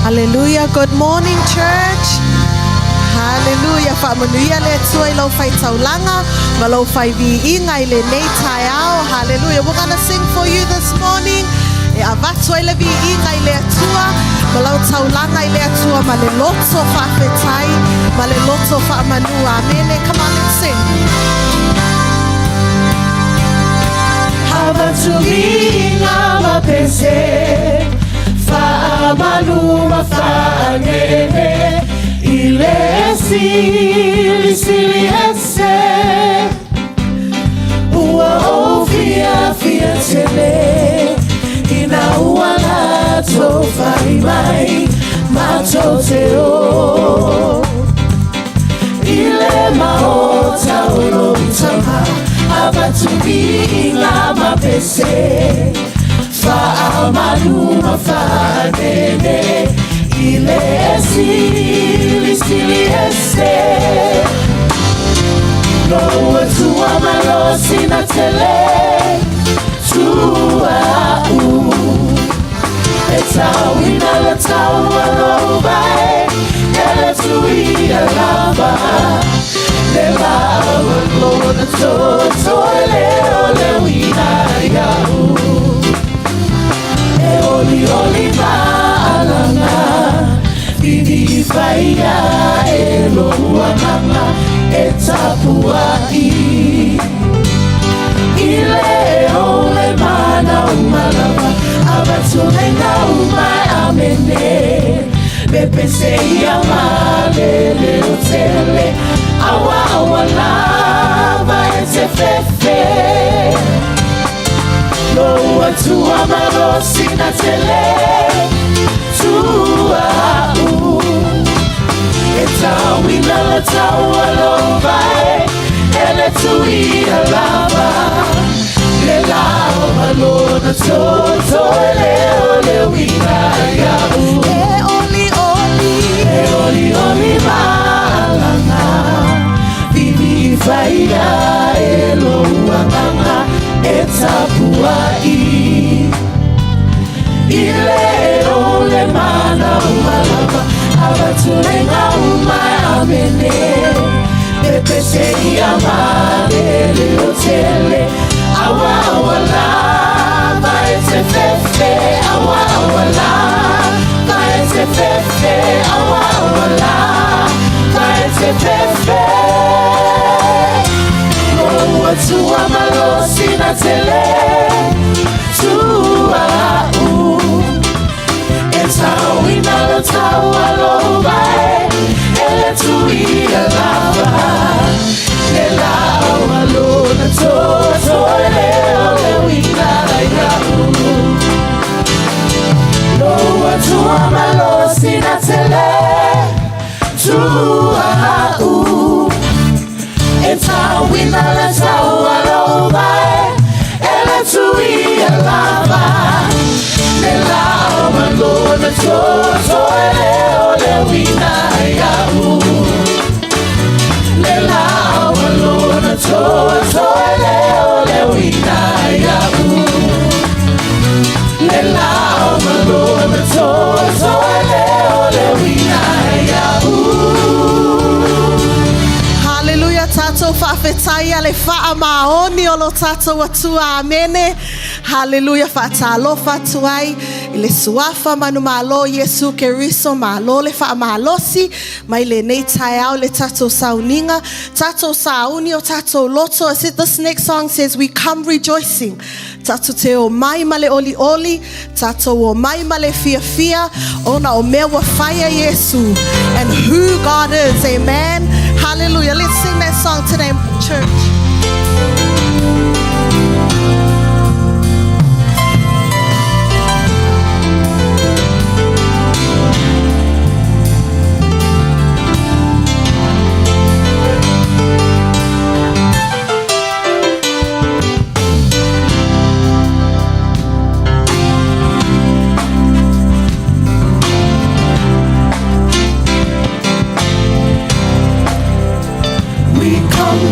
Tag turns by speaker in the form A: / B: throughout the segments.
A: Hallelujah. Good morning, church. Hallelujah. Whamanuia le tua I lau whai taulanga, ma lau whai vi inga I le nei tai ao. Hallelujah. We're going to sing for you this morning. E avatu I le vi inga I le atua, ma lau taulanga I le atua, ma le loto whawhetai, ma le loto whamanua. Amen. Come on, let's sing.
B: Avatu inga ma pese, whamanua whanene, ile sili sili ese, ua ofia fia tele, ina ua lato fai mai, mato te o, ile maota olo utama, avatu inga ma pese, whamanua whanene, ile sili sili ese, no tua malosi na tele, tua etawina la tawa lobae, ele tuia lava, le lava lona toto ele wina yau, e oli maalanga, bibi faia e loa mama e tapua ile ole mana umalava, abatule na uma amene, bepese yamale le otele, awa lava ese fefe, lo atua marosi na tele, tua etawina la tawa lovae, ele tuia lava, le lava lona toto, ele wina yau, e oli malanga, bibi faia e loa manga, e tapua ile ole mana umalava, abatule na uma amene, bepese yamale le otele, awa lava ese fefe, awa lava ese fefe, awa lava ese fefe, no tua malosi na tele, tua etawina la tawa lobae, ele tuia lava, le lava lona toto, ele wina yau, loa tua malosi na tele, tua etawina la tawa lobae, ele tuia lava, le lava lona toto, ele wina yau, le lava lona toto, ele wina yau, le lava lona toto, ele wina yau.
A: Hallelujah. Tato whawhetai ale wha maoni o lo tato watua. Amene. Hallelujah. Whaatalofa tuai. Ile suafa manu malo Yesu keriso malo le wha mahalosi. Mai le nei tai au le tato sauninga. Tato sauni o tato loto. As this next song says, we come rejoicing. Tato te o mai male oli oli. Tato o mai male fia fia. Ona o mea wa whaia Yesu. And who God is. Amen. Hallelujah. Let's sing that song today, church.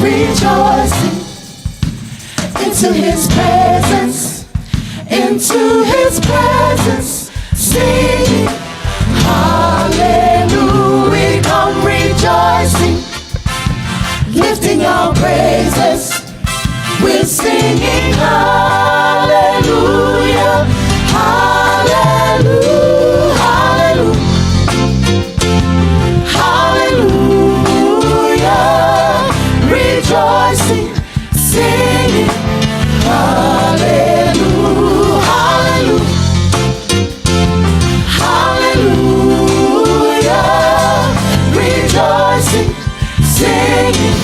B: Rejoicing into his presence, singing hallelujah. singing hallelujah, hallelujah, hallelujah, hallelujah, rejoicing, singing hallelujah, hallelujah, hallelujah, rejoicing, singing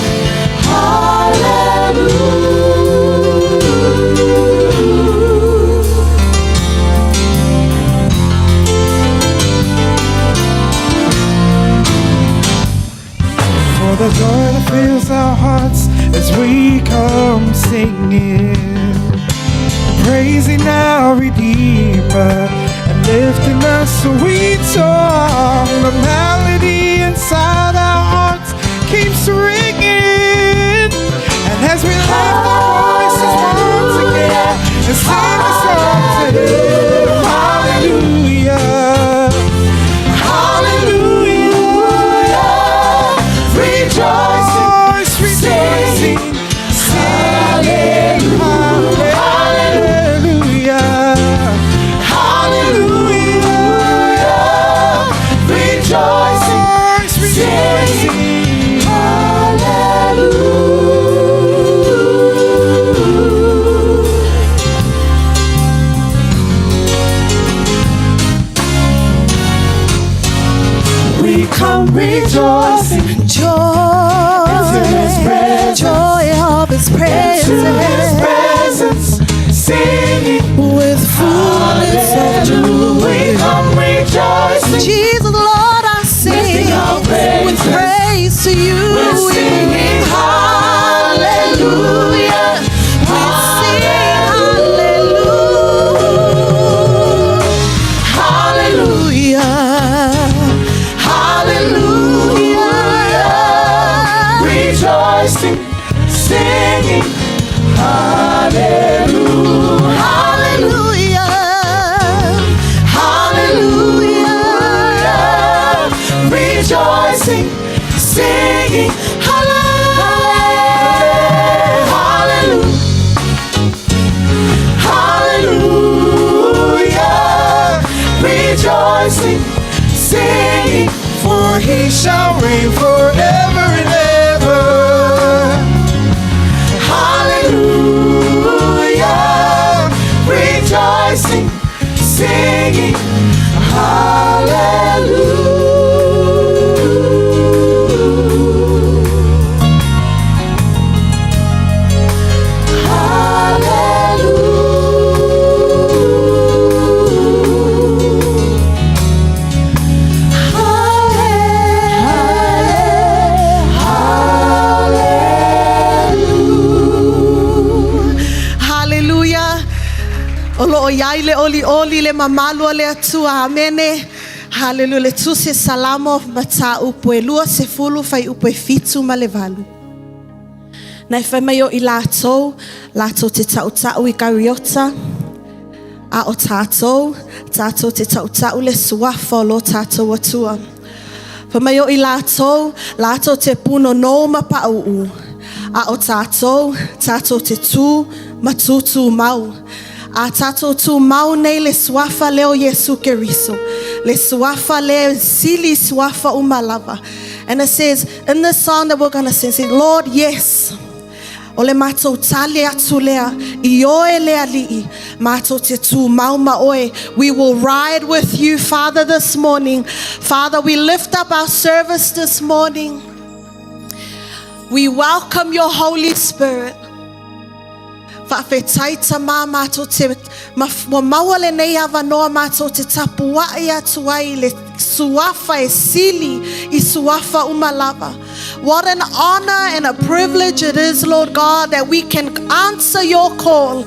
C: For the joy that fills our hearts as we come singing, praising our Redeemer and lifting a sweet song. The melody inside our hearts keeps ringing, and as we lift our voices once again and sing a song to Him, hallelujah, hallelujah, rejoicing, rejoicing, singing hallelujah, hallelujah, rejoicing, singing hallelujah. We come rejoicing,
A: Joy, joy of His
C: into His presence, singing
A: with fullness of
C: hallelujah. We come rejoicing,
A: Jesus, Lord, I sing
C: lifting our praises.
A: with praise to you.
C: We're singing hallelujah,
A: We sing hallelujah, hallelujah,
C: hallelujah, rejoicing, singing hallelujah,
A: hallelujah,
C: hallelujah, rejoicing, singing hallelujah, hallelujah, rejoicing, singing, for He shall reign forever and ever. Hallelujah, rejoicing, singing hallelujah.
A: hallelujah. Olo o yai le oli le mamalu le atua amene. Hallelujah. Le tu se salamo mata upo lua se fulu fai upo fitu ma le valu. Na e mai o i lato te tau i kariota. A o tato te tau le suafa o lo tato atua. Mai o i lato te puno no ma pa u. A o tato te tu matutu mau. A tato tu mau nei le suafa leo Yesu Keriso. Le suafa le sili suafa umalava. And it says in the song that we're going to sing, it says, Lord, yes. Ole mato tali atulea ioe le alii mato te tu mauma oe. We will ride with you, Father, this morning. Father, we lift up our service this morning. We welcome your Holy Spirit. Whawhetaita mā mato te maua le nei awa noa mato te tapua e atuai le suafa e sili I suafa umalava. What an honor and a privilege it is, Lord God, that we can answer your call.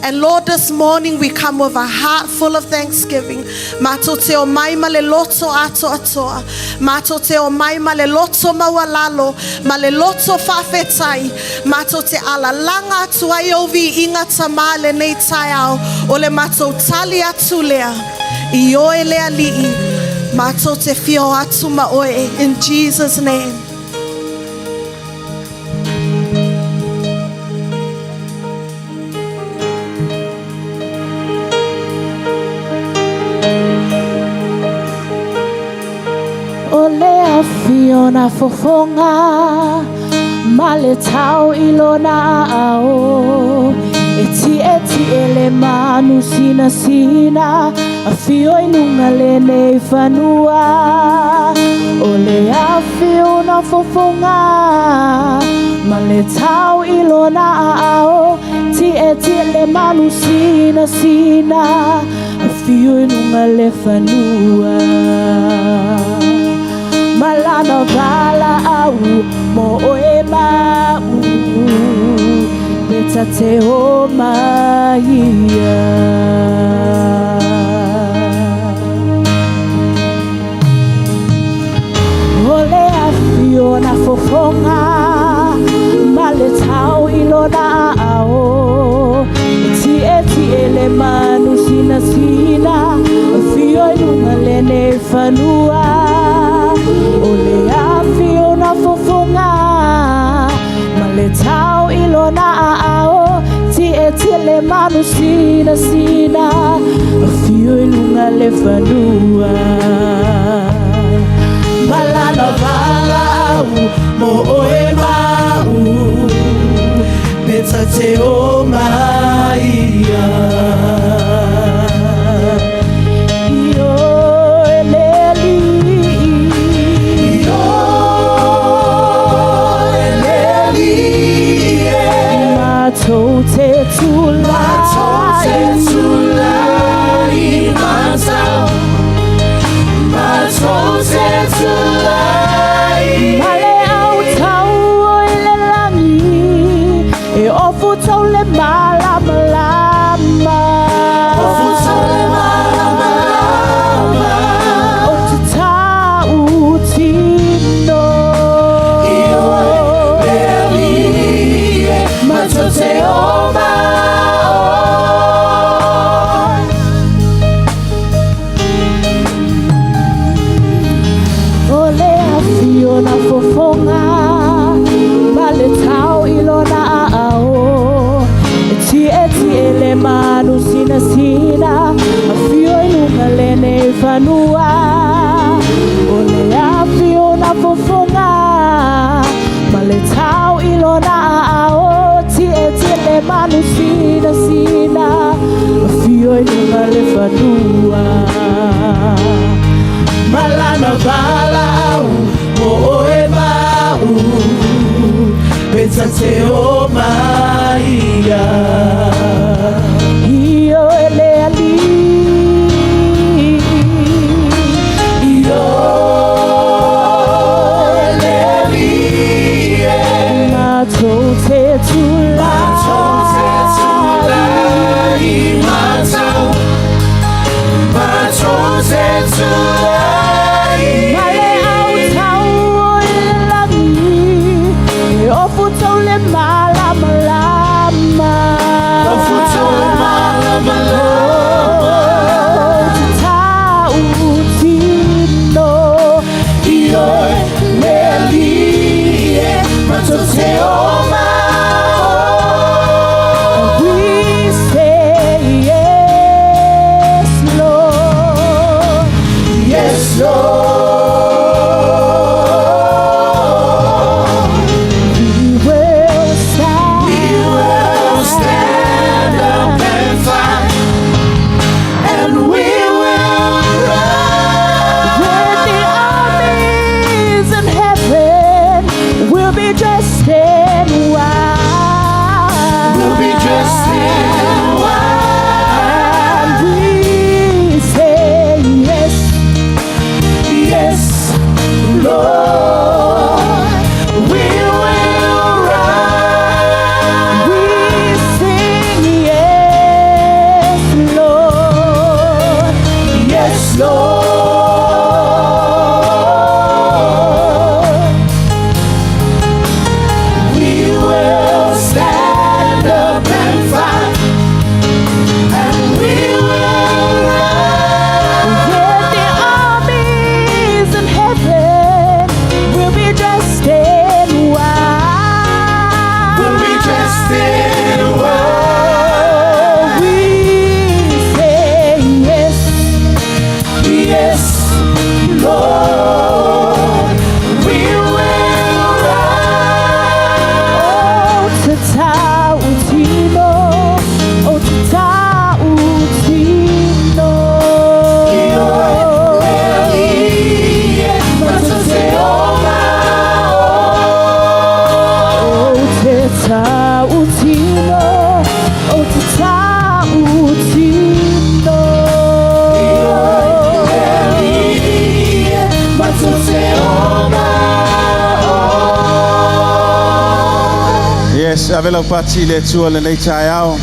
A: And Lord, this morning we come with a heart full of thanksgiving. Mato te o maima le loto ato atoa. Mato te o maima le loto mawalalo. Ma le loto whawhetai. Mato te alalanga atuai ovi inga tamale nei tai au. O le mato tali atu lea. I oe lea lii. Mato te fio atu ma oe. In Jesus' name.
B: Fiona fofonga male tau ilona ao eti ele manu sina sina afio ilunga lene fanua ole a Fiona fofonga male tau ilona ao ti ele manu sina sina afio ilunga le fanua malana bala au mo oe mau beta te o maia ole a Fiona fofonga male tau ilona ao ti ele manu sina sina fio ilunga lene fanua ole a Fiona fofonga male tau ilona ao ti le manu sina sina fio ilunga le fanua malana vala au mo oe mau beta te o maia Te tulai matau male au tau o ile langi e ofu tau le malama lama ofu tau le malama lama o te tau tino io e ali matau te oma Fiona fofonga male tau ilona ao ti ele manu sina sina afio ilunga lene fanua ole a Fiona fofonga male tau ilona ao ti ele manu sina sina afio ilunga le fanua malana bala oe mau pensa te o maia io ele ali io ele ali mato te tulai matau mato te tulai ofu tau le malama lama ofu tau le malama lama te tau tino io le alie mato te oma we say yes Lord yes Lord Lord, we
D: Yes, avela pati le tua le nei chayao.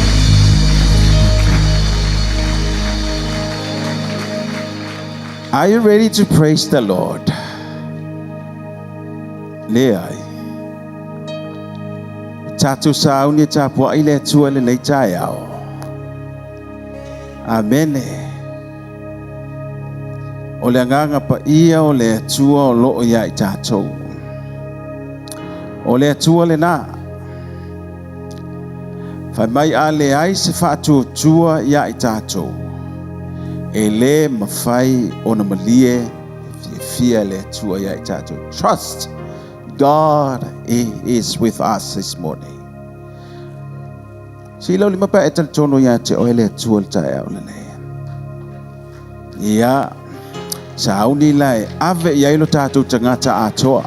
D: Are you ready to praise the Lord? Leai. Tatu sao ni tapu ile tua le nei chayao. Amen. O le nganga pa ia o le tua o lo ia I tatou. O le tua le na. Fai mai a le ai se whaatu tua ia I tatou. E le mawhai o na malie fia le tua ia I tatou. Trust God is with us this morning. Si lau lima pa etal tono ia te oe le tua le tae au le ne. Ia sauni lai ave ia ilo tatou tangata atoa.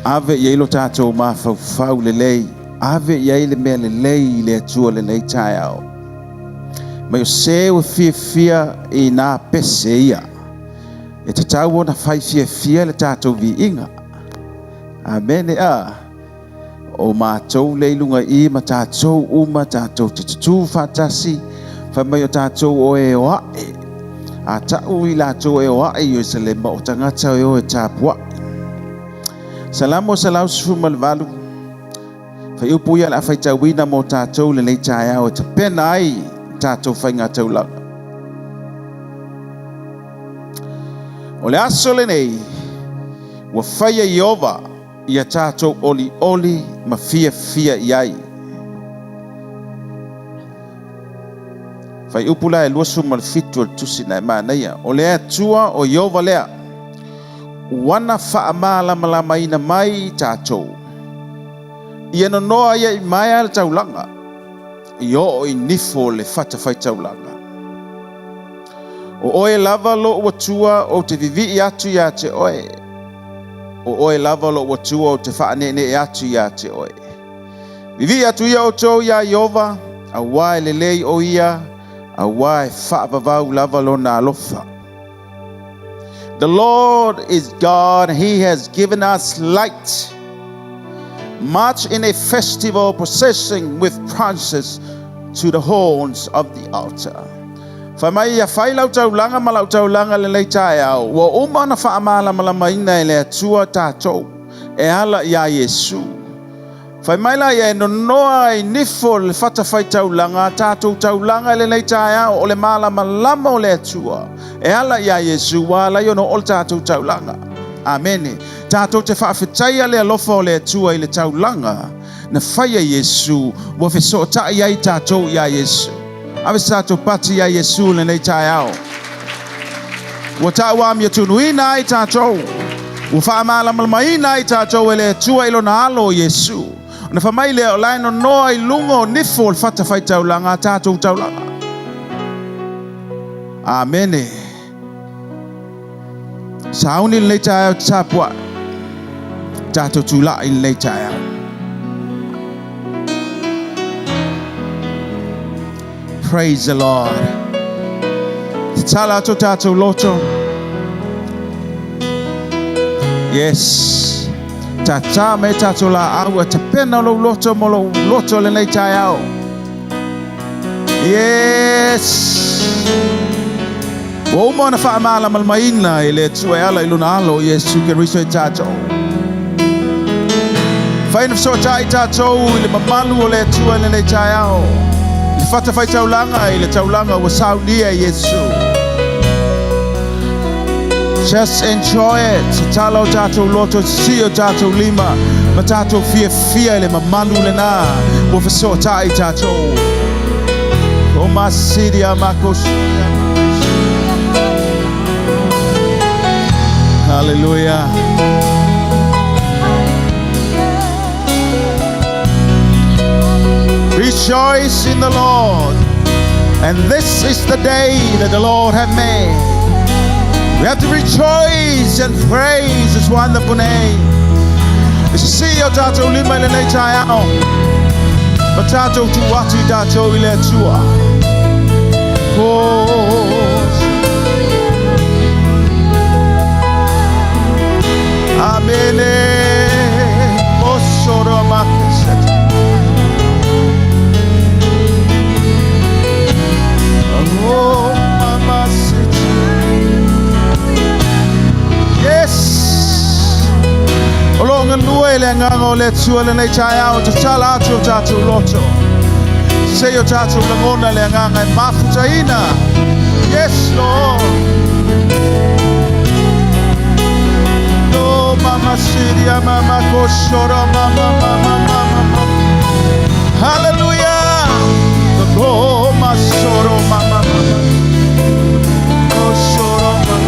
D: Ave ia ilo tatou mawhau le lei. Ave ia ile mea le lei le atua le nei tae au. Mai o se o fia I nā pese ia. E te tau o na whai fia le tātou vi inga. Amen a. O mātou leilunga I ma tātou uma tātou te tutu whatasi. Whai mai o tātou o e oae. A tau I lātou e oae o se le ma o tangata o e tāpua. Salamo salau sufu malvalu. Fai upu ia la fai tauina mo tātou le nei tae au te pena ai tātou whai ngā taulanga. O le aso le nei, wa whai a Iova I a tātou oli ma fia iai. Fai upu la e luasu mal fitu al tusi na mānaia. O le atua o Iova lea, wana wha malama ina mai tātou. Ia no noa ia I mai al taulanga. I o I nifo le fata fai taulanga. O oe lava lo watua o te vivi atu ia te oe. O oe lava lo watua o te whaanene atu ia te oe. Vivi atu ia o tau ia Iova, a wae le lei o ia, a wae whaavavau lava lo na alofa. The Lord is God, He has given us light. March in a festival procession with prances to the horns of the altar. Whamai ia whai lau taulanga ma lau taulanga le lei tae au. Wa uma na whaamala malamaina e le atua tātou. E ala ia Yesu. Whamai la ia e nonoa I nifo le whatawhai taulanga. Tātou taulanga le lei tae au. O le malama lama o le atua. E ala ia Yesu. Wa la iono o le tātou taulanga. Amen. Tātou te whaafetaia le alofa o le atua I le taulanga. Na whaia Yesu. Wa wheso tae ai tātou ia Yesu. Awe tātou pati ia Yesu le nei tae au. Wa tae wāmia tunuina ai tātou. Wa whaamala malamaina ai tātou e le atua ilo na alo Yesu. Na whamai le o laino noa I lungo nifo le whatawhai taulanga tātou taulanga. Amene. Sauni le nei tae au tāpua. Tātou tula I le nei tae au. Praise the Lord. Tala to tātou loto. Yes. Tata me tātou la au. Ta pena lo loto mo lo loto le nei tae au. Yes. O mo na whaamala malmaina I le tue ala I luna alo Yesu ke riso I tātou. Whaina fso tai tātou I le mamalu o le tue le nei tae au. Le fata fai taulanga I le taulanga wa saunia Yesu. Just enjoy it. Se talo tātou loto, sio tātou lima. Ma tātou fia le mamalu le nā. Wa fso tai tātou. O masidia makos. Hallelujah. Rejoice in the Lord. And this is the day that the Lord hath made. We have to rejoice and praise His wonderful name. See your tato lima le nei tae au. Ma tato tu watu tato I le tua. Oh. Oe le ngango le tua le nei tai au te tala atu tatu loto. Se o tatu le ngona le nganga e mafutaina. Yes, Lord. No, Mama Siria, Mama Koshora, Mama. Hallelujah. The Lord, my sorrow, Mama. Koshora, Mama.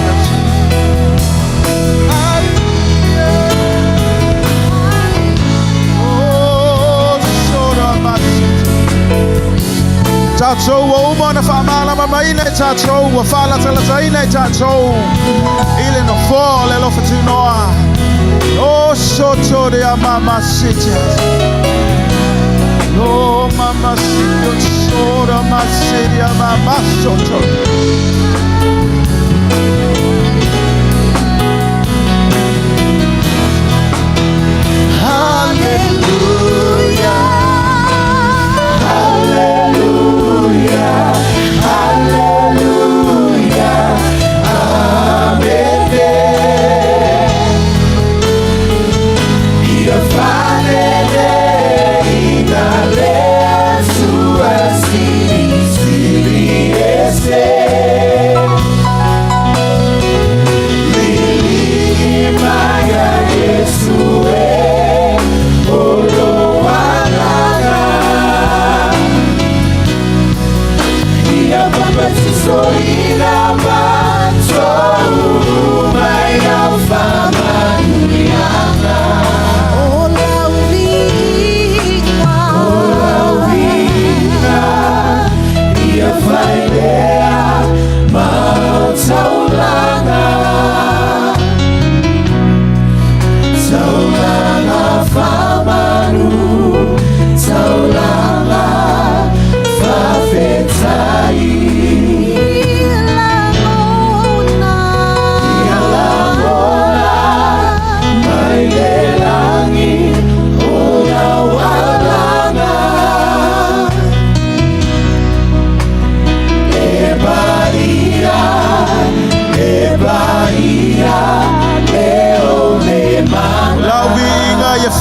D: Tatou wa umana whaamala mamaina tatou wa whala talataina tatou ile no fōle lo whatunoa o soto de a mama sitia lo mama sitia sora masiria mama soto Hallelujah.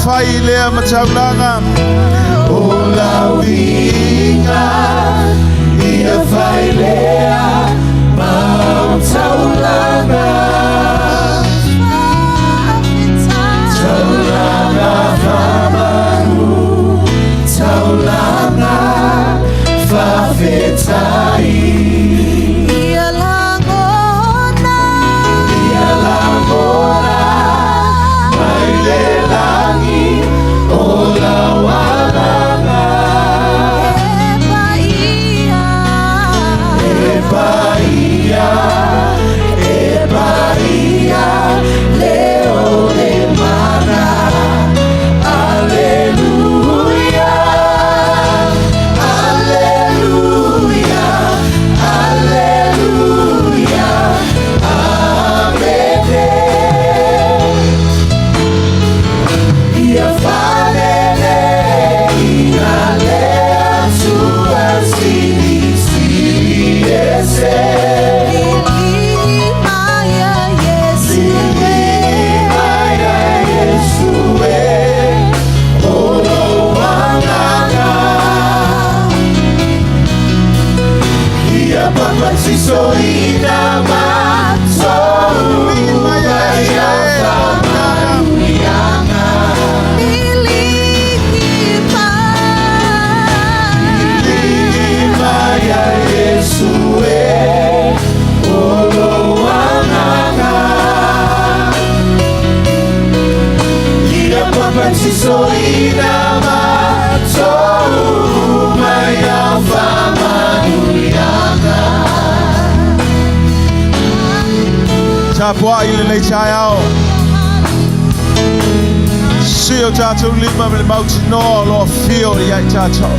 D: Failea mataulanga o la winga ia failea mataulanga taulanga famaru taulanga fafetai ia langona mailela Tapua ile nei tai ao Sio tatou lima me le mauti no lo fio i ai tatou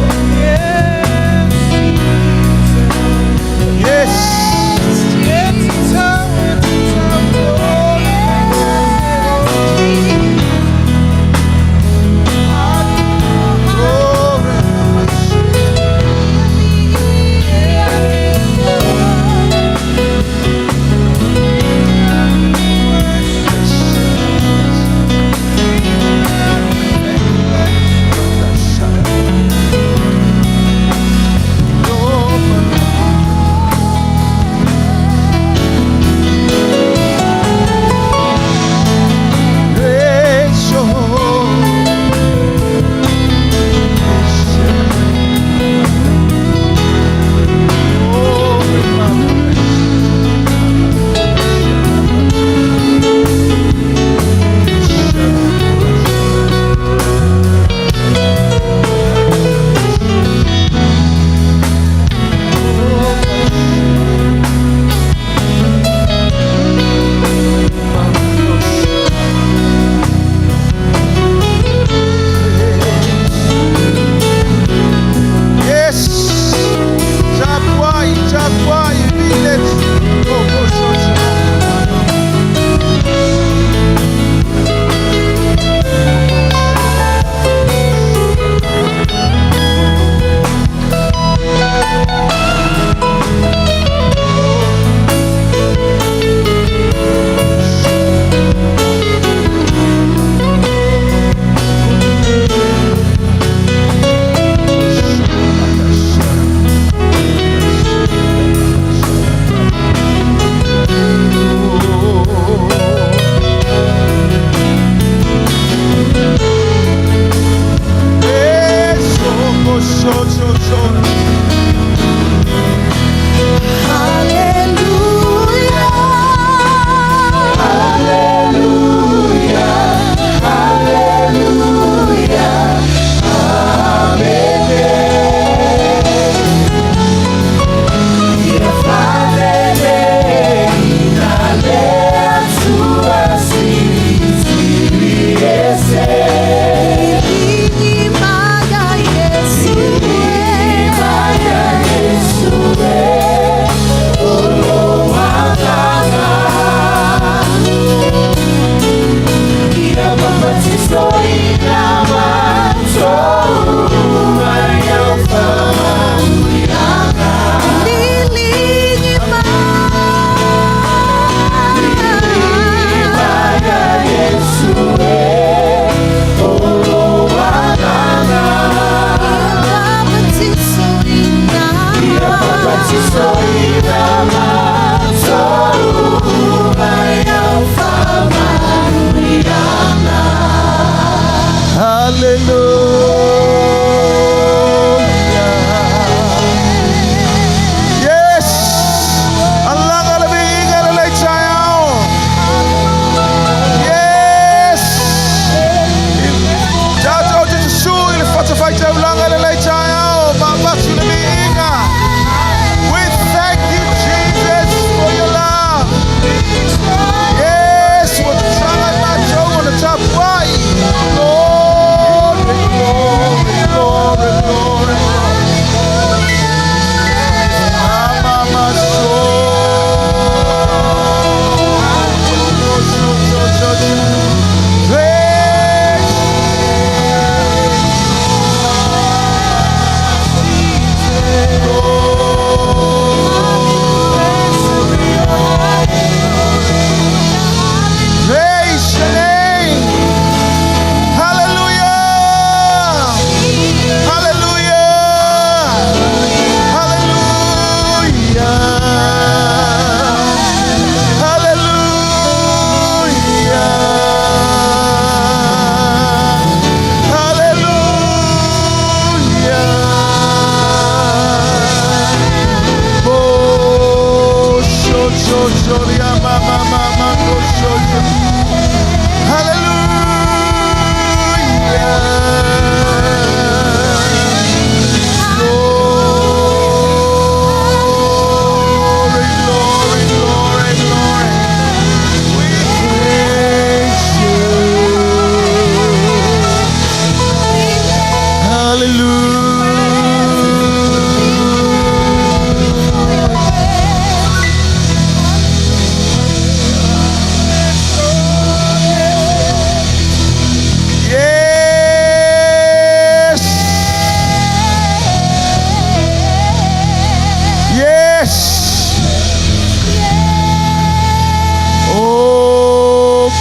D: Yes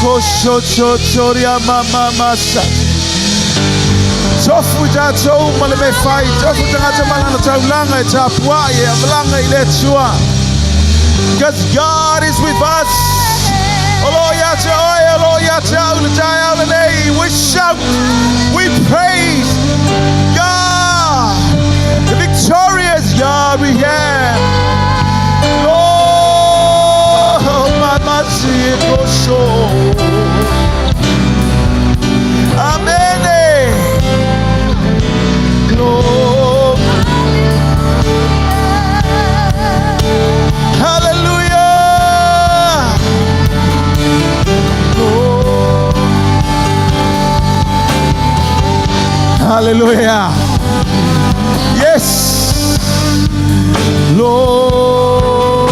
D: kosho choria mama masa. Jofu jato maleme fai. Jofu jato malana taulanga tapua ye malanga ile chua. Because God is with us. We shout, we praise God, the victorious God we have. Oh, Mama, see it go so. Amen. Lord. Hallelujah. Hallelujah. Yes, Lord.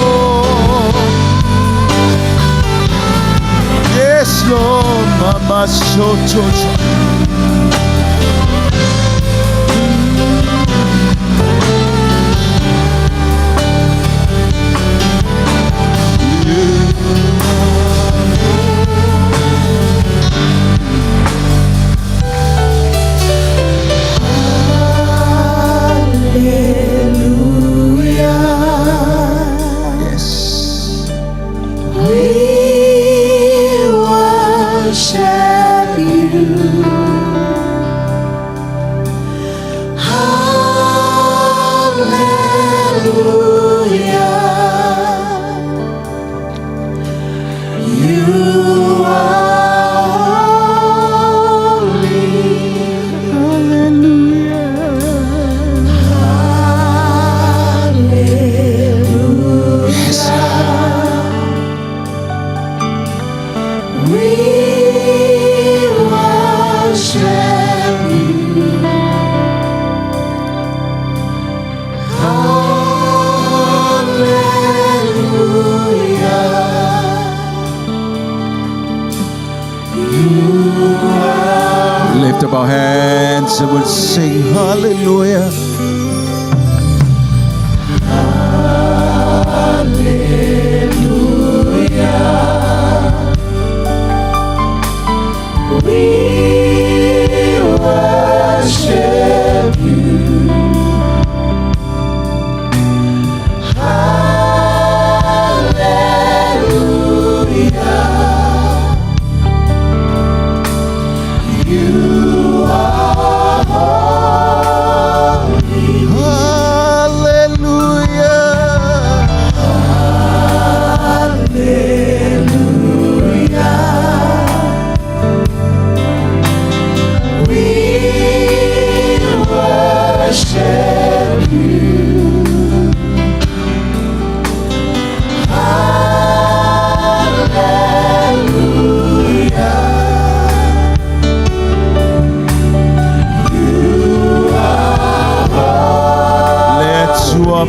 D: Yes, Lord. Mama Soto. Lift up our hands and we'll sing hallelujah.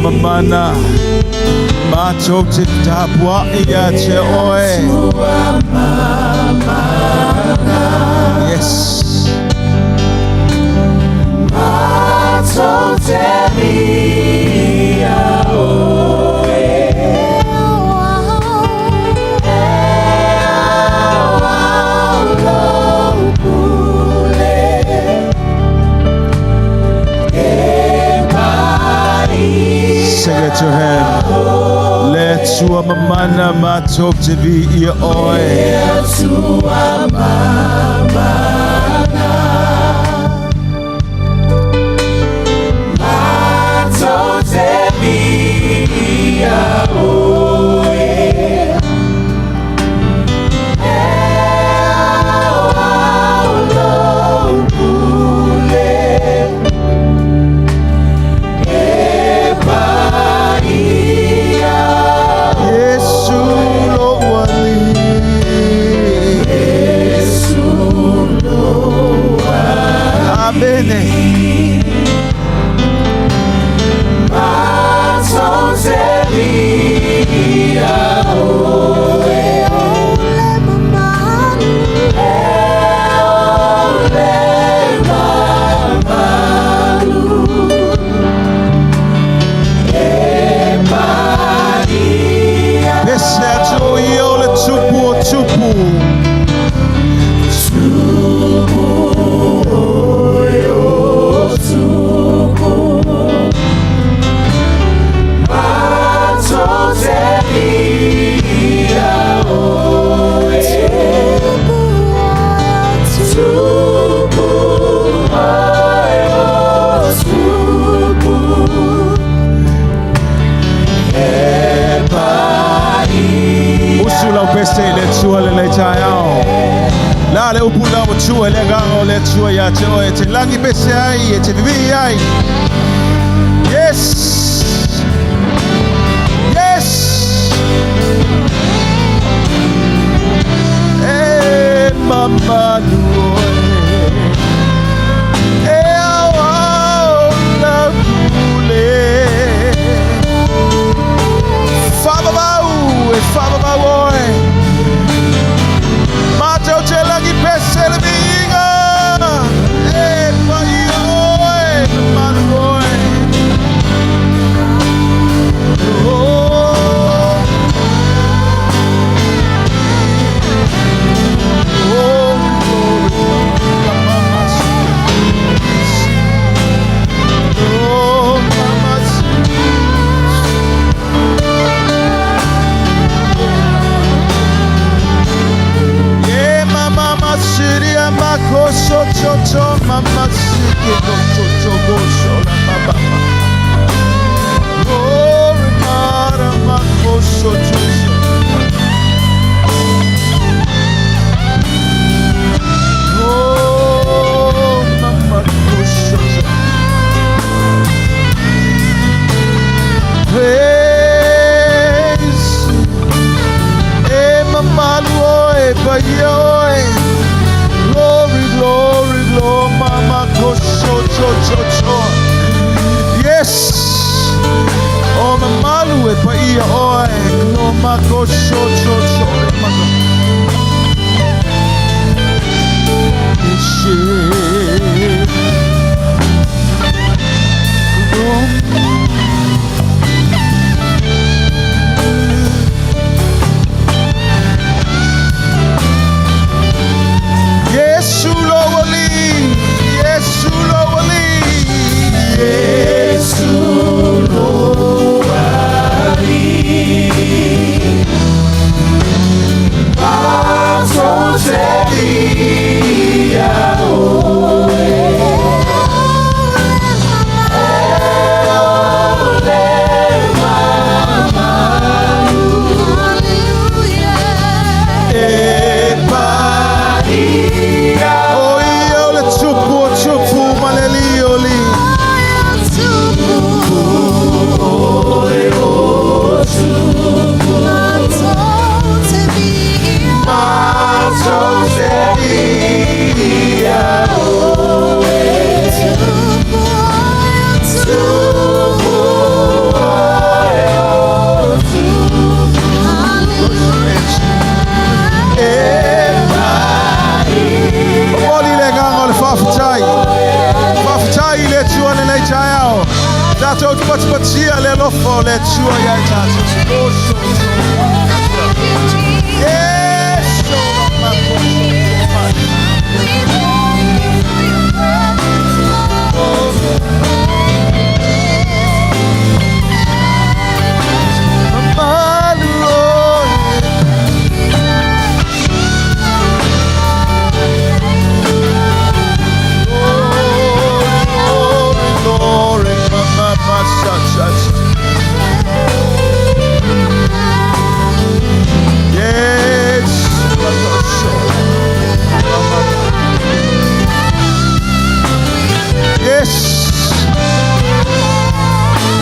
D: Mamana macho titapwa iache oe. Yes. Macho tebia oe. Sing it to him. Let your mamana matok to be your oil. Let your mamana matok to be your oil. chua le le chayao. La le upula mo chua le gao le chua ya chua e te langi pese ai e te vivi ai. Yes. Yes. Eh mama nuoi. Eh awa la kule. Faba bau e faba bau. Mateo te langi pese le vinga. Eh pai oi manu. Mama sike go shola baba. Oh, mara mako socho. Oh, mama socho. Praise. Mama loe bayoe. Glory, glory, glory, mama go cho. Yes. Oh, mama lue pa ia oe, no ma go cho.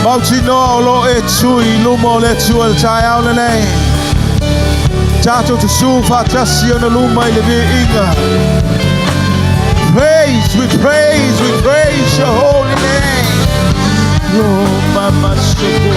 D: Mautino lo e tsui lumo le tsua le tai au le nei. Tato te su fa tassi ona luma i le vi inga. We praise your holy name. Oh, mama suko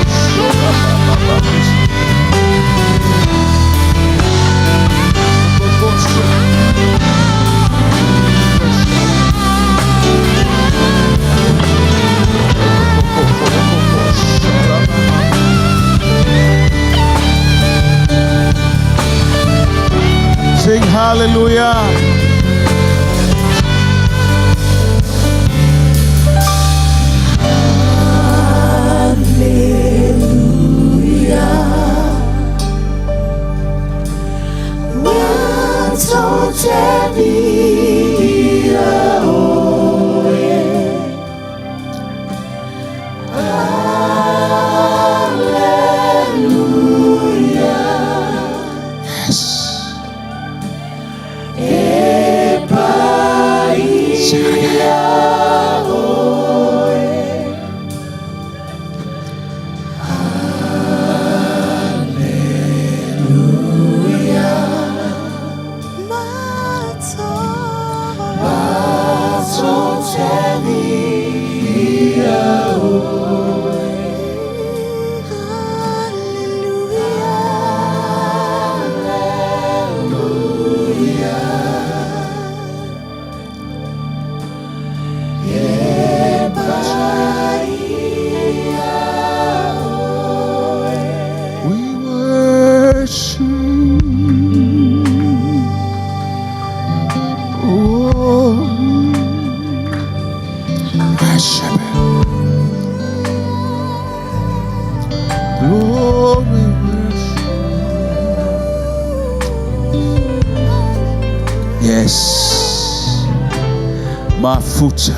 D: Sing hallelujah. Yes. Mafuta.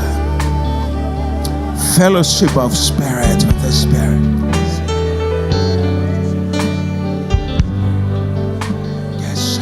D: Fellowship of spirit with the Spirit. Yes.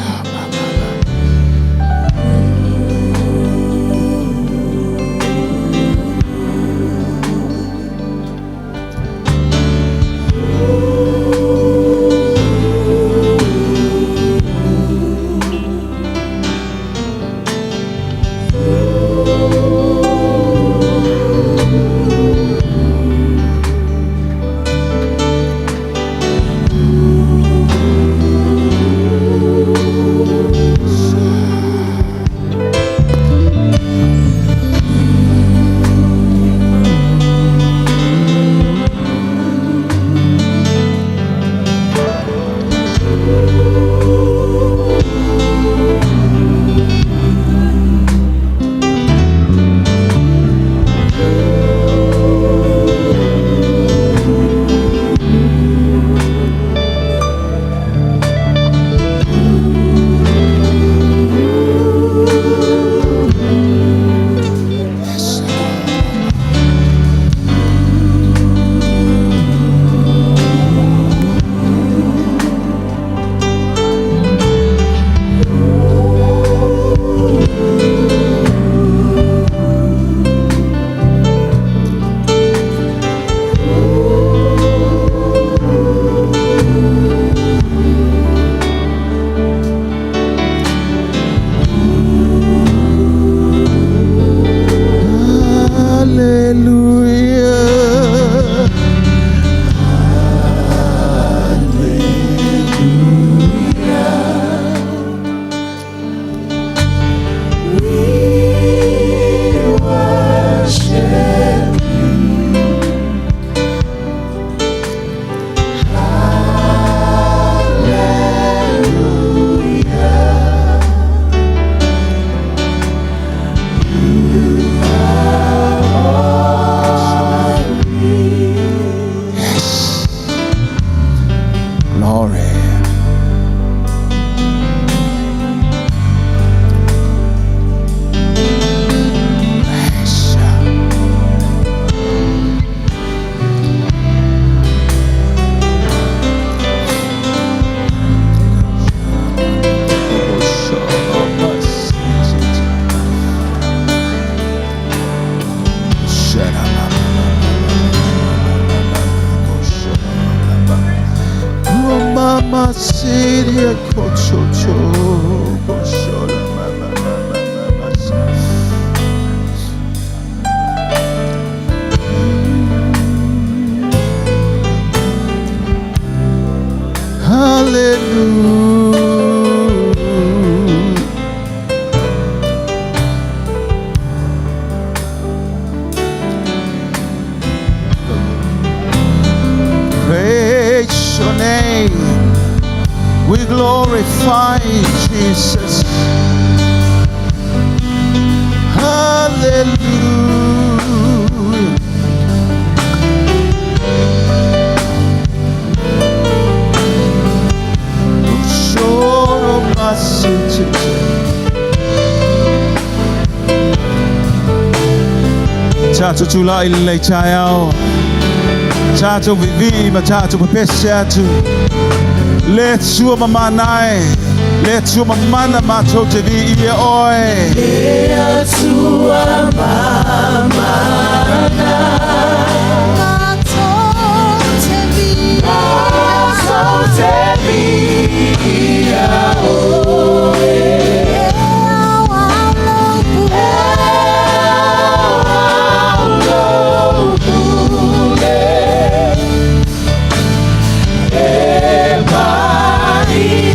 D: Praise your name. We glorify Jesus. Hallelujah. Shoro masite. Chacho chula ile chayao. Chacho vivi machacho pepesha tu. Let's show mama nai. Let's show mama na macho tevi ile oi.
B: Let's show mama na macho tevi. Macho tevi ile oi.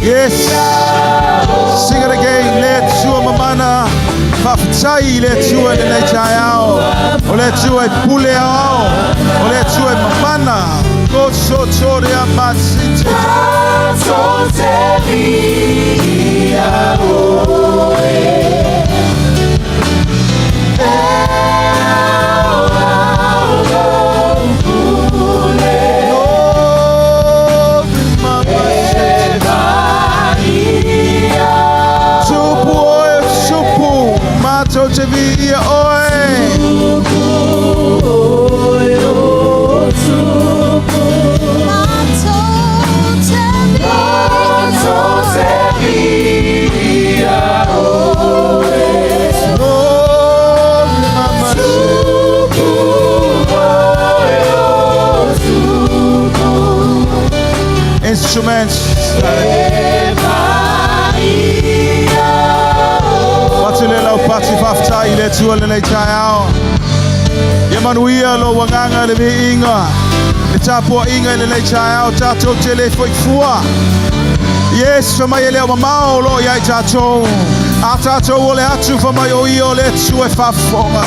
D: Yes. Sing it again. Let's show mamana. Faftai let's show the lechayao. O let's show it pule ao. O let's show it mamana. Go so choria masite.
B: So tevi
D: te via oe. Instruments. Watulela upati fafta ile tuolele chayao. Yamanuia lo wanganga le inga. Itapo inga ile chayao tato tele fua. Yes, fama yele mamao lo ya tato. Atato wole atu fama yo le tue fafonga.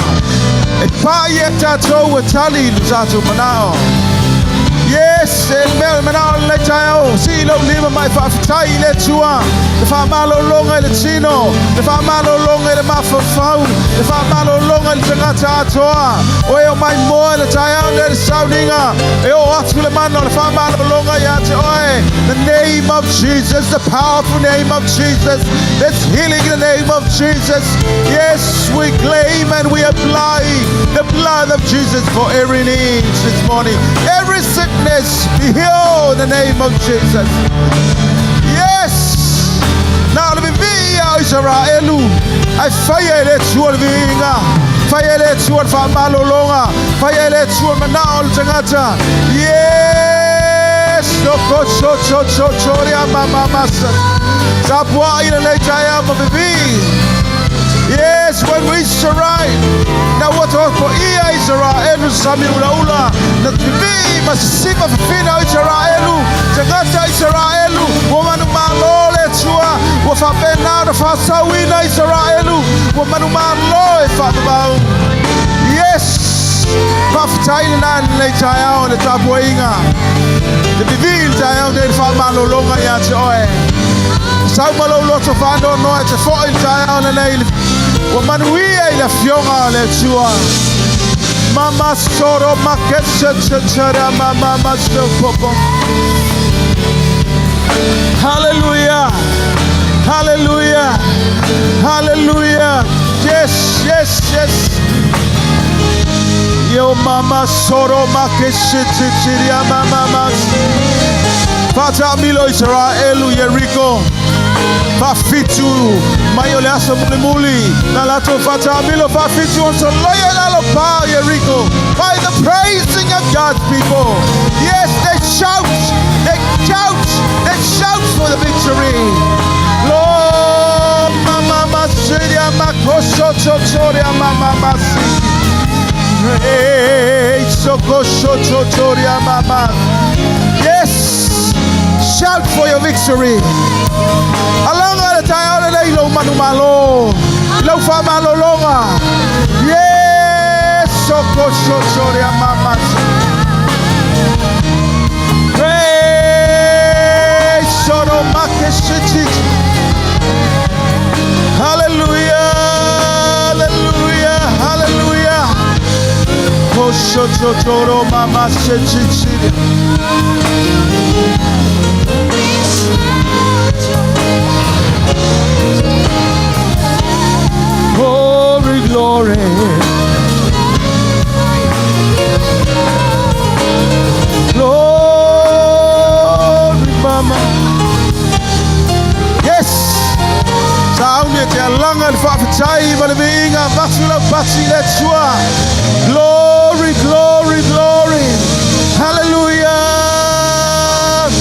D: E pa ye tato watali tato manao. Yes, el mel manao le chao. Si lo lima mai fa tai le tua. Le fa malo longa le chino. Le fa malo longa le mafafau. Le fa malo longa le tangata toa. O mai mo le chao le sauninga. E o atu le mano le fa malo longa ya te oe. The name of Jesus, the powerful name of Jesus. There's healing in the name of Jesus. Yes, we claim and we apply the blood of Jesus for every need this morning. Every sickness be healed in the name of Jesus. Yes. Now let me be Israelu. I fire let you vinga. Fire let you fa malolonga. Fire let you manal tangata. Yes. Loko cho ya mama masa. Sapwa ina le chaya mabibi. Yes, when we survive. Now what for Israelu sami ula na tibi masima fina Israelu tagata Israelu woman malole tua wa fa benado fa sawina Israelu woman malo fa ba. Yes, paftai na le chaya on the taboinga the divine chaya de fa malo longa ya joy sa malo loto fa no te fo il chaya on le woman we ila fionga le tua. Mama soro makesha chara mama masto popo. Hallelujah. Hallelujah. Hallelujah. Yes, yes, yes. Yo mama soro makesha chira mama mas. Fata milo Israelu Jericho. Fafitu mayole aso muli na lato fata milo fafitu on so loyal alo pa Jericho by the praising of God's people. Yes, they shout for the victory. Lord, mama masiria makosho chochoria mama masi. Sokosho chochoria mama. Yes, shout for your victory. Alanga le tayo le ilo manumalo. Ilo fa malolonga. Yes, sokosho choria mama. Hallelujah, hallelujah, hallelujah. Kosho choro mama shechichi. Glory, glory. Glory, mama. Yes. Saunye te alanga fa fatai balvinga basula basile sua. Glory, glory, glory. Hallelujah.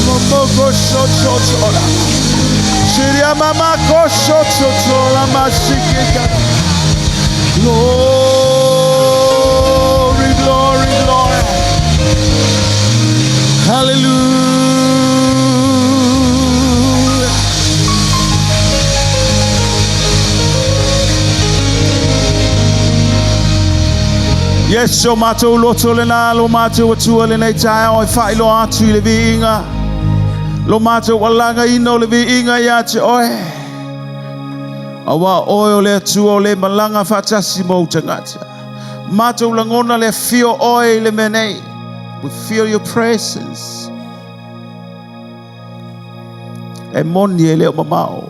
D: Momo so ora. Shiria mama kosho la mashikika. Glory, glory, glory. Hallelujah. Yes, so mato loto le na lo mato watu le na chai o fai lo atu le vinga. Lo mato walanga ino le vinga ya che oi. Awa oyo le tu le malanga fatasi mo tangata. Mato langona le fio oi le mene. We feel your presence. E moni ele o mamao.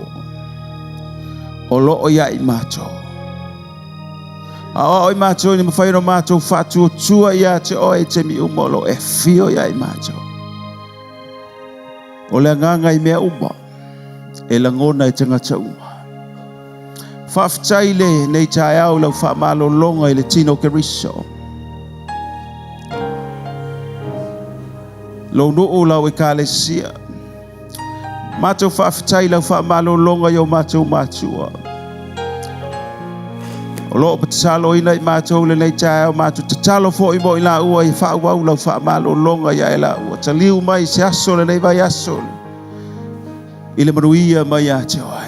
D: O lo o ya imato. Oi mātou ni mawhaino mātou whātua tua ia te oe te mi umolo e whio ia I mātou. O le nganga I mea uma, e langona I tangata uma. Whawhitai le nei tae au lau whaamalo longa I le tino keriso. Lo nuu lau e kālesia. Mātou whawhitai lau whaamalo longa I o mātou mātua. O loo patasalo ina I mātou le nei tae au mātou tatalo fo I mo I la ua I whaawau lau whaamalo longa ia e la ua. Ta liu mai se aso le nei vai aso. I le manuia mai a te oe.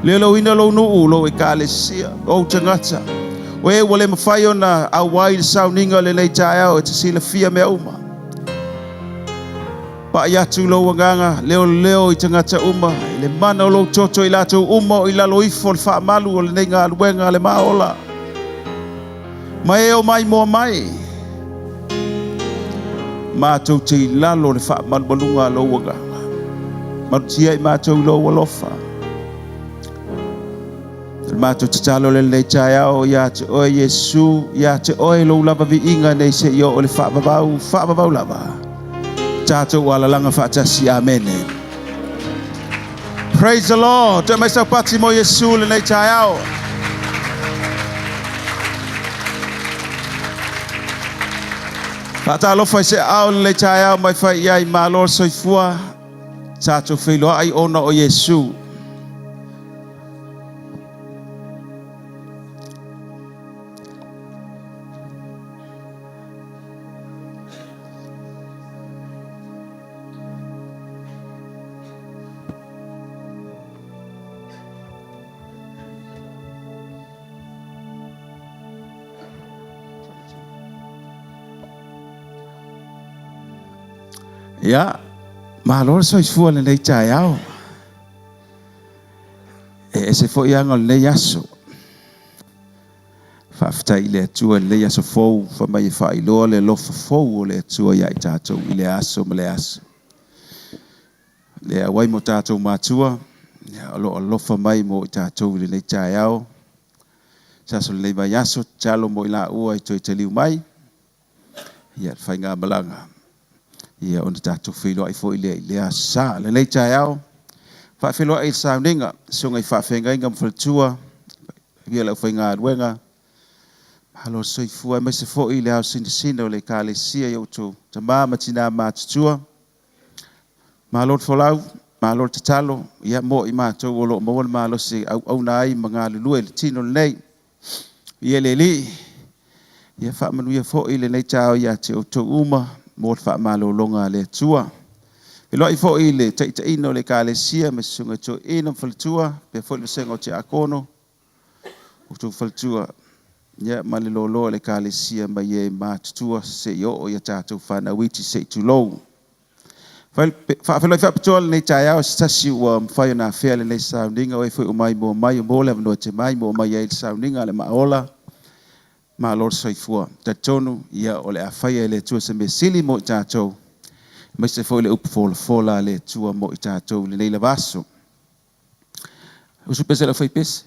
D: Le lo ina lo nuu lo e kālesia. O tangata. O e wale mawhai ona au wai le sauninga le nei tae au e te sila fia mea uma. Pa iatu lo wanganga leo I tangata uma. I le mana o lo toto I lato uma o I lalo ifo le whaamalu o le nei ngā luenga le maola. Mai e o mai moa mai. Mātou te I lalo le whaamalu malunga lo wanganga. Marutia I mātou lo walofa. Mātou te talo le nei tae au ia te oe Yesu, ia te oe lo lava vi inga nei se io o le whaamabau lava. Tātou ala langa whaatasi, amen. Praise the Lord. Te mai sau pati mo Yesu le nei tae au. Pata alofa I se au le nei tae au mai whai iai ma lor soifua. Tātou whiloa ai ona o Yesu. Ya, malor soifua le nei tae au. E se fo ianga le nei aso. Whawhitai le atua le nei aso fou, whamai e whailoa le lofa fou o le atua ia I tātou I le aso ma le aso. Le awai mo tātou mātua, alo lofa mai mo I tātou le nei tae au. Saso le nei mai aso, talo mo I la ua I toi te liu mai. Ia whai ngā malanga. Ia ona tātou whiloa I fo I le asa. Le nei tae au. Whawhiloa I sauninga. Sunga I whawhenga inga mwhalatua. Ia lau whainga aruenga. Mahalo soifua. Mai se fo I le au sina o le kālesia I utu. Ta māma tina mātutua. Mahalo wholau. Mahalo tatalo. Ia mo I mātou o lo mawana mahalo se au nai mga lulue le tino le nei. Ia le li. Ia whaamanuia fo I le nei tau ia te utu uma. Mōt whaamalo longa le tua. I loa I fo I le teita ino le kālesia me sunga tō ino whalatua. Pe fo le sengo te akono. Utu whalatua. Ia male lo loa le kālesia mai e mātutua se I o ia tātou whanawiti se I tulou. Whawheloi whapatoa le nei tae au stasi ua mwhaio nā whea le nei sauninga o e fo I umai mo mai o mō le wanoa te mai mo mai e le sauninga le maola. Ma lor soifua tatonu ia o le awhaia le tua se me sili mo I tātou. Mai se fo le upu fola le tua mo I tātou le nei lavaso. Usu pese la whai pese.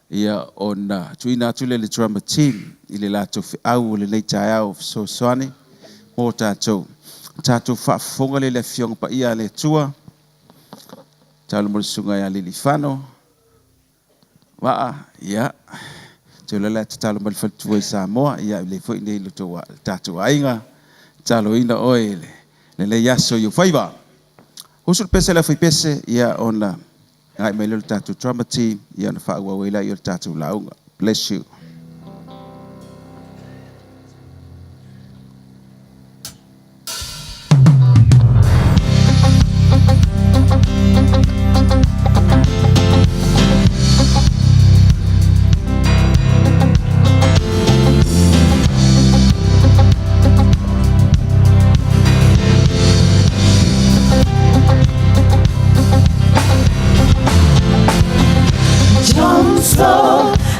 D: Ia ona tuina atule le drama team I le lato au le nei tae au so soane mo tātou. Tātou whaafonga le fionga pa ia le tua. Tālu mo le sunga ia le lifano. Waa, ia. Te lala te talo mal whaltua I Samoa, ia le fwoi nei luto wa tātou ainga, talo ina oe le yaso I whaiva. Husul pese la whai pese, ia ona, ngai mai lulu tātou drama team, ia ona whaua weila I o tātou launga. Bless you.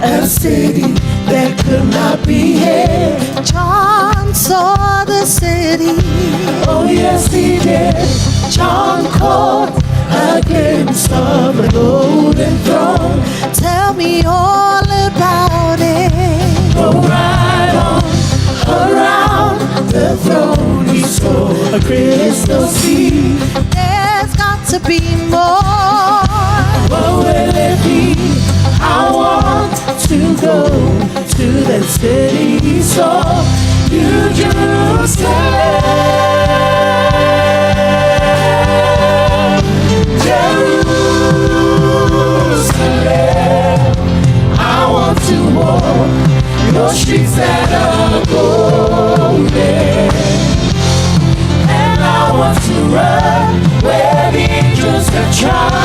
B: A city that could not be hid.
A: John saw the city.
B: Oh yes he did. John called a glimpse of a golden throne.
A: Tell me all about be more.
B: What will it be? I want to go to that city, so New Jerusalem, Jerusalem. I want to walk your streets that are golden, and I want to run where the angels have trod.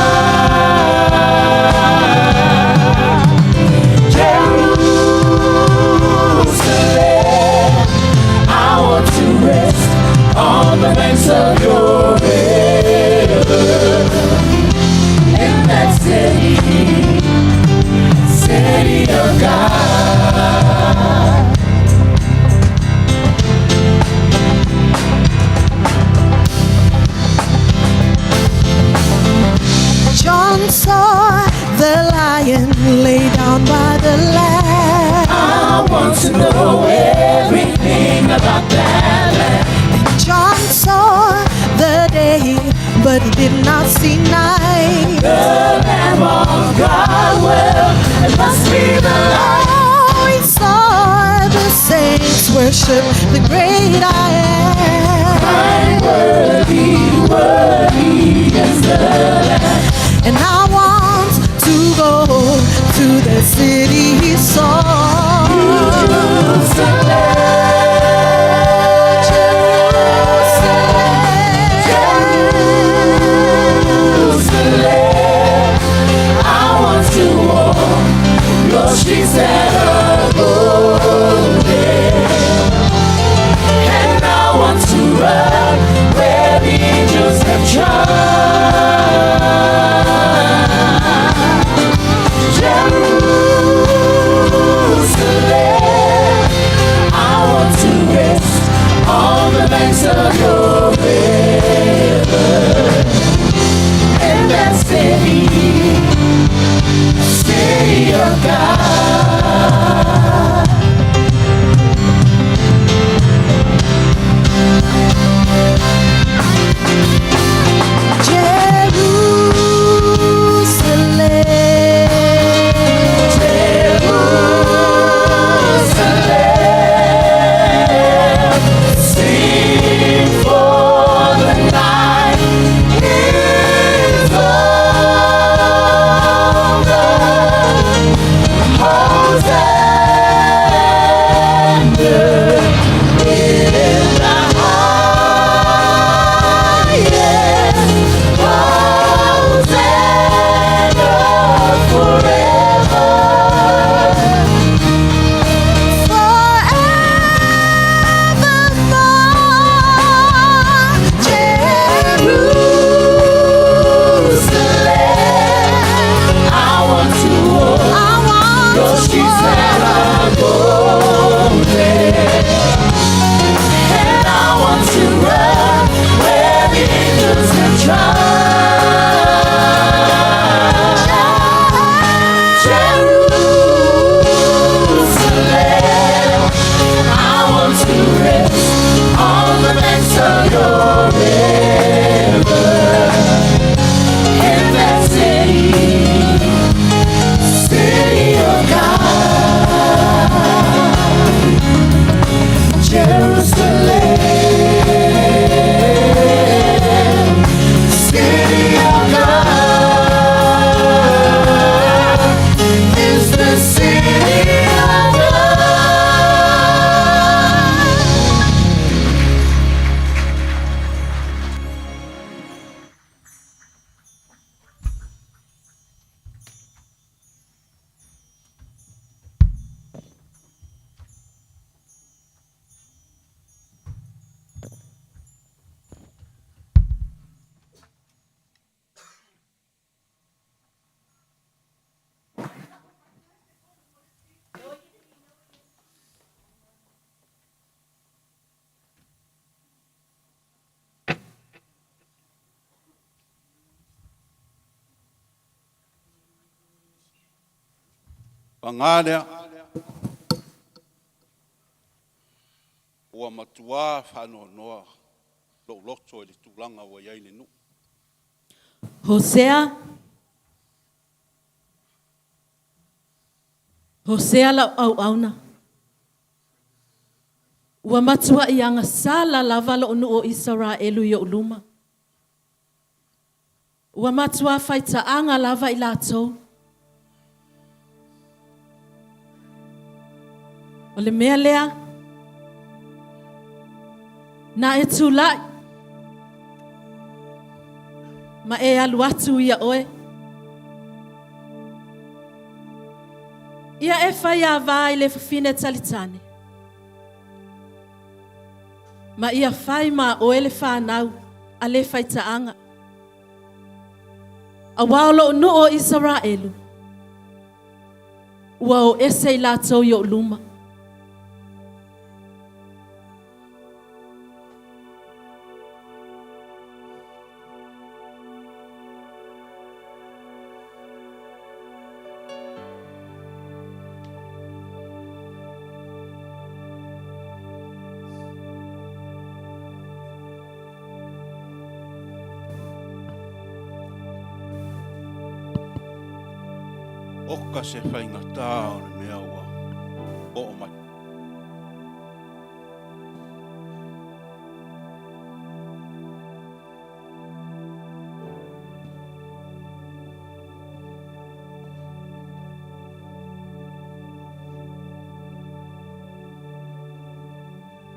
B: Jerusalem, I want to rest on the banks of your river, in that city of God.
A: John saw the lion lay down by the lamb.
B: I want to know everything about that land.
A: John saw the day, but he did not see night.
B: The Lamb of God, well, it must be the light.
A: Oh, he saw the saints worship the great I am.
B: I'm worthy, worthy is the Lamb.
A: And I want to go to the city he saw.
B: Jerusalem, I want to walk your streets that are golden, and I want to run where the angels have trod. Jerusalem, I want to rest on the banks of your river, in that city of God.
E: Pangalea ua matua whanoa noa lo loto i le tūlanga wa iai le nu.
B: Hosea la au na. Ua matua i anga sala lava lo onu o Israelu yo uluma. Ua matua faita anga lava i latou. O le mea lea. Na e tulai. Ma e alu atu ia oe. Ia e whai a vai le fine talitane. Ma ia whai ma o ele whanau a le whai taanga. A waolo no o Israelu. Ua o ese i latou yo luma.
E: Oka se whaingata o le mea ua o o mai.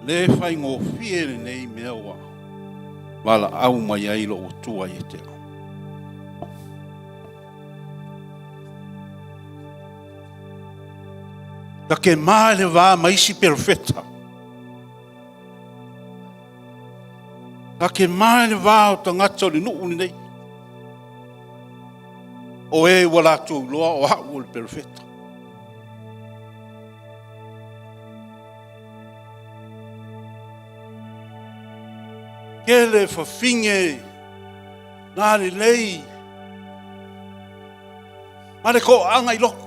E: Le whaingo whiere nei mea ua wala au mai ailo o tua i te au. Da ke maa le wā maisi perfecta. Da ke maa le wā o tangata o le nuu nei. O e wala tu loa o hau o le perfecta. Ke le whawhinge nā le lei. Ma le ko anga i loko.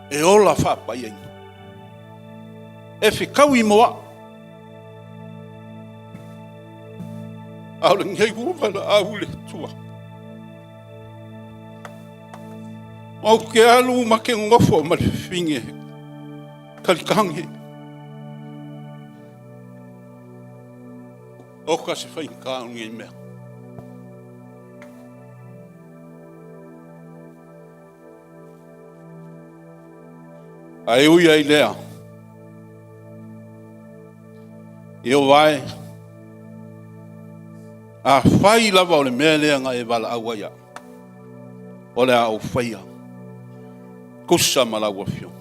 E: E ola whapai ai. E whikau i moa. Au le ngai uwana au le tua. Au ke alu ma ke ngofo ma le whinge. Kalikange. Oka se whainkaungi i mea. Ai ui ai lea. Io vai. A whai lava o le mea lea nga e wala awa ia. O le au whaia. Kusa malaua fionga.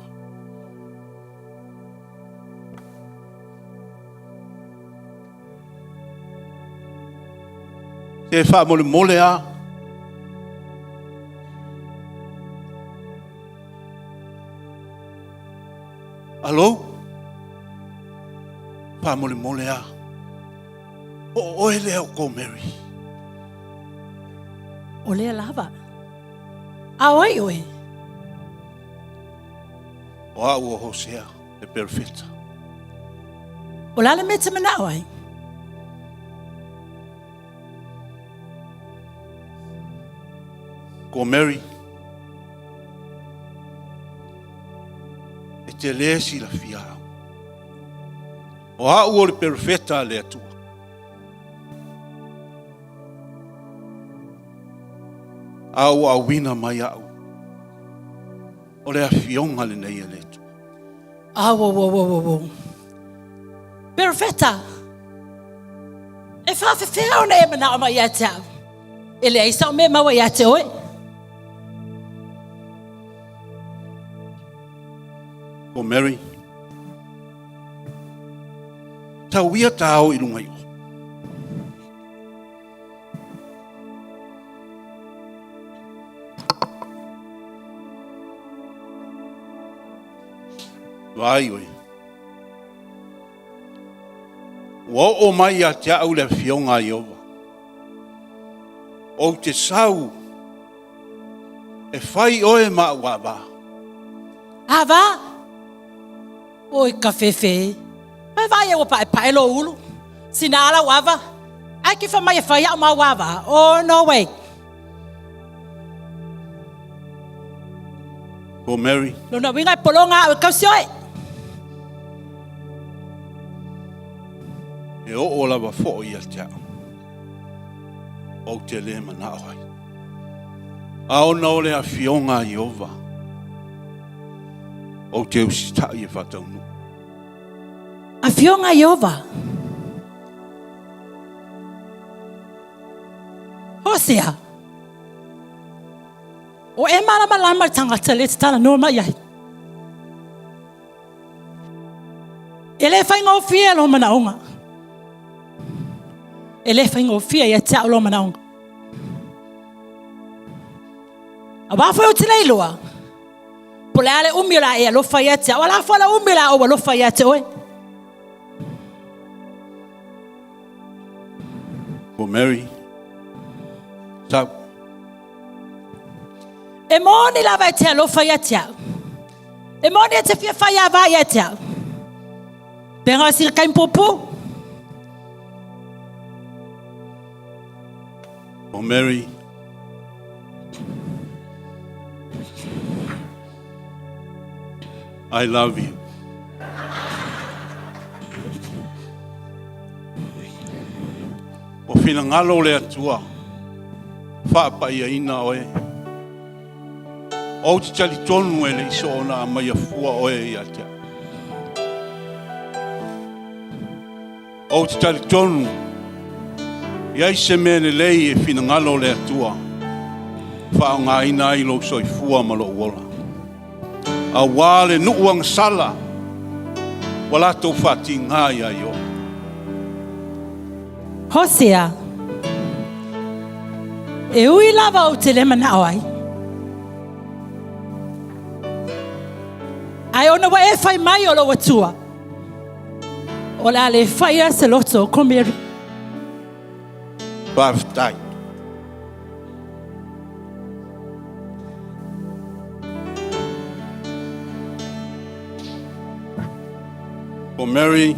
E: Te wha mole mole a. Alo? Pa mole mole a. O e lea o ko Mary.
F: O lea lava. A oi oi.
E: O a ua Hosea, e perfecta.
F: O la le mete mana oi.
E: Ko Mary. E te lesi la fia. O a ua le perfecta le atua. Au a wina mai au. O le a fionga le nei le tu.
F: Ah, wo. Perfetta. E fa fe o ne mana o mai ata. Ele ai sa me mawa ya te oi.
E: Ko Mary. Ta wia tau i lunga i. Vai oi. O mai a te au le fionga i ova. O te sau. E fai oe ma waba.
F: Ava. Oi ka fe. Mai vai e o pai pai lo ulu. Sinala wava. Ai ki whamai e whai au mawawa. Oh, no way.
E: Ko Mary,
F: Lona winga e polonga o kausioi.
E: e o lava fo i al tea. O te le mana ai. A ona ole a fionga i ova. O te usita i e whataunu.
F: A fionga Iova. Hosea. O e marama lama tangata le te tala noma iai. E le whainga o fia lo manaonga. E le whainga o fia ia te lo manaonga. A wafo o te leiloa. Pole ale umila e alofa ia te. Wala fala umila o alofa ia te oe.
E: Ko Mary, tau.
F: E moni lava e te alofa ia te au. E moni e te fia whai awa ia te au. Penga o sira kain popo.
E: Ko Mary, I love you. O whina ngalo le atua, whaapa ia ina oe. O te tali tonu e le iso ona a mai a fua oe i atea. O te tali tonu, iai se mene lei e whina ngalo le atua, whao ngā ina i lo soi fua ma lo uola. A wale nuuang sala, wala tau whati ngā ia i o.
F: Hosea. E ui lava o te lema na ai. Ai ona wa e whai mai o lo watua. O la le whaia se loto ko Mary.
E: Baftai. Ko Mary,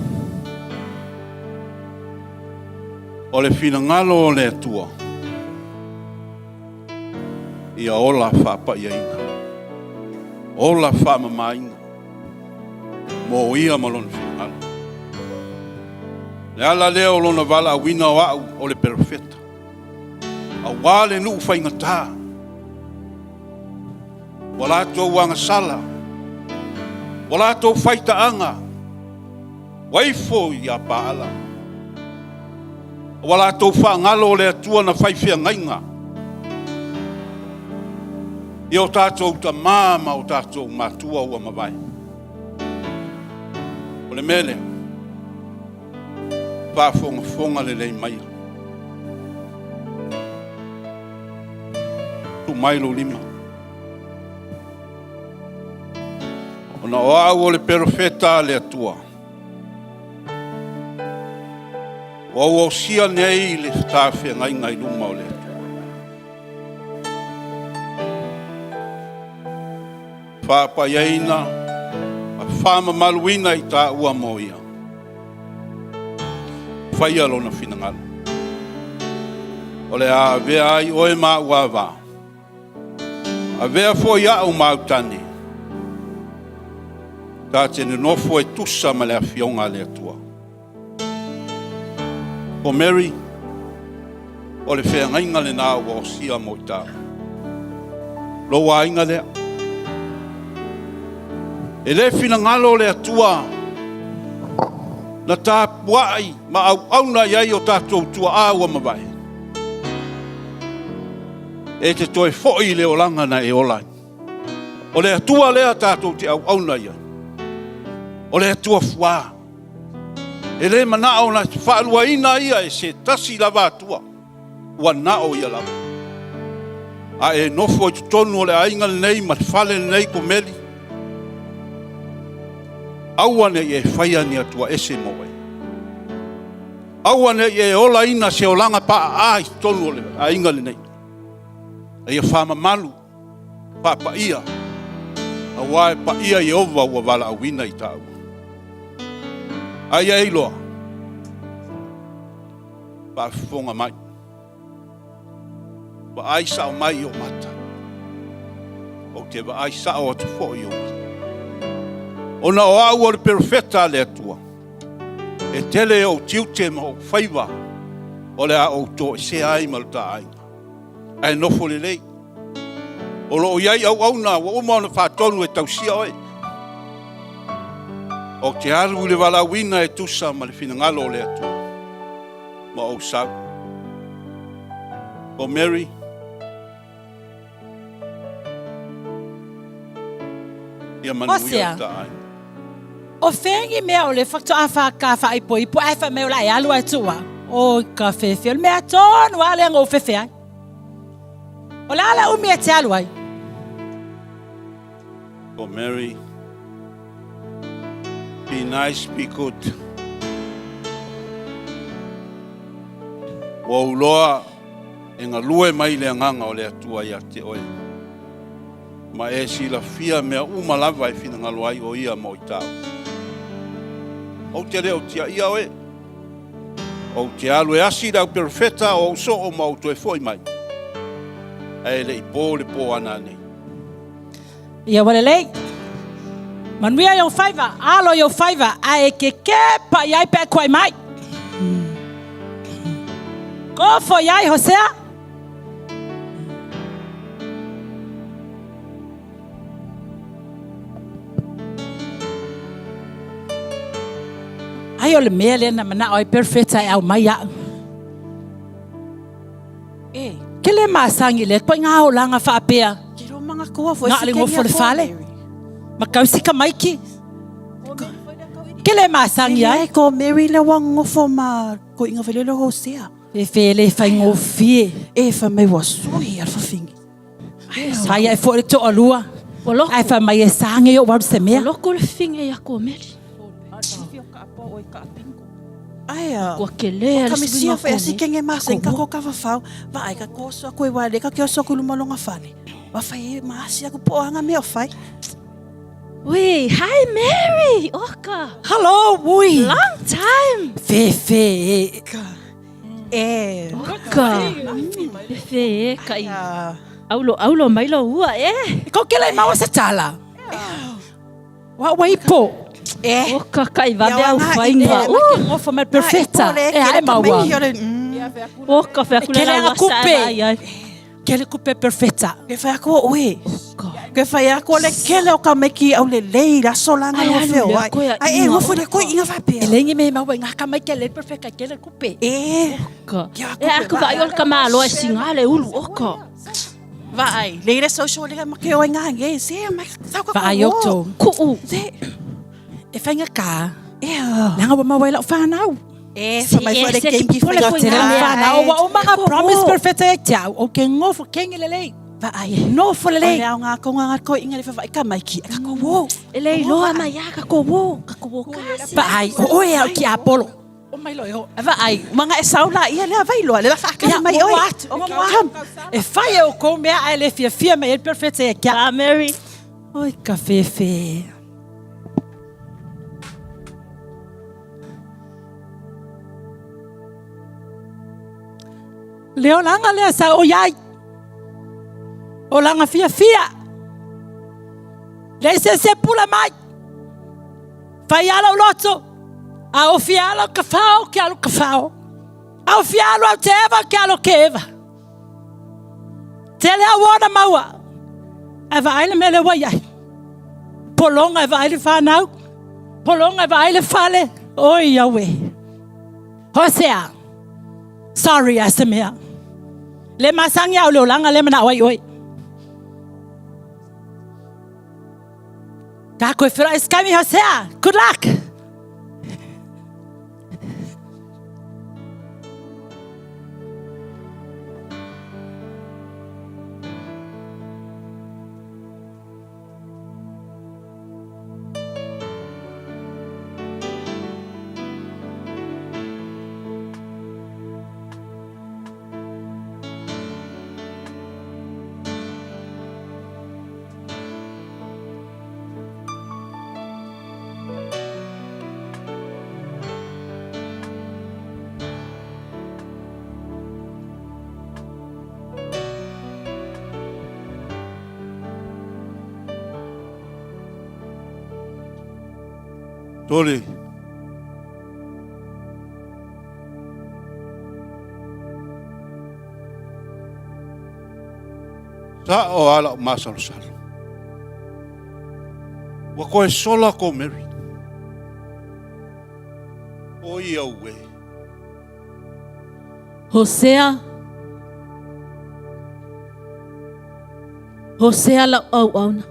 E: o le whina ngalo o le atua, ia ola whaapa ia ina, ola whaamama ina, mo ia malona whina ngalo. Le ala leo lona wala a wina o au o le perfeta, a wale nuu whaingatā, wala tō wanga sala, wala tō whaitaanga, waifo ia paala. Wala tō whaangalo le atua na whaifia ngainga. I o tātou ta māma o tātou mātua ua mawai. O le mele, whaafonga le lei mai. Tu mailo lima. O na o au o le perfeta le atua. O sia nei le stafe ngai ngai luma o le. Whaapa iaina, a whaama maluina i tā ua moia. Whaia lona whinangalo. O le a vea ai oe mā ua wā. A vea fo ia au mautani. Tā tene nofo e tusa ma le a fionga le atua. Ko Mary, o le whea inga le nā ua o sia mo i tā. Loa inga lea. E le whina ngalo le atua, na tā puai, ma au auna iai o tātou tua āua mawai. E te toi fo'i le o langa na e olai. O le atua lea tātou te au auna iai. O le atua fuā. E le manao na whaalua ina ia e se tasi lava atua. Ua nao ia lava. A e nofo i tonu o le ainga nei, ma whale nei ko meli. Awane e whaia ni atua ese moe. Awane e ola ina se o langa pa a i tonu o le ainga nei. E ia whama malu. Pa ia. A wae pa ia i ova ua wala awina i tāua. Ai ai loa. whaafonga mai. Wa aisa o mai o mata. O te wa aisa o atu fo i o mata. Ona o au o le perfecta le atua. E tele o tiute ma o whaiva. O le a o to se ai malta ai. Ai nofo le lei. O lo iai au na wa o mauna whaatonu e tausia oi. O te aru le wala wina e tusa ma le finangalo o le atua. Ma o sau. O Mary. Ia manuia
F: Osea.
E: o ta ai.
F: O whengi mea o le whakto a whaka whai po ipo e wha mea o la e alu ai tua. O ka whewhi. O le mea tonu a le ngō whewhi ai. O le ala umi e te alu ai.
E: O Mary. Be nice, be good. Wa uloa e ngā lue mai le nganga o le atua ia te oe. Ma e si la fia mea umalawa e fina ngalo ai o ia mo i tau. O te reo tia ia oe. O te alu e asi rau perfeta o so o mautu e foi mai. E le i pō le pō ana nei.
F: Ia wale lei. Manuia yo whaiva. Alo yo whaiva. A e ke pa iai pe koe mai. Ko fo iai Hosea. Ai o le mea le na mana oi perfecta e au mai au. Ke le masangi le koe ngā o langa whaapea.
G: Kiro mga kua foi
F: Ngā le ngofo le whale. Ma kausika maiki. Ke le masangi ai.
G: Ai ko Mary le wang ngofo ma ko inga vele lo Hosea.
F: Fe le whai ngofie.
G: E fa me wa sui al fa fingi.
F: Hai ai fo le to alua. Ai fa mai e sange o wau se mea.
H: Loko le finga ia ko Mary.
G: Ai a.
H: Ko ke le
G: Ka me sia fa asi kenge ma sen ka ko ka fa fa. Va ai ka ko so ko wa le ka ke so ko lu malonga fale. Wa fa e ma asi ko po anga me o fai.
H: Wei, hi Mary. Oka.
F: Hello, ui.
H: Long time.
F: Fe.
G: E.
H: Oka. Fe kai. Aulo mai lo ua
F: Ko ke le maua sa tala. Wa waipo.
H: Oka kai va be au
F: Ia
H: fainga.
F: ke ngofo mai perfecta. E ai maua.
H: Oka fa
F: Ke
H: kula
F: le
H: la
F: kupe.
H: wasa.
F: Ke le kupe perfecta.
G: Ke fa ko oe. Ke fa ya ko le kele o ka meki au le leira solanga
H: Ai,
G: no
H: alu
G: feo
H: le
G: ai.
H: koe a
G: Ai e
H: inga
G: ngofo le ko inga fa pe.
F: E lengi me maua ngā kamai ke le perfecta ke le kupe.
G: E.
H: Oka.
G: Kia
H: E aku va yo ka malo e singale ulu oka.
G: Vai, leira social le ma ke o inga nge se ma sa ko.
F: Va yo to.
H: Ku.
G: Se.
F: E whainga ka.
G: E.
F: Langa wa mawai lau whanau.
G: E fa mai fa le kengi fa
F: Pole
G: yo
F: koe
G: te
F: ngā whanau. Wa o mga promise
G: perfect.
F: perfecta e tiau. O ke ngofo kengi le lei.
G: Vai.
F: No fo le lei.
G: Le au nga ko nga ko inga le fa vai ka mai ki. Ka ko wo.
H: Ele loa mai ya ka ko wo. Ka ko wo kasi.
F: Pa ai. O e au ki Apollo. O mai lo yo.
G: Vai, mga e saula ia le vai lo le fa ka mai oi. O mo.
F: E whai o ko mea ai le fia mai e perfecta e kia.
H: Ka Mary.
F: Oi ka fefe. Leo langa lea sa o iai. O langa fia. Le se pula mai. Fai ala o loto. A o fia ala o kafao ke alo kafao. A o fia ala o te eva ke alo ke eva. Te lea wana maua. Eva aile mele wa iai. Polonga eva aile whanau. Polonga eva aile fale. Oi Yahweh. Hosea. Sorry asemea. Le masangi au leo langa le mana oi. Ka koe whira eskami Hosea. Good luck.
E: Tole. Ta o ala o masalo salo. Wa koe sola ko Mary. O ia ue.
H: Hosea la au auna.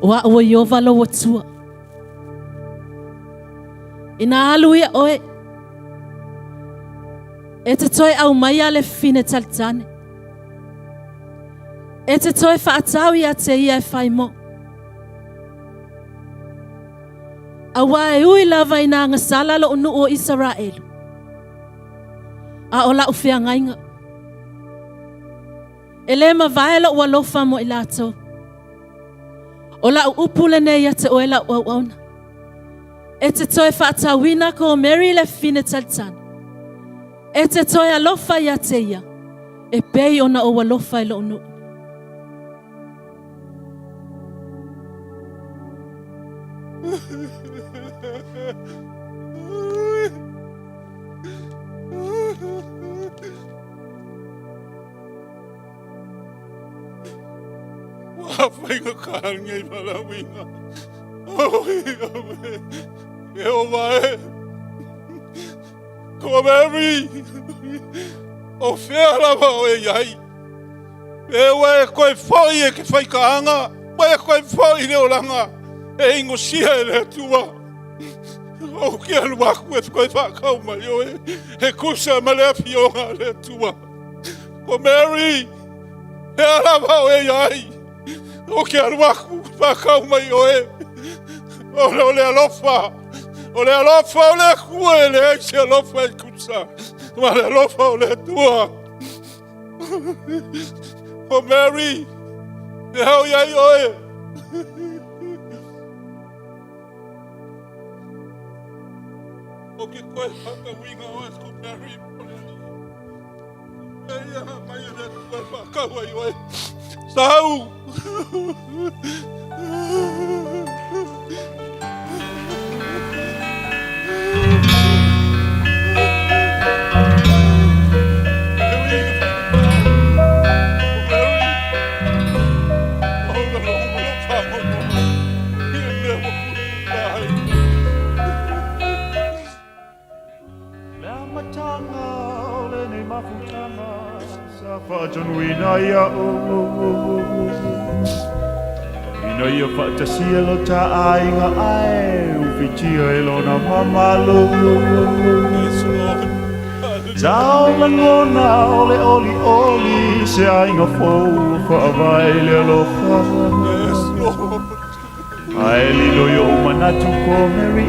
H: Wa ua Iova lo watua. Ina alu ia oe. E te toi au mai ale fine talitane. E te toi whaatau ia te ia e whai mo. Awa e ui lava ina ngasala lo unu o Israelu. A o la ufia ngainga. E le mawai la ua lofa mo i lato. O la upule ne ia te oe la ua auna. E te toi whaatawina ko Mary le fine talitane. E te toi alofa ia te ia. E pei ona o walofa i lo unu.
E: Whainga kānga I malawinga. E o mai. Ko Mary. O whea o e iai. E wae koe whai e ke whaikaanga. Wae koe whai leo langa. E ingo sia e le tua. O ke anu waku e koe whakau mai oe. E kusa ma le pionga le tua. Ko Mary. E alawa o e iai. O ke anu waku whakau mai oe. O le alofa. O le alofa o le kua e le eisi alofa e kusa. Ma le alofa o le tua. Ko Mary. E hau iai oe. O ke koe whakawinga o e ko Mary. E ia mai e le tua whakau ai oe. Sau!
C: Ina ia whaatasia lo ta ainga ai uwhitia e lona mamalo Tau langona ole oli oli se ainga fou whaavai le alofa Ai lilo yo manatu ko Mary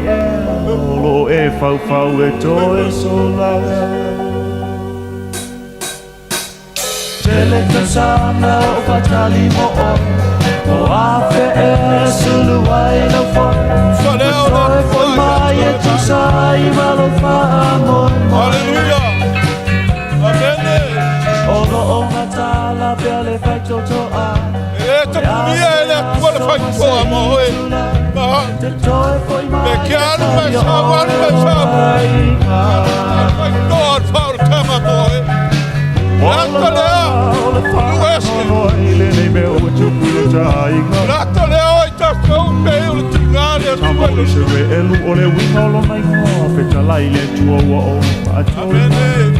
C: Lo e fau e toe sola Tele kasana o fatali mo o afe e sulu ai no fo Foi mai e tu sai malo fa amor
E: Hallelujah. Amen.
C: O no o matala pele fai toto a
E: E te punia e le tua le fai toa mo e.
C: Te toi foi mai
E: E ke anu mai sa wanu mai sa. Fai toa whao tama mo e. Lata lea. Luesi.
C: Ele meu chupu tainga
E: Lata lea o i tasau peo le tingare a
C: Tama
E: tuai.
C: o se re elu o le winga o lo mai ngoa Feta lai le tua ua o atua
E: Amen.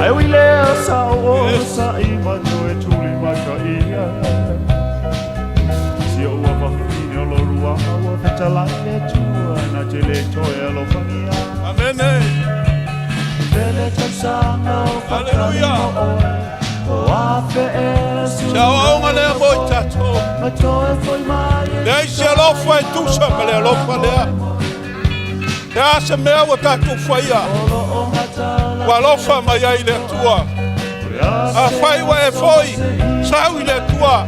C: Ai ui lea sa o sa i mato e tuli maka ia Si o ua whawhine o lo rua Ua feta lai le tua Na te le toe alo whangia
E: Amen.
C: Tele tasanga o whakani mo oe O afe e su
E: Sa aonga lea mo i tatou.
C: Matoe foi mai
E: Lei se alofa e tusa ma le alofa lea. Te asa mea wa tatou whaia. Wa alofa mai ai le tua. A whai wa e foi. Sau i le tua.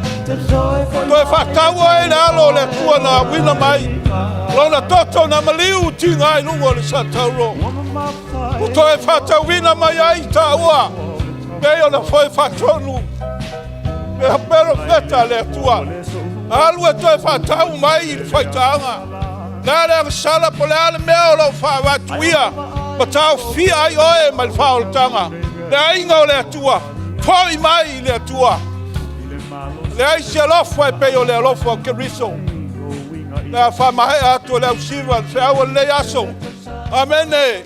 E: Toe whakau e le alo le tua na wina mai. Lona toto na maliu tinga ai lungo le sa tauro. O toe whatau wina mai ai ta ua. Pei o na whai whatonu. E pero feta le tua. Alu e toi whatau mai I whaitanga. Nā rea sala po le ale mea o lau whawatuia. Ma tau fia ai oe ma le whaoltanga. Le inga o le atua. Poi mai I le atua. Le aisi alofa e pei o le alofa o Keriso. Le a whamahe atu le au siva. Le au le aso. Amene.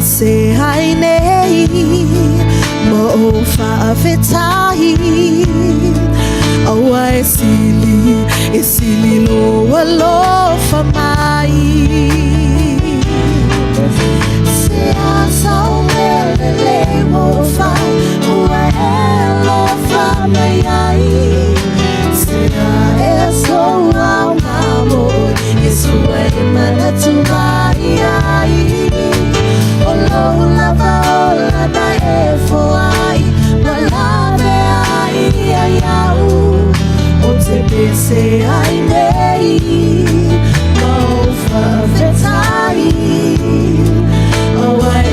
A: Se ai nei mo fa vetai o esili lo fa mai se a sao le mo fa o lo fa mai se a so au amor isso é mana tu mai Olo lava ola na e foai Malave ai ai au O te pese ai nei Mo fa vetai O ai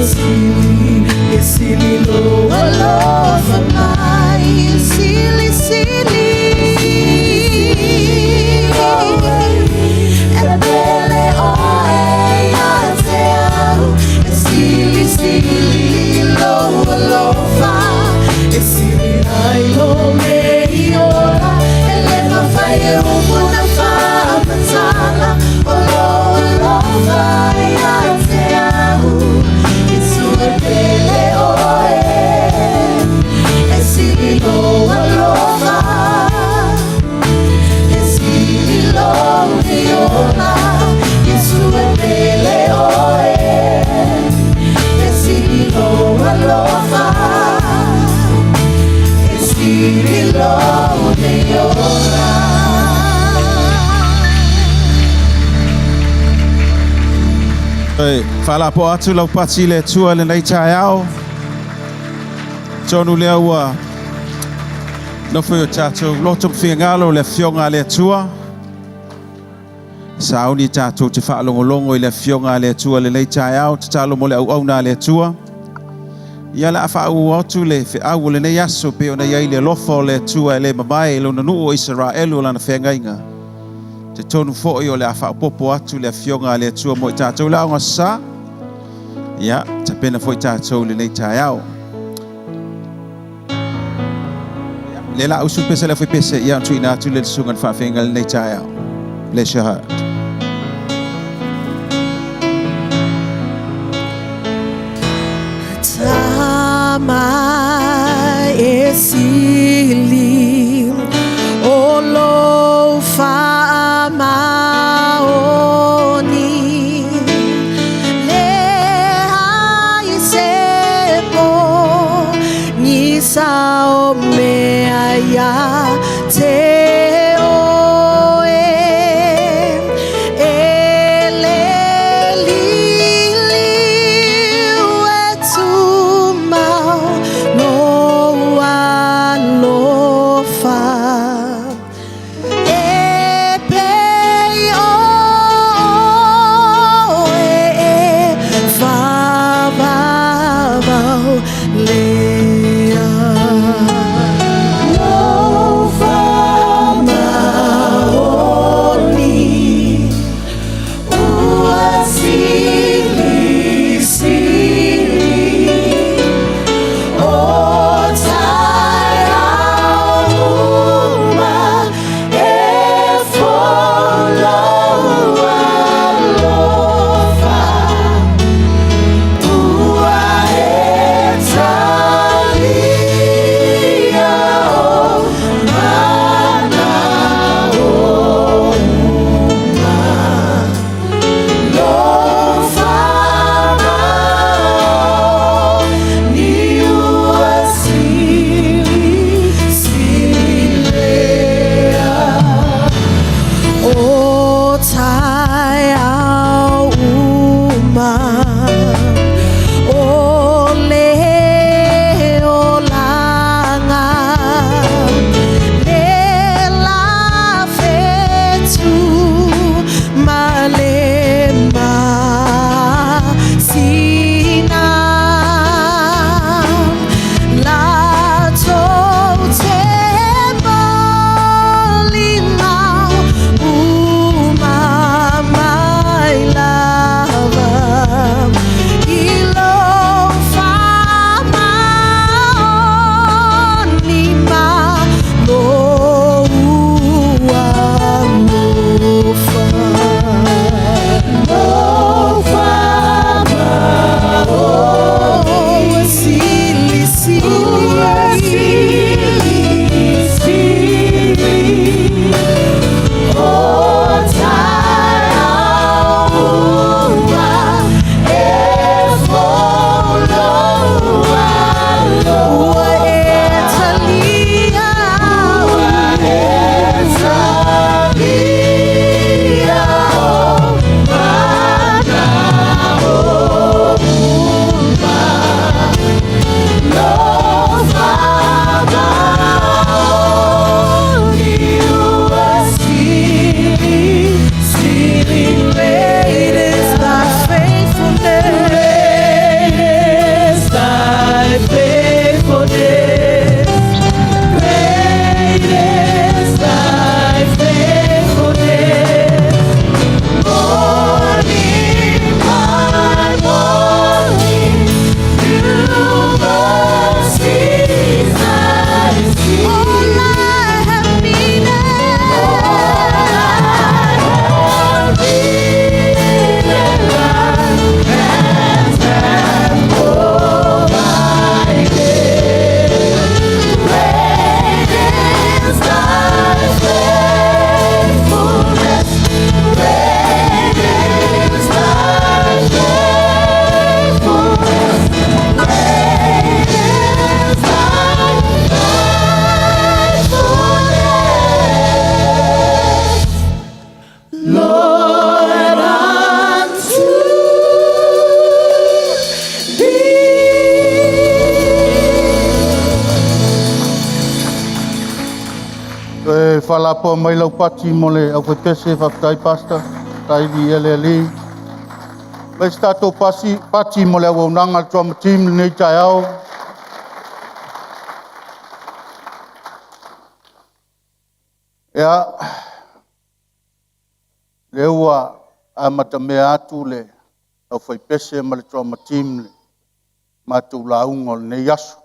A: esili lo alo fa mai Sili E bele oe a te au Sili lo fa e sili ai lo me ora e le ma fai e una fa pensala o lo fai a te au e su e belle oe e sili lo fa e sili lo me ora e su e belle oe alofa estilo de ora
D: Fala po atu lau pati le tua le nei tai au tonu lea ua no foi o tatou loto fiangalo le fionga le tua sauni tatou te whaalongolongo I le fionga le tua le nei tai au te talo mo le au na le tua ia la fa u atu le fe au le nei aso pe ona ia le lofo le tua le mamae lo na nu o Israel o la na fengainga te tonu fo o le afa popo atu le fionga le tua mo tatou la nga sa ia te pena fo tatou le nei tai au le la usu pese le foi pese ia tu ina tu le sungan fa fengal nei tai au bless your heart
A: sili o lo fa maoni le hai se po ni sao me aya te o ele li tu mau no alofa e pe o fa va le
I: Whalapo mai lau pati mole au koe pese whaktai pasta, tai vi ele li. Mai stato pati mole au nanga trauma team nei tai au. Ea, le ua a mata mea atu le au whai pese ma le trauma team le matu laungo le nei asu.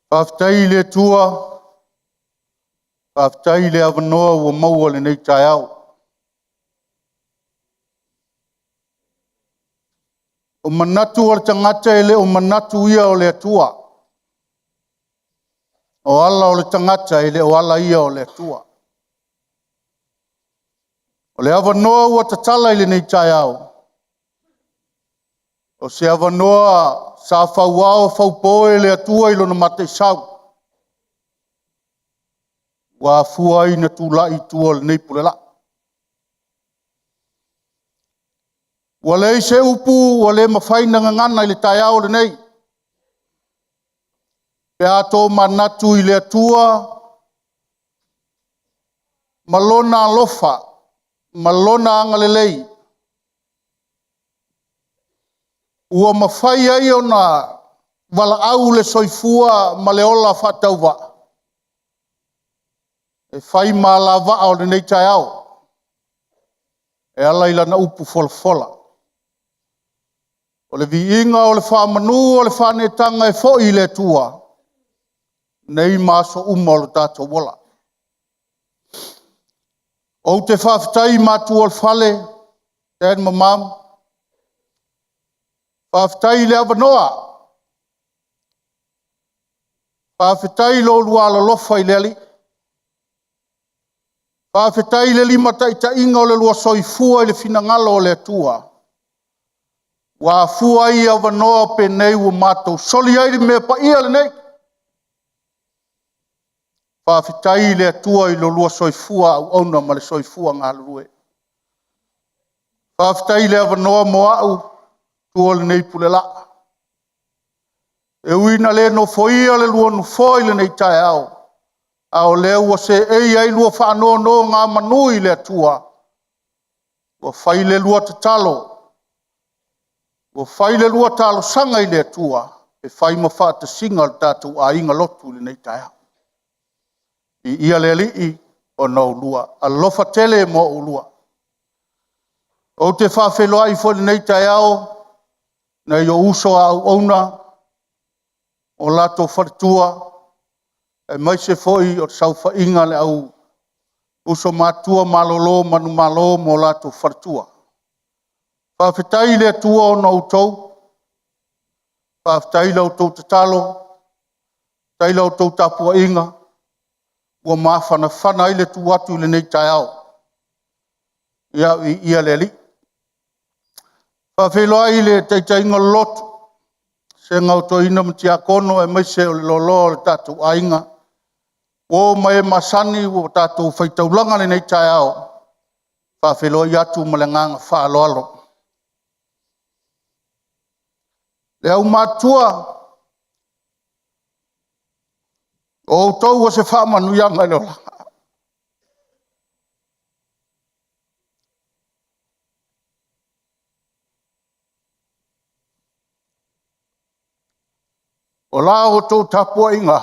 I: Whaftai le tua, whaftai le awanoa ua maua le nei tai au. O manatu o le tangata ele o manatu ia o le atua. O ala o le tangata ele o ala ia o le atua. O le awanoa ua tatala ile nei tai au. O se awanoa sa fauao faupoe le atua ilo na mate sau. Wa fua ina tula tua le nei pulela. Wa le se upu wa le mawhaina ngangana ile tai au le nei. Pe ato manatu ile atua. Malona alofa. Malona angalelei. Ua mawhai ai o na wala au le soifua ma le ola whatauwa. E whai ma la waa o le nei tai au. E ala ila na upu fola fola. O le vi inga o le whamanu o le whanetanga e fo i le tua. Nei maso uma o le tato wala. O te whawhitai matu o le whale. Ten mamam. Whawhitai le awanoa. Whawhitai lo luala lofa i le ali. Whawhitai le lima taita inga o le lua soifua i le finangalo o le atua. Wa fua i awanoa pe nei ua matou. Soli airi mea pa ia le nei. Whawhitai le atua i lo lua soifua au auna ma le soifua ngā lue. Whawhitai le awanoa mo au tua le nei pule la. E uina le no foia le lua no foi le nei tai au. Ao leo ua se ei ai lua whaanoa no ngā manui le atua. Ua whai le lua tatalo. Ua whai le lua talo sanga i le atua. E whai ma whaata singa le tātou a inga lotu le nei tai au. I ia le alii o no lua. A lofa tele mo o lua. O te whawheloa i fo le nei tai au. Na i o uso au auna. O lato whartua. E mai se foi o saufa inga le au. Uso matua malolo manu malo mo lato whartua. Whawhetai le atua o no utou. Whawhetai le utou tatalo. Tai le utou tapua inga. Ua mawhana whana ile tu watu le nei tai au. Ia le li. Whawheloa i le teita inga lotu. Se ngau to ina mtia kono e maise o le lolo le tatu ainga. O mai masani o tatu whaitaulanga le nei tai au. Whawheloa i atu malenganga whaaloalo. Le au matua. O tau o se whamanu ianga le ola. O la o tau tapua inga.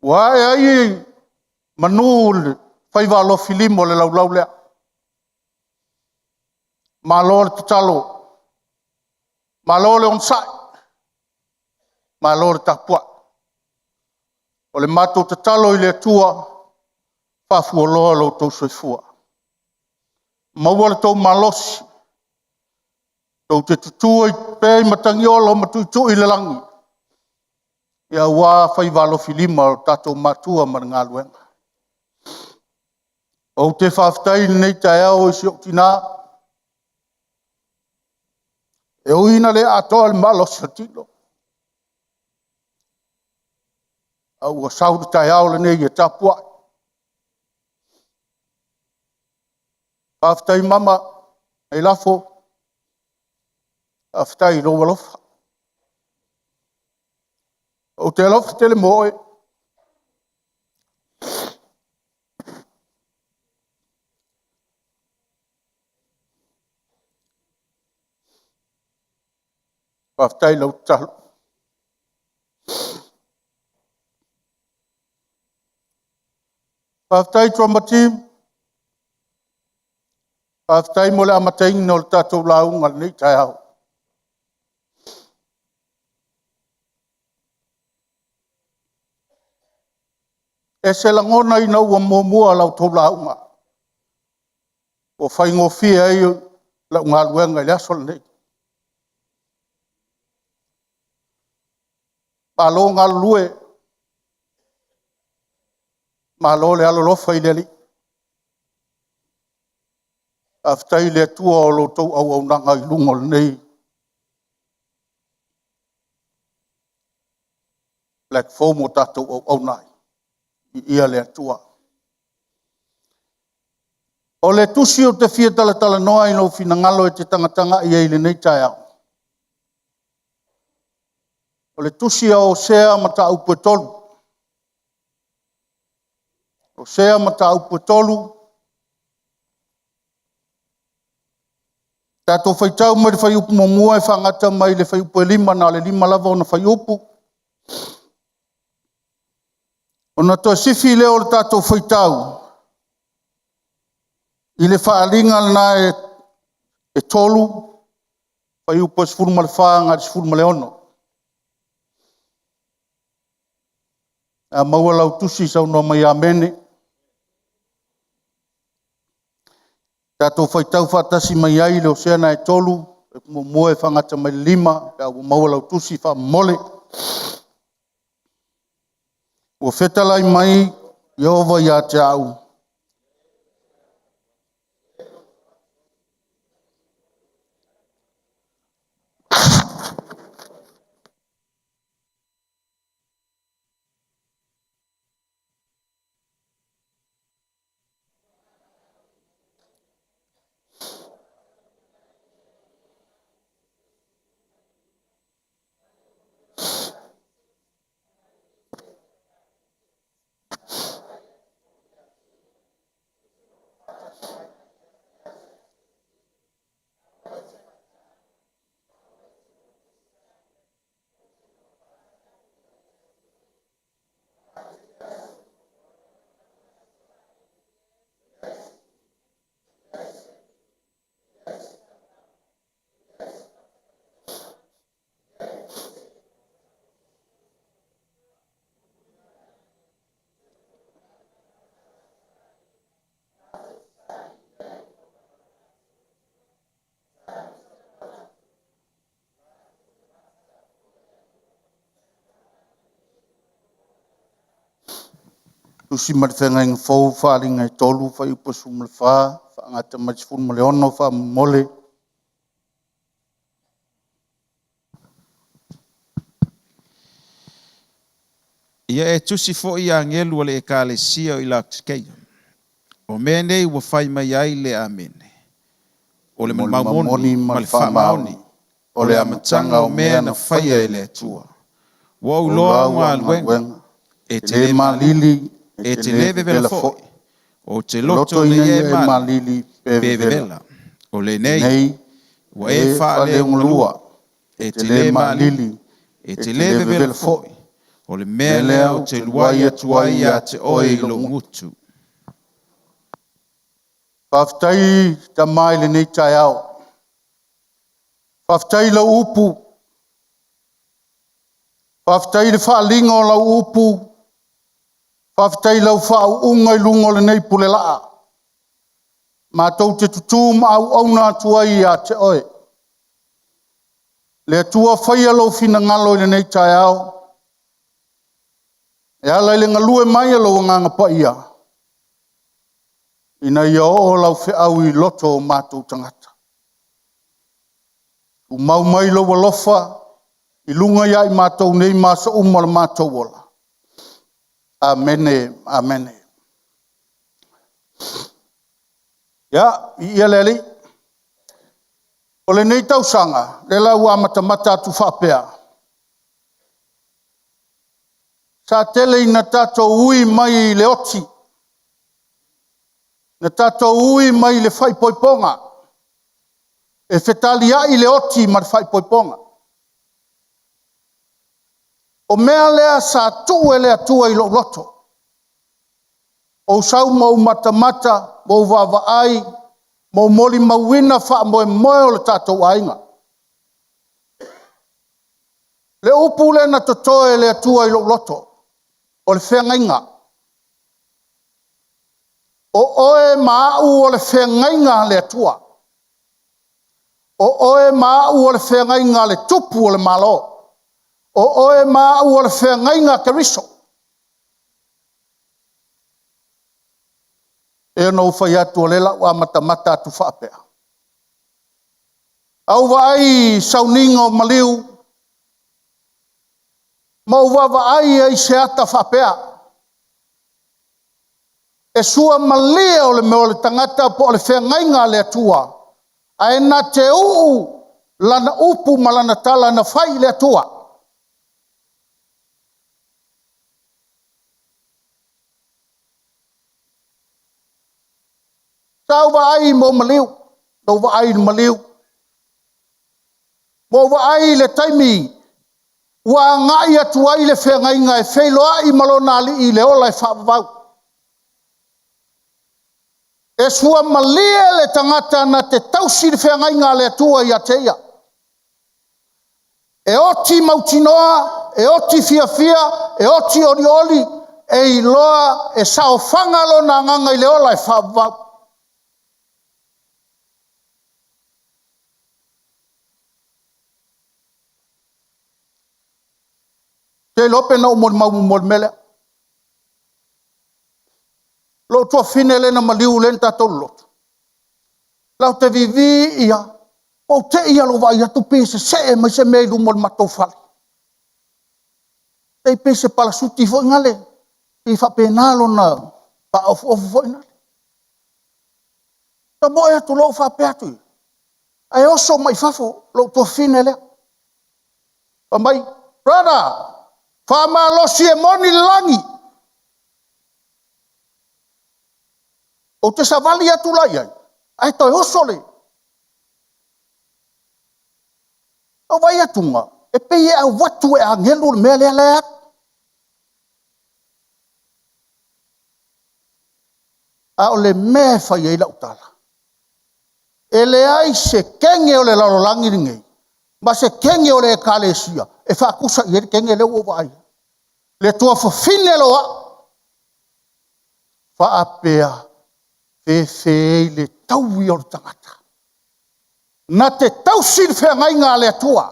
I: Wae ai manul whaiva lo filimo le laulau lea. Malo le tatalo. Malo le onsai. Malo le tapua. O le mato tatalo i le tua. Whafu o loa lo tau soifua. Maua le tau malosi. Tau te tutua i pēi matangi olo matuitu i le langi. Ia wā whaiva lo filima o tatou matua ma ngā luenga. O te whawhitai nei tai au i si oktina. E uina le atoa le malosi o tino. Au o sauru tai au le nei e tapua. Whawhitai mama e lafo. Whawhitai loa lofa. O te lofa tele moe. Whawhitai lau talo. Whawhitai traumatim. Whawhitai mo le amataing no le tatou launga nei tai au. E se langona ina ua mua lau tau launga. o whaingofia ai la ngā luenga i asol nei. Malo ngā lue, malo le alo lofa i leli. Aftai le tua o lo tau au nanga i lungol nei. Black foam o tatou au nai. I ia le tua. O le tusi o te fia tala noa i no fina ngalo e te tangatanga i eile nei tai au. O le tusi o sea mata upu tolu. O sea mata upu tolu. Tato whaitau mai le whai upu momua e whangata mai le whai upu e lima na le lima lava o na whai upu. O na toa sifi leo le tato whaitau. I le whaalinga na e tolu. Whai upu e sifuru ma le whaanga, sifuru ma le ono. A maua lau tusi sau no mai amene. Tato whaitau whatasi mai ai leo seana e tolu. E mua e whangata mai lima. Ka maua lau tusi wha mole. Ua whetalai mai Yehova ia te au. Tusi marifenga inga fau whaaringa i tolu, whai upa sumle wha, whaangata marifuru ma le ono, wha mole.
D: Ia e tusi fo i angelu le e kalesia o i lakskei. O mea nei ua whai mai ai le amene. O le maumoni ma le whamaoni. O le amatanga o mea na whaia e le atua. Wa uloa ngā luenga. E te le malili, e te le vevela foi. O te loto le e malili pevela. O le nei, wa e wha le ngulua. E te le malili, e te le vevela foi. O le mea lea o te luai atuai a te oe i lo ngutu.
I: Whaftai ta mai le nei tai au. Whaftai la upu. Whaftai le whaalinga o la upu. Whaftai lau whaau unga i lungo le nei pule laa. Ma tau te tutum au auna atuai a te oe. Le atua whaia lau fina ngalo i le nei tai au. E ala le ngalue mai alo nganga pa ia. Ina ia o lau au i loto o mātou tangata. U mau mai lau alofa, i lunga ia i mātou nei masa umar mātou ola. Amene, amene. Ia, i ia leli. O le nei tau sanga, le lau amata atu whapea. Sa tele ina tato ui mai le oti. Na tato ui mai le whai poiponga. E whetali ai le oti ma le whai poiponga. O mea lea sa tu e lea tua i lo loto. O sau mau mata, mau vava ai, mau moli mawina wha moe o le tato ainga. Le upu le na totoe lea tua i lo loto. O le whenga inga. O oe mau o le whengainga le atua. O oe mau o le whengainga le tupu o le malo. O oe mau o le whengainga keriso. E no whai atu o lela wa matamata atu whaapea. Au vai sauninga o maliu. Mau wawai ai se ata whaapea. E sua malia o le meo le tangata po le whengainga le atua. Ai na te uu lana upu malana tala na whai le atua. Sau vai mo maliu. Tau vai maliu. Mo vai le taimi. Wa ngai atua i le whengainga e whailoa i malona ali i le ola e whaavau. E sua malia le tangata na te tausi le whengainga le atua i ateia. E oti mautinoa, e oti fiafia, e oti orioli, e iloa, e sao whangalo na nganga i le ola e whaavau. Te lope na umol mau mele. Lo tua fine le na maliu lenta tolo. Lau te vivi ia. O te ia lo vai atu pese se e mai se mei lumol matou fale. Te pese pala suti fo ngale. I fa penalo na pa of fo ngale. Ta mo e tu lo fa pe atu. Ai oso mai fafo lo tua fine le. Pa mai brother fa ma lo si e moni langi. O te savali atu lai ai. Ai toi osole. O vai atunga. E pei e au watu e angelu le mea lea lea. A o le mea fai e ila utala. E le ai se kenge o le lalolangi ringei. Ma se kenge o le e kalesia. E whaakusa i e kenge leo o vai. Le tua fafine loa. Whaapea. Fe le taui o le tangata. Na te tausi le whengainga le atua.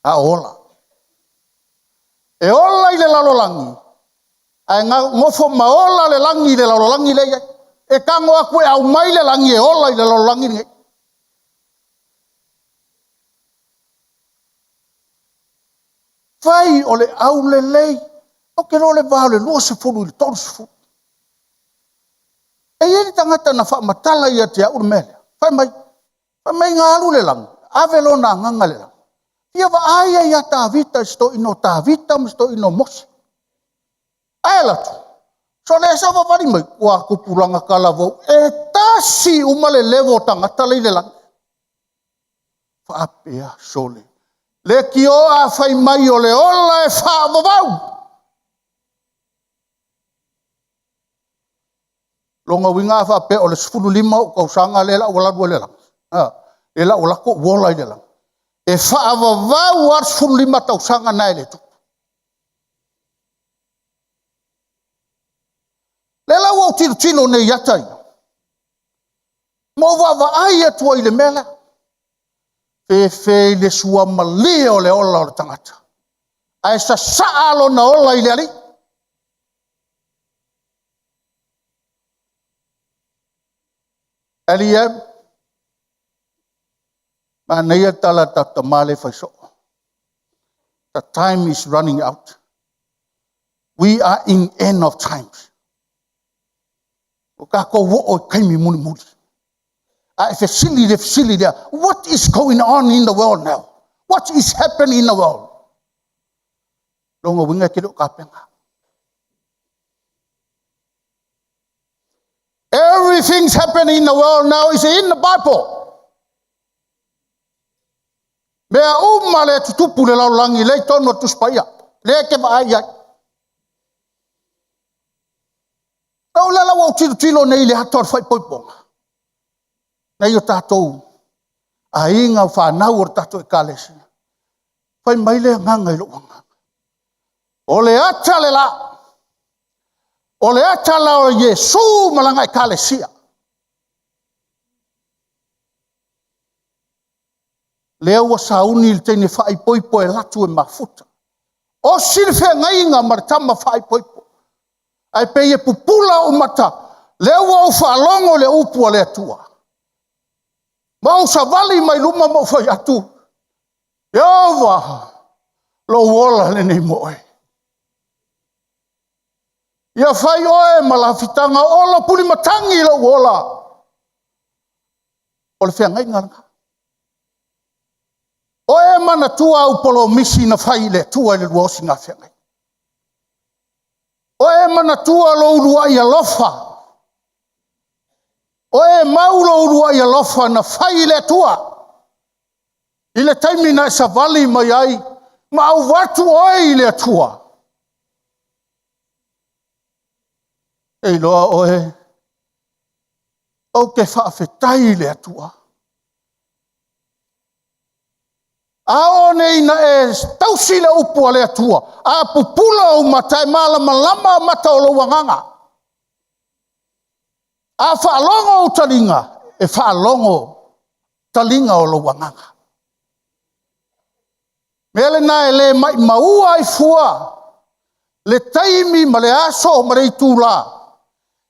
I: A ola. E ola i le lalolangi. Ai ngofo maola le langi le lalolangi le iai. E kango aku e au mai le langi e ola i le lalolangi le iai. Vai o le au le lei. O ke ro le vau le lua se fulu i le tolu se fulu. E ieri tangata na wha matala ia te au mele. Whai mai ngā alu le lang. Avelo na nganga le lang. Ia wa aia ia tā vita sto ino tā vita sto ino mosi. Aia latu. So le sa wa wari mai. Kua kupulanga kalavou. E tasi umale levo tangata le lang. Whaapea sole. Le ki o a whai mai o le ola e whaavavau. Longa winga fa pe o le 15 o kausanga lela o la lela. Ela o la ko wola lela. E fa ava war 15 tausanga na ele tu. Lela o tino ne yatai. Mo va ai atu ile mela. Fe le sua male o le ola o tangata. Ai sa saalo na ola ile ali. Aliyam, manaya tala tatamale faiso. The time is running out. We are in end of times. Kako wo kaimi muni muni. Facility there. What is going on in the world now? What is happening in the world? Longa winga kilo kapenga. Everything's happening in the world now is in the Bible. Mea umale tutupu le laulangi le tono tuspaya. Le ke vaaya. Kau lala wa tilo nei le hator fai poiponga. Nei o tatou. A inga whanau o tatou e kalesi. Fai mai le nganga i lo wanga. O le ata le la. O le atala o Yesu malanga ekalesia. Lea ua sauni il teine whai poipo e latu e mafuta. O sirwhea ngai ngā maritama whai poipo. Ai pei e pupula o mata. Lea ua o whaalongo le upua le atua. Mau sa vali mai luma mo whai atu. Yawa. Lo wola le nei moe. Ia whai oe malafitanga ola puli matangi lo wola. O le whea ngai ngā. O e mana tua au polo misi na whai le tua le luosi ngā whengai. O e mana tua lo urua i alofa. O e mau lo urua i alofa na whai le tua. I le taimi na e savali mai ai, ma au watu oe i le tua. E loa oe, o ke whaafetai le tua. Ao nei na e tausi le upua le atua. A pupula o matai malama lama mata o lo wanganga. A whaalongo o talinga. E whaalongo talinga o lo wanganga. Mele na e le mai maua i fua. Le taimi ma le aso ma le itula.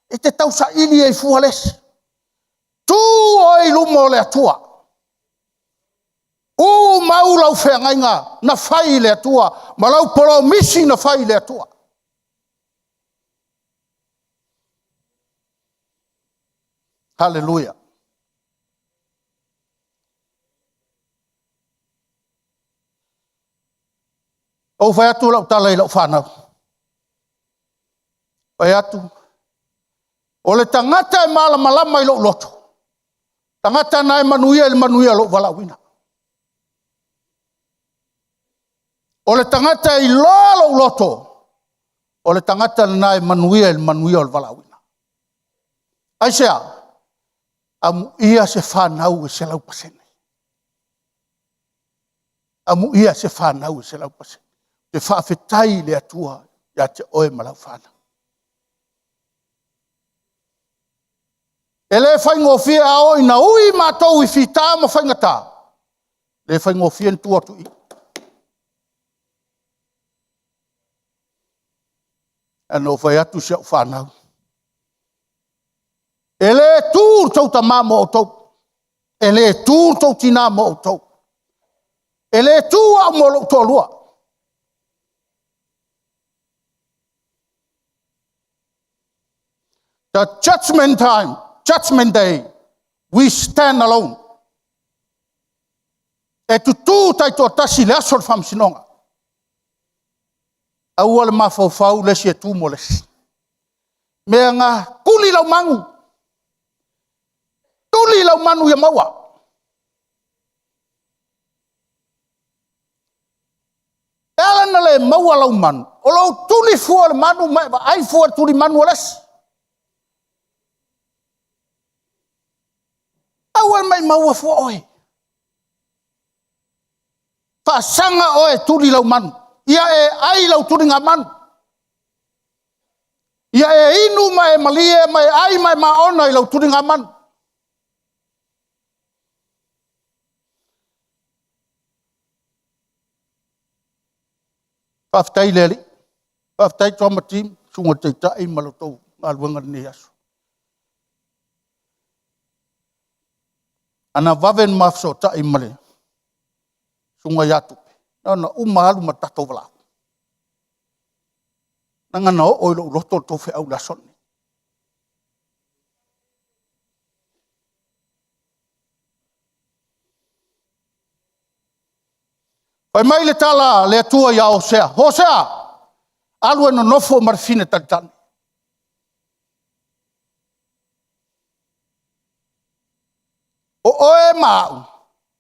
I: E te tausa ili e fua lesi. Tu o i lumo le atua. O mau lau whengainga na whai le atua. Ma lau polo misi na whai le atua. Hallelujah. O whai atu lau tala i lau whanau. Whai atu. O le tangata e malama i lau loto. Tangata na e manuia lau walawina. O le tangata i lolo loto. O le tangata na e manuia o le walawina. Aisea, amu ia se whanau e se lau pasene. Amu ia se whanau e se lau pasene. Te whaafetai le atua ia te oe malau whanau. E le whaingofia ao ina ui mātou i whita ma whaingata. Le whaingofia ntua tu i. Ano whai atu siau whanau. E le tūr tau ta māmo o tau. E le tūr tau tina mo o tau. E le tūr au mo lo tō lua. The judgment time, judgment day, we stand alone. E tu tū tai tō tasi le asol whamsinonga. Aua le mawhau lesi e tūmo lesi. Mea ngā kuli lau mangu. Tuli lau manu ia maua. Elana le maua lau manu. O lau tuli fua le manu mai wa ai fua tuli manu lesi. Aua mai maua fua oe. Whasanga oe tuli lau manu. Ia e ai lau turi ngā manu. Ia e inu mai malie mai ai mai maona i lau turi ngā manu. Whaftai leli. Whaftai tōma tim. Sunga te tai malatou. Aluanga ni aso. Ana waven mafso tai male. Sunga yatu. Nana umahalu matato wala. Nangana o ilo roto tofe au la soni. Pai mai le tala le atua ia Hosea. Hosea! Alu e no nofo marfine talitani. O oe mau.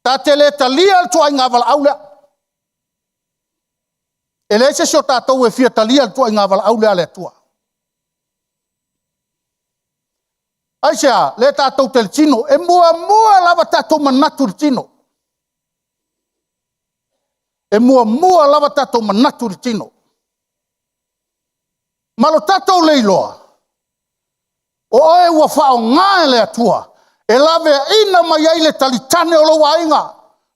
I: Ta te le talia al tua inga wala au lea. E le se so tātou e fia talia al tua inga wala au lea le tua. Aisea, le tātou te tino. E mua lava tātou manatu le tino. E mua lava tātou manatu le tino. Malo tātou leiloa. O oe ua whao ngā le atua. E lawe ina mai ai le talitane o lo wainga.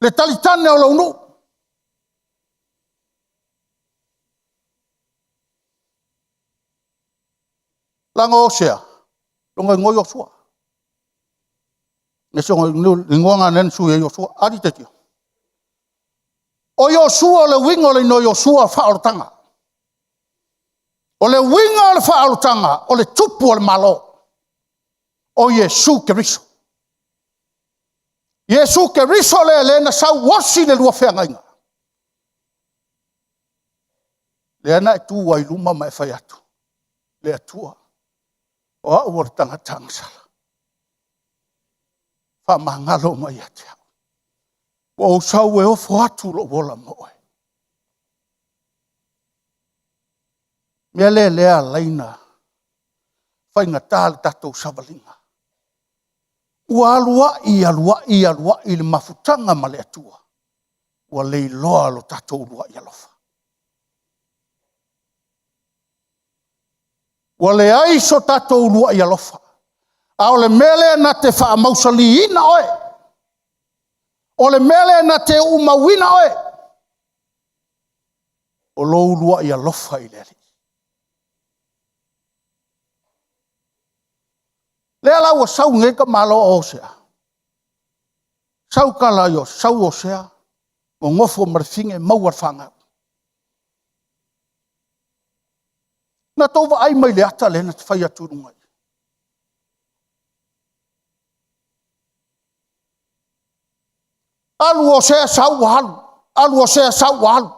I: Le talitane o lo nu. Langa Osea. Longa ngoi Yosua. Neso ngoi nensu e Yosua. Adi te tio. O Yosua le wingo le no Yosua whaorotanga. O le winga o le whaorotanga. O le tupu o le malo. O Yesu Keriso. Yesu Keriso le na sau wasi le lua whengainga. Le ana e tu wai luma mai whai atu. Le atua. O a ua tanga sala. Wha mangalo mai atea. O sau e ofo atu lo wola moe. Mea lea laina. Whainga tāle tatou savalinga. Ua alua i le mafutanga ma le atua. Ua leiloa lo tatou lua i alofa. Ua le aiso tatou lua i alofa. A o le mele na te wha mausali ina oe. O le mele na te umawina oe. O lou lua i alofa i leli. Le ala ua sau ngeka malo o Osea. Sau kala yo, sau Osea. O ngofo marfinge mauar whanga. Na tova ai mai le ata le na te whai aturunga. Alu Osea sau walu. Alu Osea sau walu.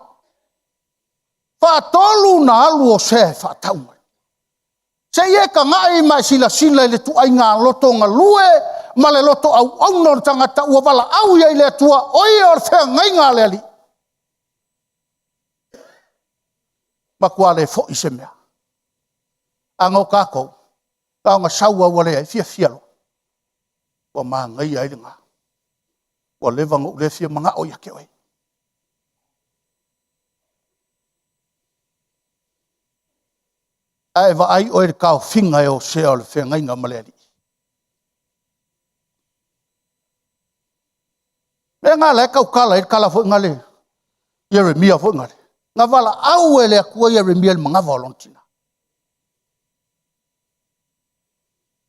I: Whaatolu na alu Osea whaataunga. Se ie ka ngai mai sila le tu ai ngā loto ngā lue, ma le loto au no tangata ua wala au iai le tua, oi o whea ngai ngā le ali. Ma kua le fo i se mea. Ango kākou, ka ngā saua wale ai fia fialo. Ua maa ngai ai le ngā. Ua levanga ule fia mga o yake oi. Ai va ai oe kau finga e o sea o le whenga inga maleri. E ngā le kau kala, kala fo ngale. Yeremia fo ngale. Ngā wala au e le akua Yeremia le mga volontina.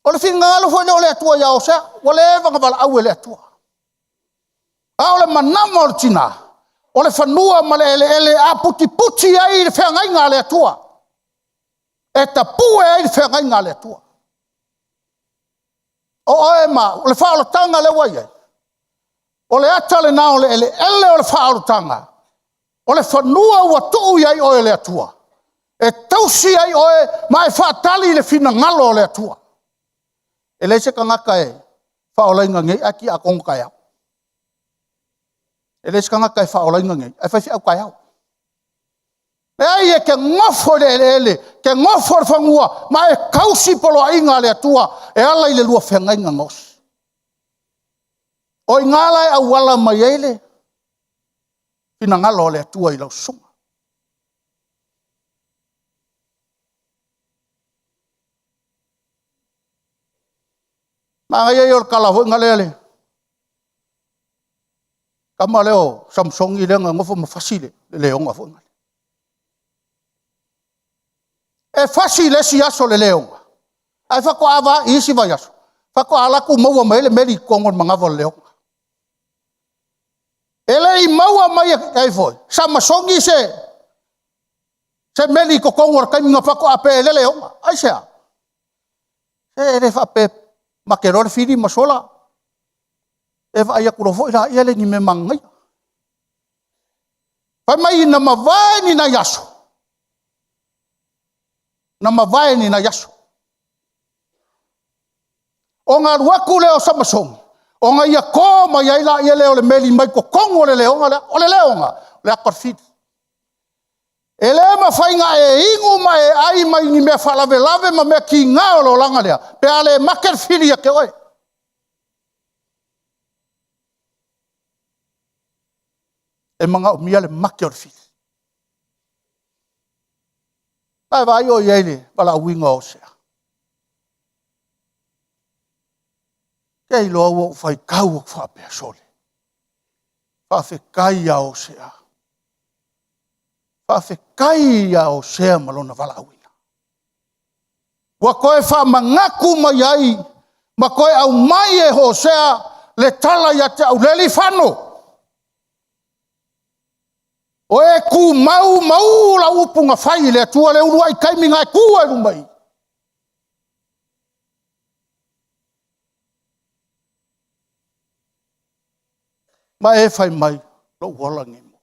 I: O le whinga alo fo o le atua ya o sea, o le eva ngā wala au e le atua. A o le manama o le tina. O le whanua ma le ele a puti ai le whenga inga le atua. E ta pue ai le whengai ngā le atua. O oe ma, o le whaolotanga le wai ai. O le atale na o le ele o le whaolotanga. O le whanua ua tuu ai oe le atua. E tausi ai oe ma e whaatali le whina ngalo o le atua. E le se ka ngaka e whaolainga ngei aki a konga kai au. E le se ka ngaka e whaolainga ngei, e whaifi au kai au. E ai e ke ngofo le ele, ke ngofo le whangua, ma e kausi polo inga le atua, e ala i le lua whenga inga ngos. O i ngala e au wala mai eile, pina ngalo le atua i lau sunga. Ma ngai e o kala ho ngale ele. Kama leo Samsung i lenga ngofo mafasile, le leonga fo ngale. E fasile si aso le leonga. Ai whako awa isi vai aso. Whako alaku maua mai le meri kongon mangawa le leonga. Ele i maua mai ai foi. Sama songi se meri ko kongor kaiminga whako ape le leonga. Ai sea. E re whape makerore whiri masola. E wha ia kuro foi la iele ni me mangai. Whai mai na mawai ni na yaso. Na mawai ni na yaso. O ngā ruaku leo samasong. O ngā ia kō mai ai la ia leo le meli mai ko kongo le leonga. O le leonga. Le akorfiti. E le ma whainga e ingu mai e ai mai ni mea whalawe lawe ma mea ki ngā o lo langa lea. Pe ale maker whiri a ke oe. E mga o mia le maker whiri. Ai vai o yeile, wala winga o sea. Kei loa o whai kau o whapea sole. Whawhekai a o sea. Whawhekai a o sea malona walauina. Wa koe whamangaku mai ai, ma koe au mai e ho sea le tala ia te au leli whano. O e ku mau la upunga whai le atua le urua i kaiminga e kua e rumai. Ma e whai mai, lo wala nge mo.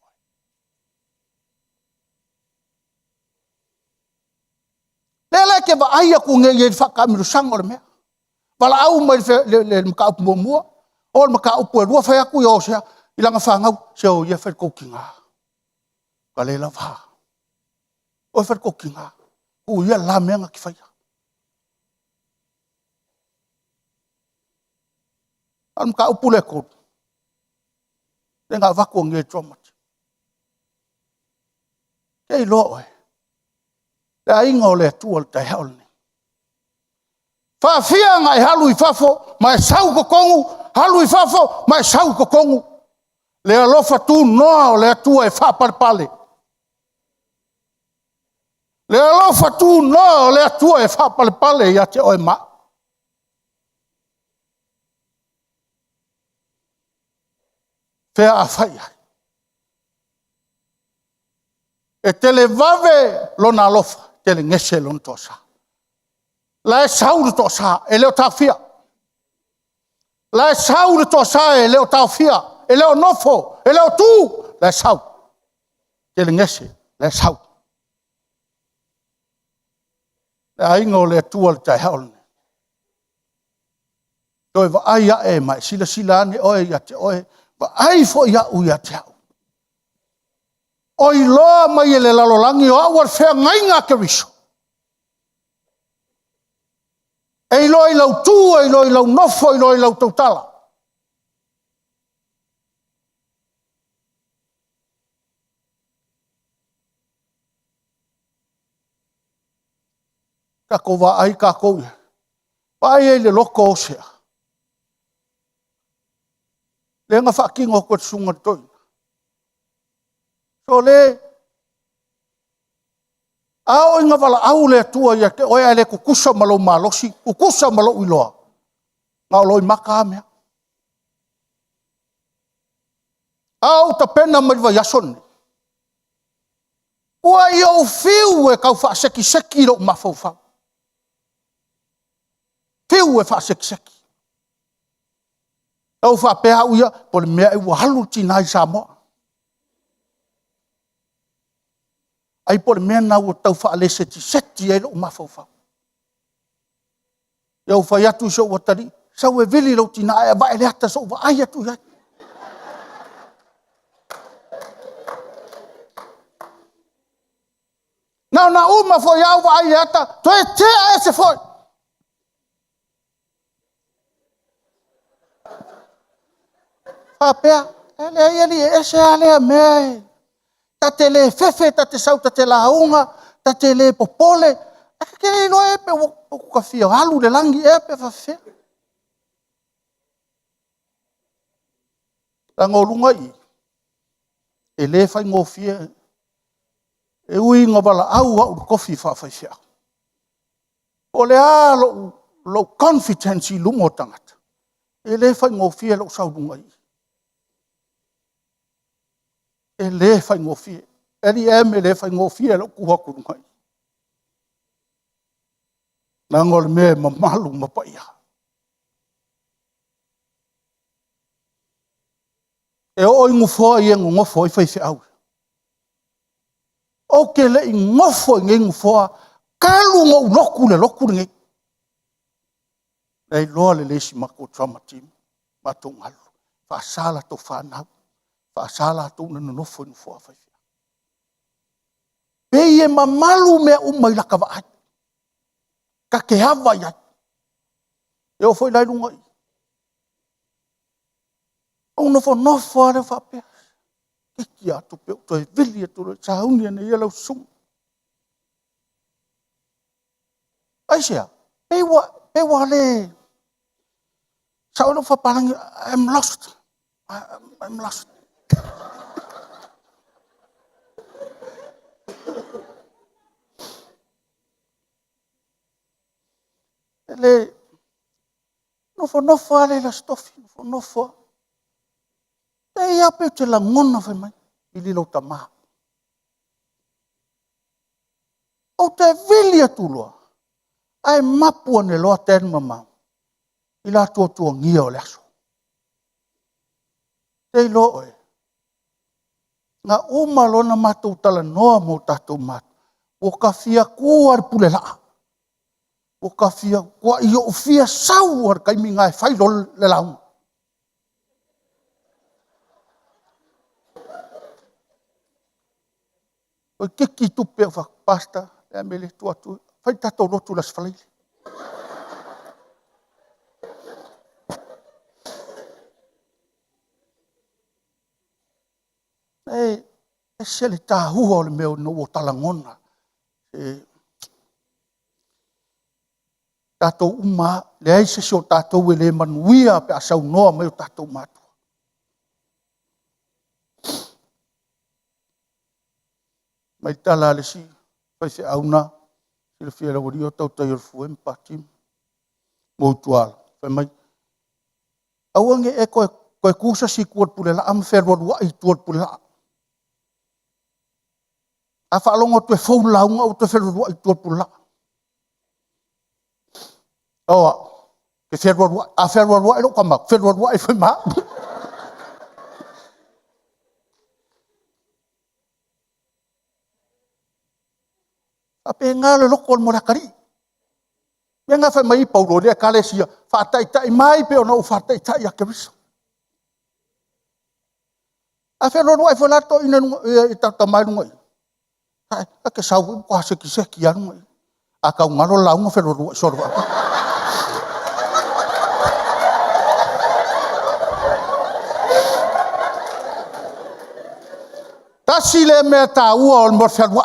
I: Lele ke wa aia ku nge ye whakamiru sanga o le mea. Wala au mai le maka upu mua. O le maka upu e rua whai aku i o sea. I langa whangau, se o ia whai koukinga. Ka le la wha. O whai koukinga. O ia la meanga ki whai. Al maka upu le kou. Le ngā waku nge tromati. Kei loa e. Le a inga o le atua le tai haole ni. Whawhia ngai halu i whafo, mai sau ko kongu, halu i whafo, mai sau ko kongu. Le alofa tu noa o le atua e whaparpale. Le alofa tu noa o le atua e whaparpale ia te oe maa. Fea a whai ai. E tele vave lona alofa, tele ngese lona tosa. La e sauru tosa, e leo tau fia. La e sauru tosa, e leo tau fia. E leo nofo, e leo tu, la e sau. Tele ngese, la e sau. La ingo le tua le tai haolne. Toi wa aia e mai, sila ane oe ia te oe, wa ai fo ia u ia te au. Oi loa mai e le lalolangi o awar whea ngainga ke riso. E ilo i lau tu, e ilo i lau nofo, e ilo i lau tautala. Ka ko wa ai ka ko ia. Wa ai e le loko o sea. Le nga whakingo ko tsunga toi. So le, ao inga wala au le atua ia ke oia le kukusa malo malosi, kukusa malo iloa. Ngā loi maka mea. Ao ta pena mariwa yasoni. Ua i au fiu e kau wha seki ro mafaufa. Fiu e wha seki. Au wha pēha uia, pole mea e ua halu tina i Samoa. Ai pole mea na ua tau wha ale seti e ro mafaufa. Iau wha atu so ua tari, sau e vili ro tina e wa ele ata so ua ai atu iai. Na uma foi au wa ai ata, to e te a ese foi. Apea, ele ese ale a mea. Ta te le fefe, ta te sau, ta te launga, ta te le popole. Ke no e pe o ka fia halu le langi e pe fa fe. La ngolunga i. E le fai ngofia. E ui ngā wala au kofi whawhai. O le a lo confidence i lumo tangata. E le whai ngofia lo saurunga i. E le whai ngofia. E li me le whai ngofia lo kuhakurunga i. Nā ngole me mamalu mapaia. E o ingufoa i ngofo i whai au. O ke le ngofo nge ngufoa, kalu ngau loku nge. Nei loa le lesi mako trauma team, mato ngalu. Whaasala to whanau, whaasala to nanofo i ngufoa whaifia. Pei mamalu mea umai laka wa ai. Ka ke hawa iai. E o foi lai runga i. O nofo are whapea. Iki atu pe to e vili atu le tauni ane ia lau sum. Aisea, pe wa le Sa ono whaparangi, I'm lost. I'm lost. Le nofo ale la stofi, nofo. E ia pe te la ngona whai mai, I li lau tamaha. O te vili atulua, ai mapua ne loa ten mamau, I la tua ngia o le aso. Te lo e, nga umalona matou tala noa mo tatou matu, o ka fia kua ar pule laa. O ka fia kua I o fia sau ar kaimi ngai whailo le lau. O kiki tupe o whakapasta, e amele tuatu, whai tatou rotu las whalaili. E sele tā hua o le meo no o talangona. Tātou uma, le aise si o tātou e le manuia pe asau noa mai o tātou matua. Mai tala le si, pai se auna, si le fia rawari o tau tai orfu patim, mo tuala. Pai mai, auange e koe kusa si kuat pule la, am wherua I tuat pule la. A whaalonga tue fau launga o te wherua I tuat pule la. Oa, ke wherua, a wherua ilo kamak, wherua I whai maa. A pe ngā le loko o morakari. Me ngā whai mai paulo rea kalesia, whaataitai mai pe ona o whaataitai a keriso. A wherua I whalato ina I tata mai runga I. A ke sau I kwa seki seki anu I. A kau ngaro launga wherua I sorwa. Tasi le mea tā ua o mor wherua.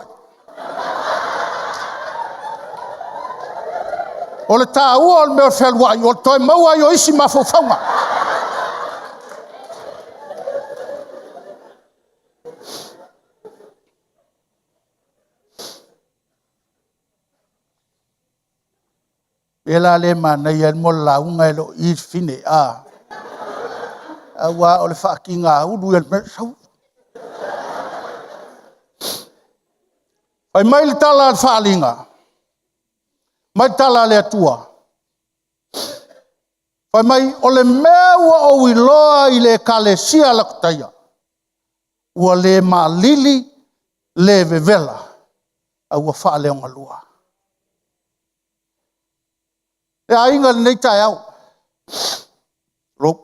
I: O le tā ua o mea wherua I, o toi maua I o isi mawhauwhaunga. Ela le mana I mo launga elo I fine a. Awa o le whaakinga uru e me sau. Ai mai le tala al whaalinga. Mai tala le atua. Ai mai o le meua o iloa I le kalesia lakutaia. Ua le malili le vevela. Aua whaaleonga lua. E ainga le nei tai au. Rop.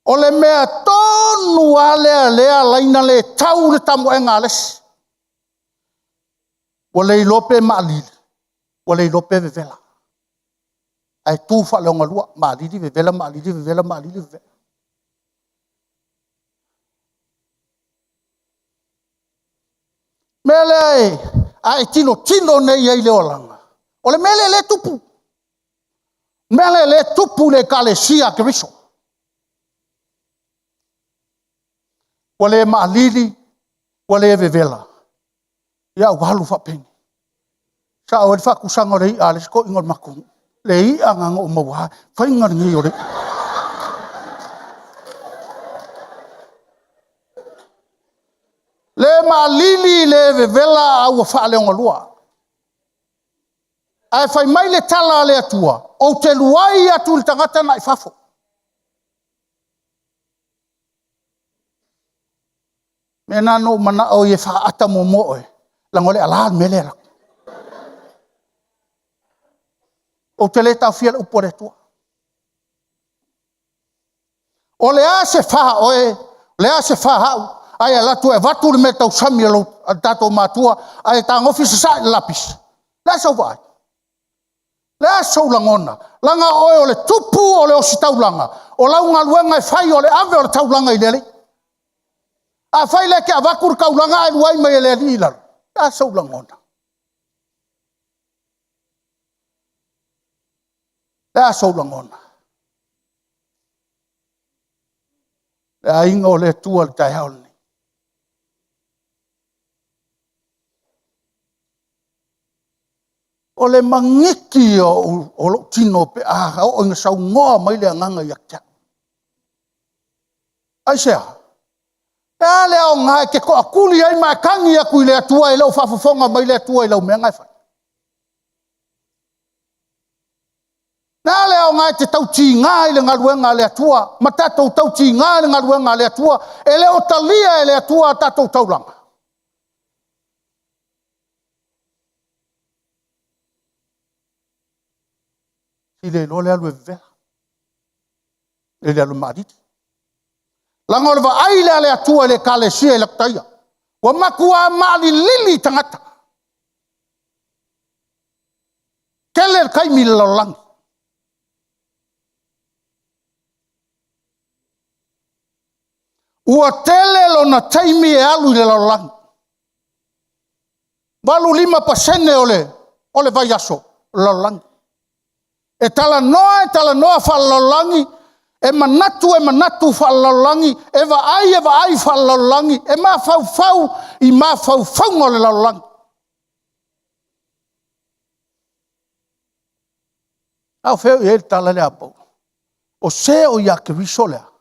I: O le mea tonu a lea laina le tau le tamu e ngā lesi. O le ilope maalili. O le ilope vevela. Ai tu whaaleonga lua. Maalili vevela, maalili vevela, maalili vevela. Mele ai tino nei ai leo langa. O le mele le tupu. Mele le tupu le kalesia keriso. O le maalili, o le vevela. Ia walu whapeni. Sa o le whakusanga rei a le sko ingon makungu. Le I anganga o mawa. Whainga ngi o re. Le maalili le vevela au whaaleonga lua. Ai whai mai le tala le atua. O te luai atu le tangata na I whafo. Me nano mana o ye whaata mo moe. Lango le ala mele la. O te le tau fia le upore tua. O le a se wha oe. Le a se wha hau. Ai ala tu e watu le me tau sami alo tato matua. Ai tang ofisa sa lapis. Le so vai. Le so langona. Langa oe o le tupu o le osi tau langa. O launga luenga e whai o le ave o le tau langa I lele. A whai le ke a wakur kaulanga e luai mai e le lilar. Le so langona. Le a soulangona. Le a inga o le tua le tai haole ni. O le mangiki o lo tino pe a o inga sau ngoa mai le anganga yakta. Ai sea. E le o ngai ke ko akuli ai mai kangi aku le atua i lau whafafonga mai le atua i lau mea ngai whai. Nā leo ngai te tauti ngā i le ngaruenga le atua, ma tātou tauti ngā i le ngaruenga le atua, e leo talia e le atua tātou tauranga. Si le lo le alu e vea, le alu mariti. Langa o le wa ai le atua le kalesia i laktaia, wa makua maali lili tangata. Kele kaimi le laulangi. Ua tele lo na taimi e alu le laulangi. Walu 5% o le vai aso laulangi. E tala noa fa laulangi, e manatu fa laulangi, e va ai fa laulangi, e ma fau i ma fau o le laulangi. Au feo e tala le apau. O se o ia ke risolea.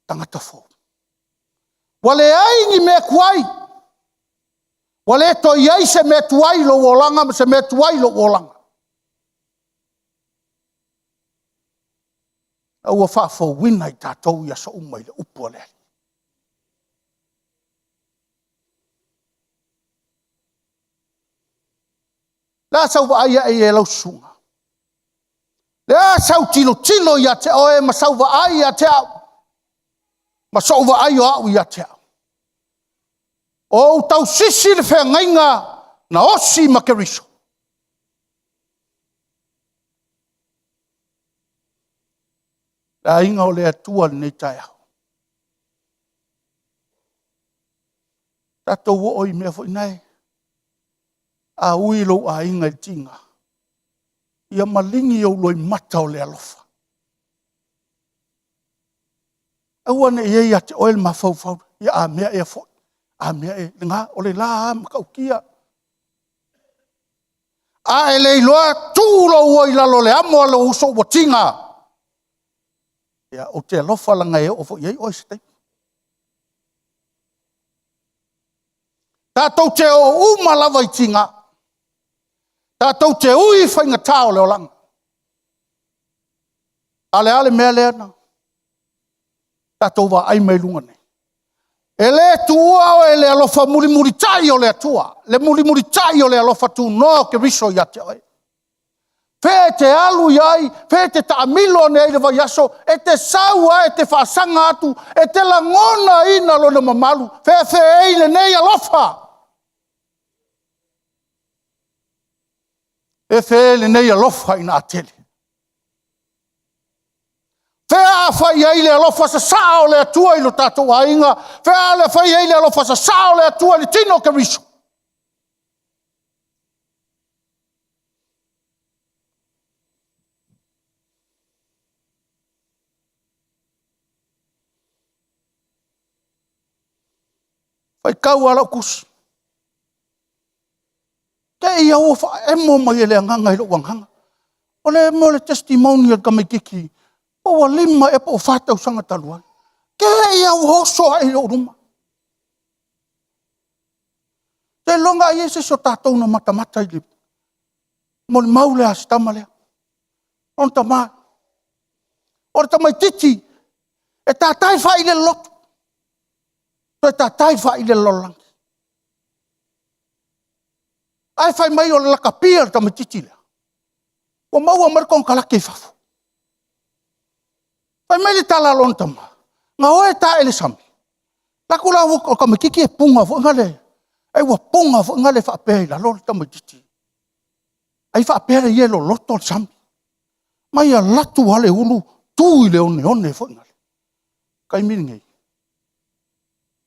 I: Tangata fo. Wale ai ni me kuai. Wale to iai se me tuai lo wolanga, se me tuai lo wolanga. Au fa fo wina i tātou ia so umai le upu ale. La sau wa aia e lau sunga. La sau tilo ia te oe ma sau wa aia te au. Ma sau wa aio au ia te au. O tau sisi le whea ngainga na osi ma ke riso. La inga o le atua nei tai au. Tato wo oi mea fo inai. A uilo a inga i tinga. Ia malingi au loi mata o le alofa. Aua ne ia te oil ma fau. Ia a mea e fo. A mea e nga o le la makau kia. A e le loa tūlo ua i lalo le amo alo uso wa tinga. Ia o te alofa langa e o fo iei oi se tei. Tātou te o umalawa i tinga. Tātou te ui whainga tāo leo langa. Ale mea lea na. Tātou wa ai mei lunga nei. E le tua o e le alofa muri tai o le atua. Le muri tai o le alofa tu no ke riso ia te oi. Fe te alu iai, fe te taamilo nei le vai aso, e te saua, e te whaasanga atu, e te langona ina lo na mamalu, fe eile nei alofa. E fe eile nei alofa ina atele. Fea fai eile alofa sa sao le atua ilo tatou ainga, fea le fai eile alofa sa sao le atua le tino ke riso. Fai kau ala kusi. Ke ia ofa e mo mai ele anganga ilo wanghanga. Ole mo le testimonial ka mai kiki. O wa lima e po whātau sanga taluan. Ke ia hoso a ilo ruma. Te longa i ese so tātou na matamata i lipu. Mo le maule a stama lea. On ta maa. O ta mai titi. E tātai wha i le lotu. E tātai wha i le lolangi. Ai whai mai o le lakapia ta mai titi lea. O maua marikon kalake i whafu. Pai mai le tala lon tama. Nga oe ta ele sami. Lako la o ka mikiki e punga fo ngale. Ai wa punga fo ngale fa pe la lol tama titi. Ai fa pe ye lo loto sami. Mai a latu ale ulu tu ile one fo ngale. Kai miringi.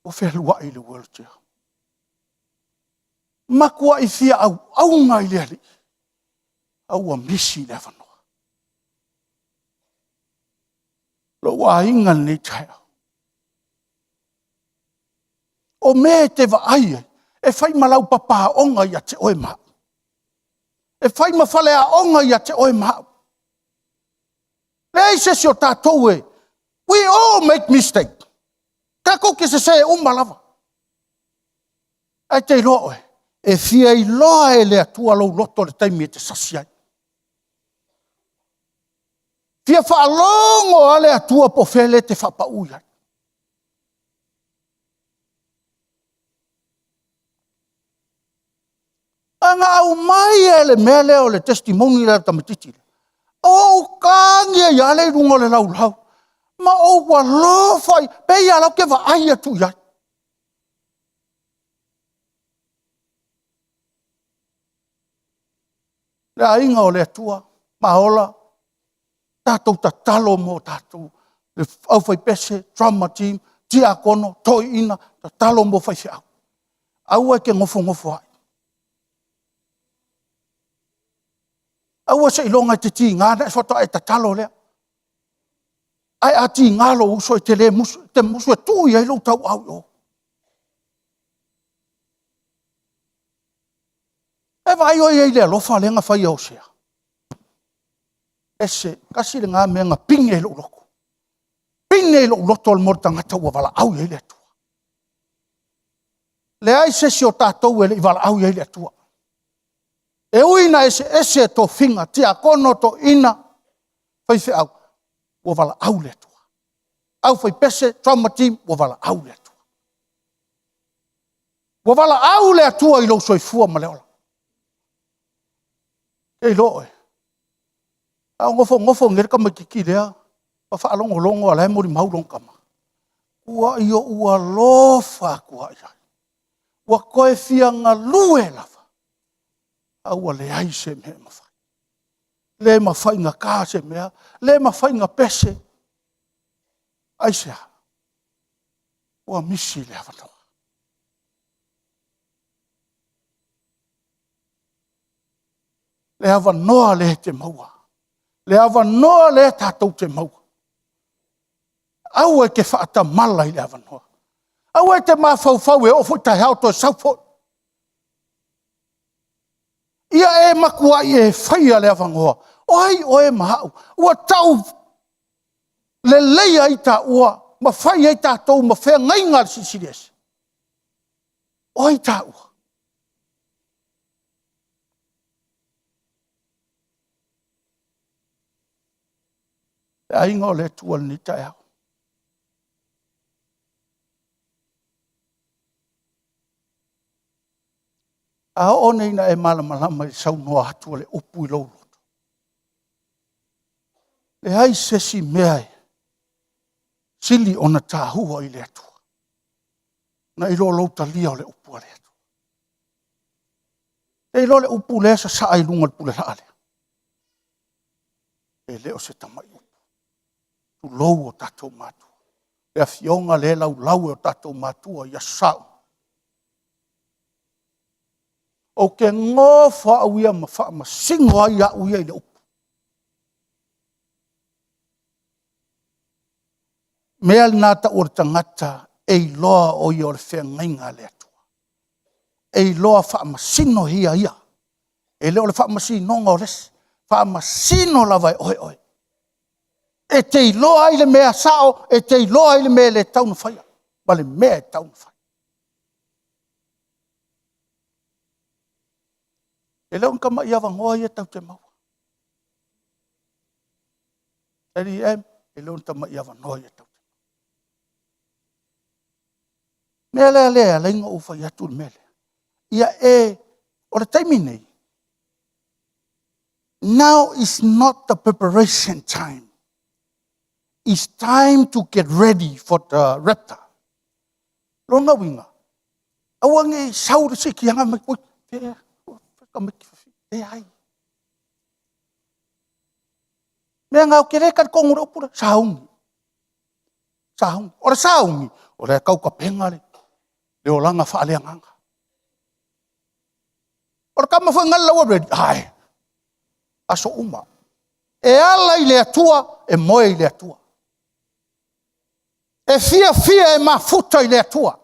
I: O fe lua ile wheelchair. Makua i fia au ngai le ali. Au a misi le whanua. Lo wa inga ni tai. O me te va ai e fai malau papa onga ia te oe ma. E fai ma fale a onga ia te oe ma. Lei se si o tātou e. We all make mistake. Kako ki se umalawa. Ai te roa e. E fia i loa e le atua lau loto le taimi e te sasi ai. Fia whaalongo a le atua po fele te whapau ai. Anga au mai e le mele o le testimoni le tamatitile. O kangia ia le rungo le lau lau. Ma o wa lo fai. Pe ia lau ke wa ai atu ia. Le ainga o le atua. Maola. Tātou ta talo mo tātou. Le au fai pese, drama team, tia kono, toi ina, ta talo mo fai fiau. Au e ke ngofo ai. Au se ilonga te ti ngana, e whata e ta talo lea. Ai a ti ngalo uso e te le musu, te musu e tui ai lo tau au o. E vai o e le lofa lenga fai o sea. Ese, kasi le ngā mea ngā pinge lo loko. Pinge lo loto al morta ngata ua wala au e le atua. Le ai se si o tātou e le i wala au e le atua. E uina ese to finga, tia kono to ina, fai fe au, ua wala au le atua. Au fai pese, trauma team, ua wala au le atua. Ua wala au le atua i lo soifua ma leola. Ei lo e. Au ngofo ngere kama kiki lea, pa whaalongo ala e mori maulong kama. Ua iyo ua lofa kua ia. Ua koe fianga lue lava. Aua le ai se mea mawhai. Le mawhai ngā kā se mea, le mawhai ngā pese. Ai sea. Ua misi le awanoa. Le awanoa le te maua. Le awanoa le tātou te maua. Au e ke whaata mala i le awanoa. Au e te mawhauwhau e ofo tai hao to saufo. Ia e makua i e whaia le awangoa. Oi o e mahau. Ua tau le leia i ta ua. Ma whaia i ta tau ma whea ngai ngā sisiriese. Oi ta ua. E ainga o le tua ni ta eo. A one ina e malama i sau noa atua le upu i lau loto. Le ai sesi mea e. Sili ona tā hua i le atua. Na i lo lauta lia o le upu a le atua. E i lo le upu le sa saa i lunga le pule laale. E leo se tamai upu. Tu lou o tatou matua. E a fionga le lau o tatou matua i a sau. O ke ngō whaauia ma wha ma singo ai a uia i le upu. Mea nā ta ora tangata e loa o i o le whea ngainga le atua. E loa wha ma sino hia ia. E leo le wha ma sino ngā o lesi. Wha ma sino lawai oe oe. E te loa i le mea sao, e te loa i le mea le taunu whaia. Ma le mea taunu whaia. E leo nkama i awa ngoa i e tau te maua. Eri e leo nkama i awa ngoa i e tau te maua. Mea lea lea, leinga ufa i atu le mele. Ia e, o le taimi nei. Now is not the preparation time. It's time to get ready for the raptor. Lona winga. Awange saure se ki anga mai koi. E ai. Mea ngau kere kan kongura upura. Saungi. Saungi. Ora saungi. Ora kau ka penga le. Le o langa whaale anganga. Ora kama whangala wa ready. Ai. Aso uma. E ala i le atua, e moe i le atua. E fia e mafuta i le atua.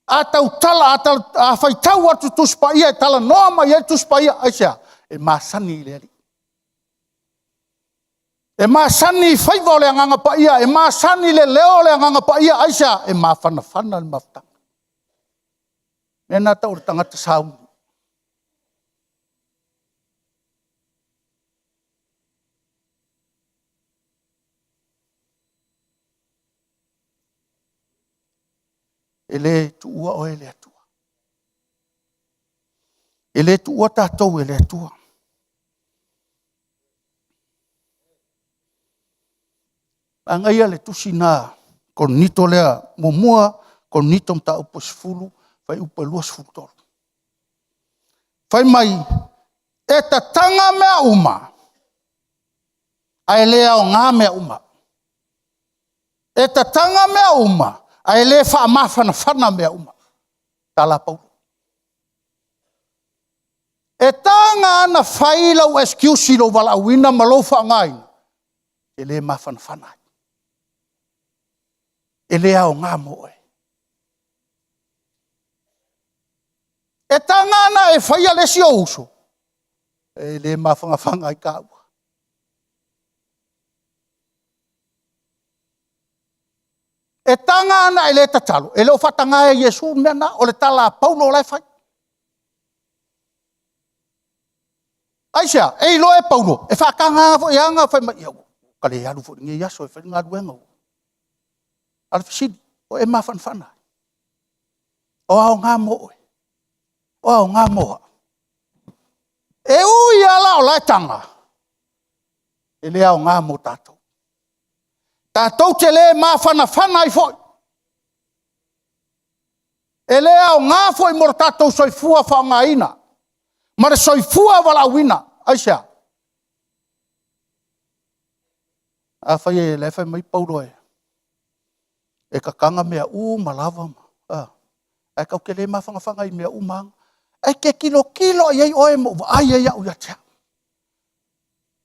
I: A tau tala, a whaitau atu tuspa ia, e tala noa mai e tuspa ia, aisea, e masani i le ali. E masani i whaiva o le anganga pa ia, e masani le leo le anganga pa ia, aisea, e mawhana le mafutanga. Mena tau le tangata saungu. E le tuua o e le atua. E le tuua tātou e le atua. Angaia le tusi nā, kon nito lea mumua, kon nito mta upo sifulu, fai upo lua sifulu tolu. Fai mai, e ta tanga mea uma, ai lea o ngā mea uma. E ta tanga mea uma, ai le wha mawhana mea uma. Tala Paulo. E tanga ana whaila o excuse lo wala awina malofa ngai. E le mawhana. E le au ngā moe. E tanga ana e whaia le si ouso. E le mawhanga i kāua. E tanga ana e le tatalo. E le o whatanga e Yesu mena o le tala Paulo lai whai. Aisha, e ilo e Paulo. E whakanga fo ianga whai mai iau. Kale alu fo ngi yaso e whai ngā duenga. Ala fisidi, o e mawhanwhana. O au ngā moe. O au ngā moa. E ui ala o lai tanga. E le au ngā mo tātou. Tātou te le mawhanawhana i foi. E le au ngā foi mora tātou soifua whangaina. Mare soifua wala wina. Aisha. A whai e le whai mai Paulo e. E ka kanga mea malawa ma. E kau ke le mawhangawhanga i mea mang. E ke kilo iei oe mo wa ai e au ia tea.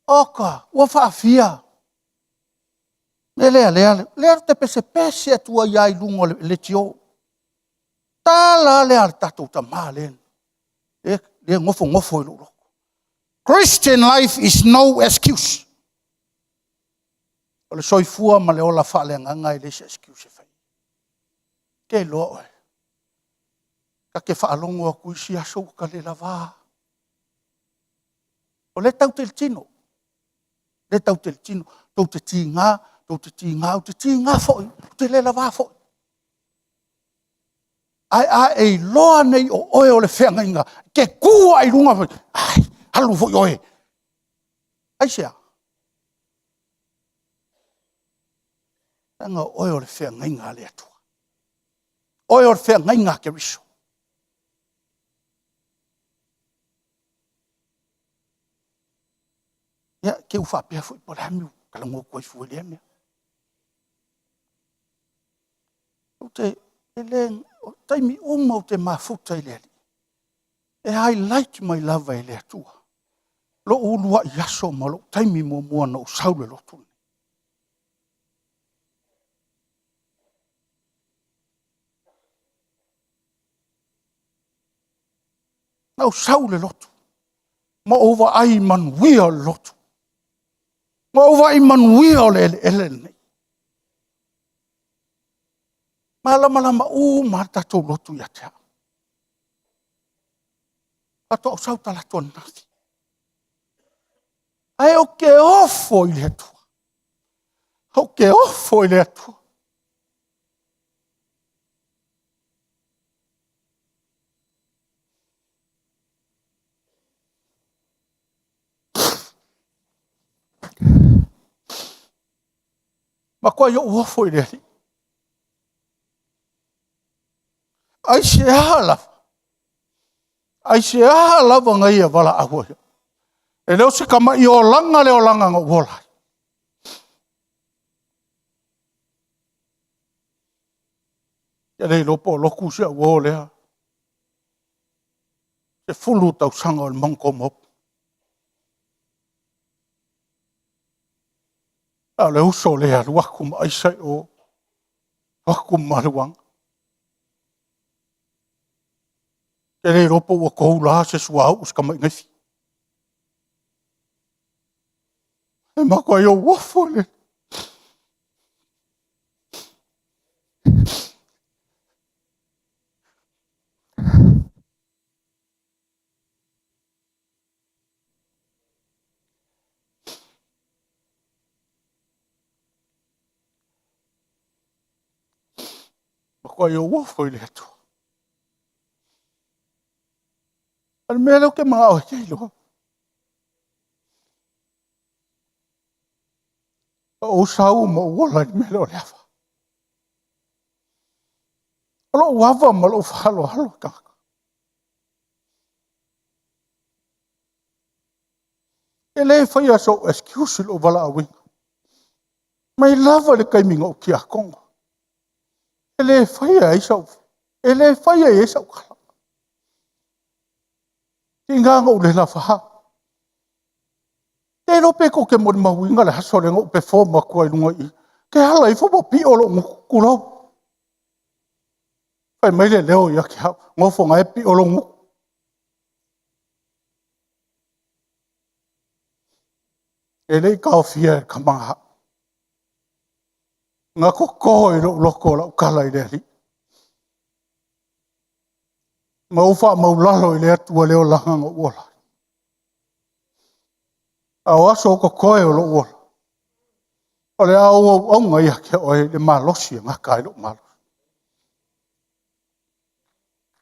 I: Oka, ua whaafia. Lea te pese atua iai lungo le tio. Tala lea tatou ta maa len. Lea ngofo i luro. Christian life is no excuse. O le soifua ma le ola wha le nganga i le se excuse fai. Ke loa oe. Ka ke whaalongo a kui si aso ka le lava. O le tau te tino. Le tau te tino. Tau te tinga. Tau te tinga foi. Te le lava foi. Ai loa nei o oe o le whenga inga. Ke kua i runga foi. Ai, halu foi oe. Ai sea. Tanga oe o le whenga inga le atua. Oe o le whenga inga ke riso. Ia, ke uwhapea foi po le hamiu. Kalango koi fua le mea. O te eleng, o taimi uma o te mafuta i le ali. E highlight mai lava i le atua. Lo ulua i aso ma lo taimi mua na o saule lo tune. Na o saule lotu. Ma ova ai manuia lotu. Ma ova ai manuia o le ele nei. Ma lama ma tatou lotu ia tea. Pato o sauta la tuan nasi. Ai o ke ofo i le atua. O ke ofo i le atua. Ma kwa yo ofo i le ali. Ai se aha lava ngai a wala ahua. E leo se kama i o langa nga wola. Ia rei lopo loku se a wolea. Se fulu tau sanga o le mangko mop. A le uso lea luaku ma aisai o. Aku maluang. Kere ropo wa kou la se suau uska mai ngai. E mako ai o wafo le. Mako ai o wafo le atu. Al melo ke mga o kei loa. O sau ma wala ni melo le afa. Alo wafa ma lo falo halo kaka. Ele fai aso excuse lo wala awing. Mai lava le kai minga o kia kongo. Ele fai a isau. Ele fai a isau kala. Tinga ngau le la faha. Te rope ko ke mo mawinga le hasore ngau pe forma ko ai lunga i. Ke hala i fopo pi o lo ngukulau. Fai mai le leo ia ki hau. Ngofo ngai pi o lo ngukulau. Ele ka fia ka maha. Nga ko ko i lo loko la ukala i le li. Ma ufa ma ulalo i le atua leo langa ngā uola. A waso ko koe o lo uola. O le au ngai ake oe le malosi ngā kai lo malos.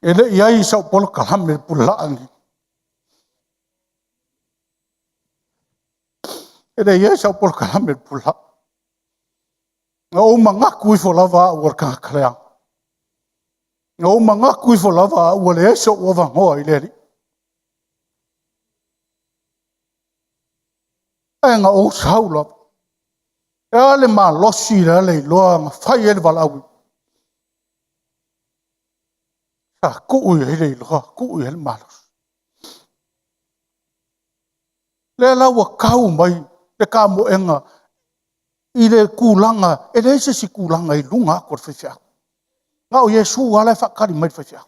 I: E le iai sau polo kalame pulaangi. E le iai sau polo kalame pulaangi. Ngā o mangaku i fo lava ua kanga kalea. Ngā o mangaku i fo lava ua le eso ua vangoa i le li. E ngā o saula. E ale ma losi le ale loa ngā whai ele walawi. Sa kuui ele loa, kuui ele malos. Le lawa kau mai, le ka moenga, i le kulanga, e le ese si kulanga i lunga kor whiwhia. Ngā o Yesu wale whakari mai whiwhia.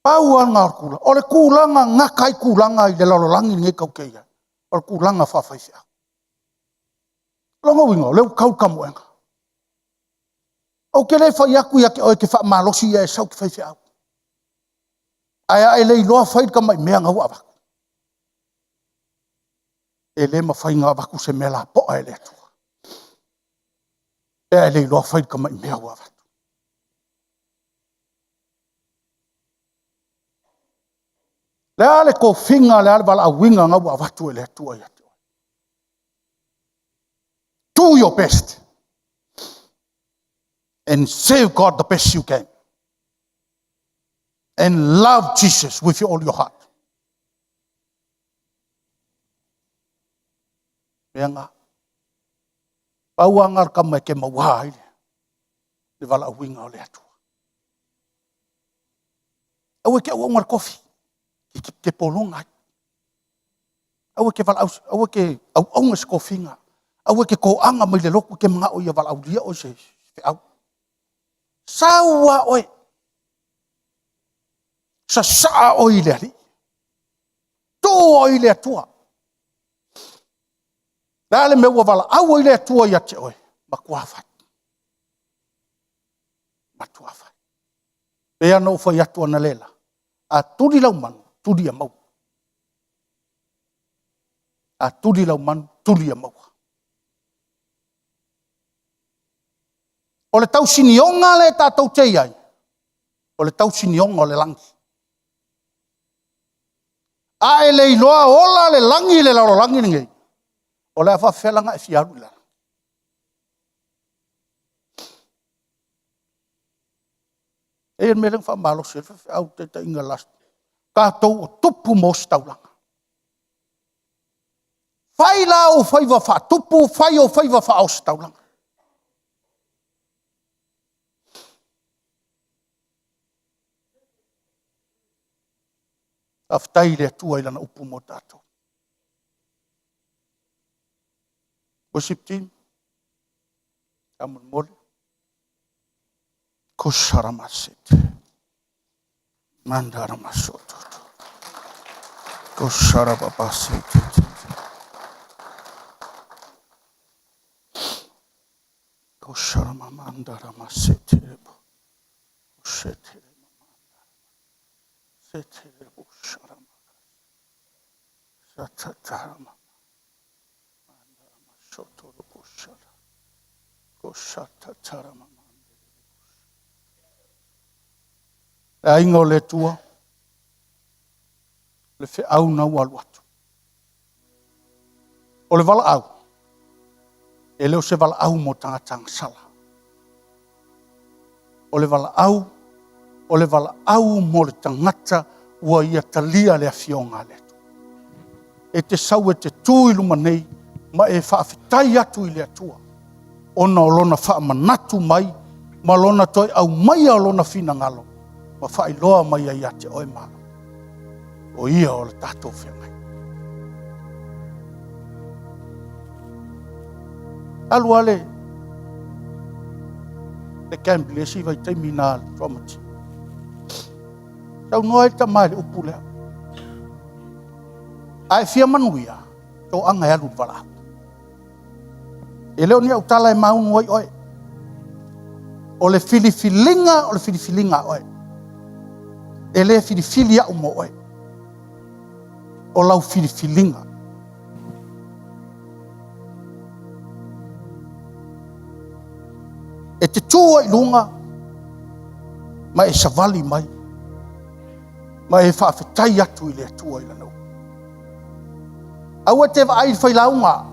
I: Pau an ngā kula. O le kulanga, ngā kai kulanga i le lalolangi nge kau keia. O le kulanga whawhiwhia. Longa wingo, leo kau ka moenga. O ke le whai aku ia ke oe ke wha malosi ia e sau ki whiwhia. Aia e le iloa whai ka mai mea ngau awaku. E le ma whai ngā awaku se mela poa e le atua. E le iloa whai ka mai mea awaku. Le ale ko finga le ale wala winga ngau awatu e le atua ia. Do your best. And serve God the best you can. And love Jesus with all your heart. Menga. Pau angar ka mai ke mawai. Le wala winga o le atua. Awe ke awa ngar kofi. Ke polonga. Awe ke wala awe ke au ngas kofinga. Awe ke ko anga mai le loku ke mga o ia wala aulia o se au. Sawa oi. Sa saa oi le ali. To oi le atua. Dale me wala au oi le atua ia te oi. Makuafat. Matuafat. Pea no fa ia tua na lela. A tudi lau man, tudi a mau. A tudi lau man, tudi a mau. O le tau sinionga le tātou te iai. O le tau sinionga o le langi. A e le iloa ola le langi le lalo langi ngei. O le afa whelanga e fiaru la. E me leng wha malo se au te inga last. Kātou o tupu mo staulanga. Whai la o whaiwa wha tupu, whai o whaiwa wha o staulanga. Aftai le atua ilana upu mo tātou. Worship team, come on, more. Kosaramasit. Mandaramasoto. Kosarababasit. Kosaramamandaramasит. Set. Setere Sharama. Satatarama. Mandarama Sotoro Bushara. Kosatatarama. Aingo le tua. Le fe au na walwatu. O le vala au. E leo se vala au mo tangatanga sala. O le vala au. O le vala au mo le tangata ua ia talia le afionga letu. E te sau e te tui luma nei, ma e whaafitai atu i le atua. Ona o lona wha manatu mai, ma lona toi au mai a lona fina ngalo, ma whai loa mai a ia te oi maa. O ia o le tātou whengai. Alu ale, le Camblesi vai taimi nā le Tromati. Tau noa e tamai le upu lea. Ai fia manuia, tō anga e alu wala. E leo ni au tala e maunu oi oi. O le filifilinga oi. E le filifilia umo oi. O lau filifilinga. E te tua i lunga, ma e savali mai. Ma e whaafetai atu i le atua i lanau. Aua te vai whailaunga.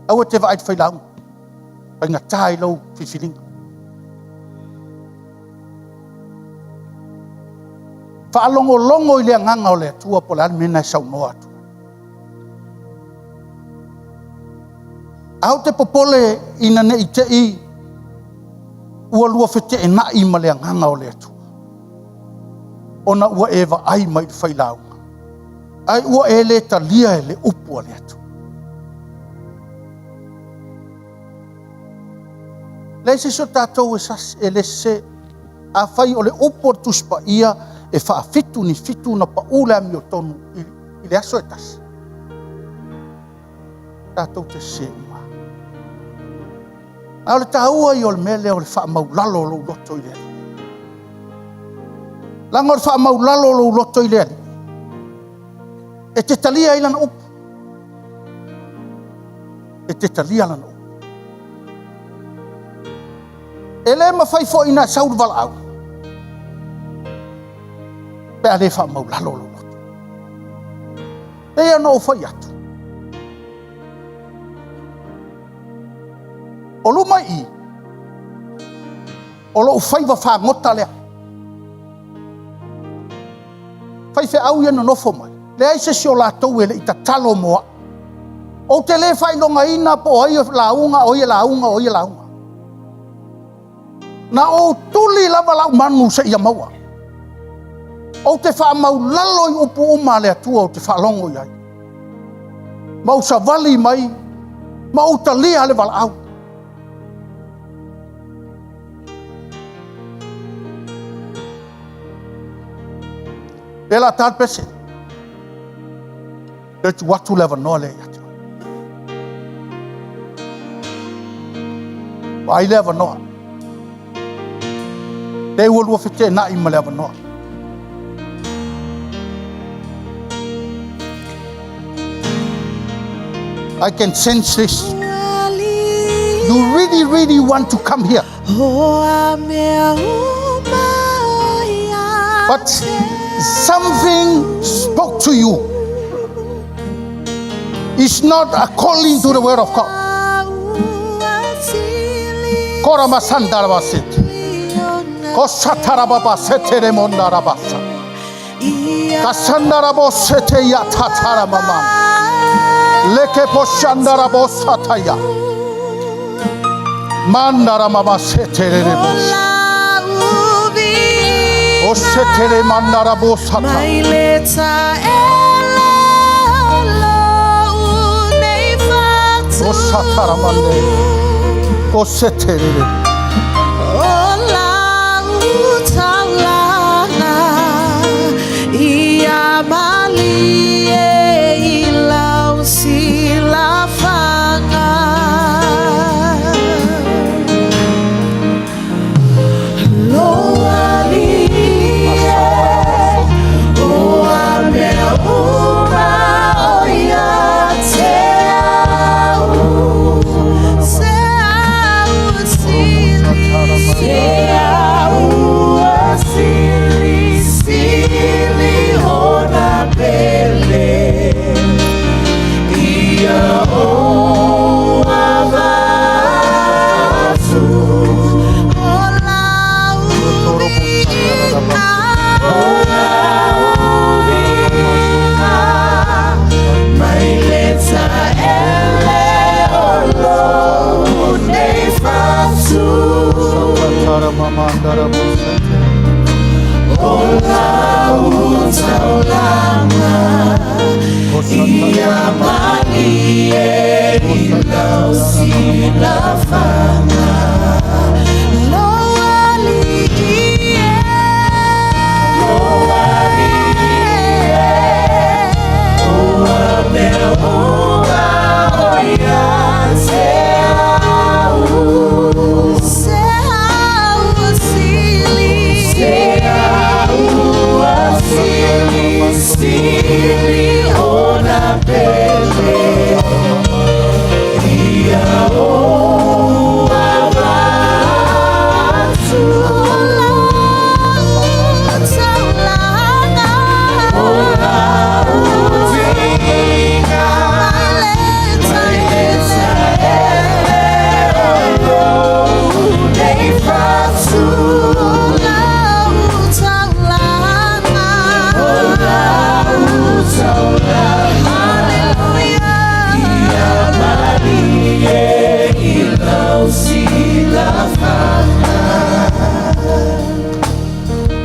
I: Aua te vai whailaunga. Pai ngā tai lau whiwhiringa. Whaalongo i le nganga o le atua po le almena e sau noa atu. Au te popole ina ne i te i ua lua whete e nai ma le nganga o le atua. Ona ua ewa ai mai le whailaunga. Ai ua e le talia e le upua le atu. Le se so tātou e sas e le se a whai o le upua tuspa ia e whaafitu ni fitu na pa ule ami o tonu i le aso e tasi. Tātou te se uma. A le tāua i o le mele o le wha maulalo lo loto i le. Langa o le wha maulalo lo loto i le. E te talia ilana upu. E te talia lana upu. E le ma fai fo ina sauru vala au. Pe a le wha maulalo lo loto. E ana o fai atu. O luma i. O lo fai wa wha ngota lea. Fai fe au iana nofo mai. Le aise si o lātou e le ita talo moa. O te le whai longa ina po oi launga, oi launga. Na o tuli lava lau manu se ia maua. O te wha mau lalo i upu uma le atua o te wha longo iai. Mau sa vali mai, mau ta lia le wala au. Pela tār pese. E tu watu lewa noa le iati. Ai lewa noa. Te ua lua white na ima lewa noa. I can sense this. You really want to come here. But something spoke to you. It's not according to the word of God. Korama sandarabasiti. Kosatarababa setere mondarabasa. Kasandarabosete yatataramama. Leke poshandarabosataya. Mandaramama setere rebos. Osetere mandarabosata. Osataramande. Osetere.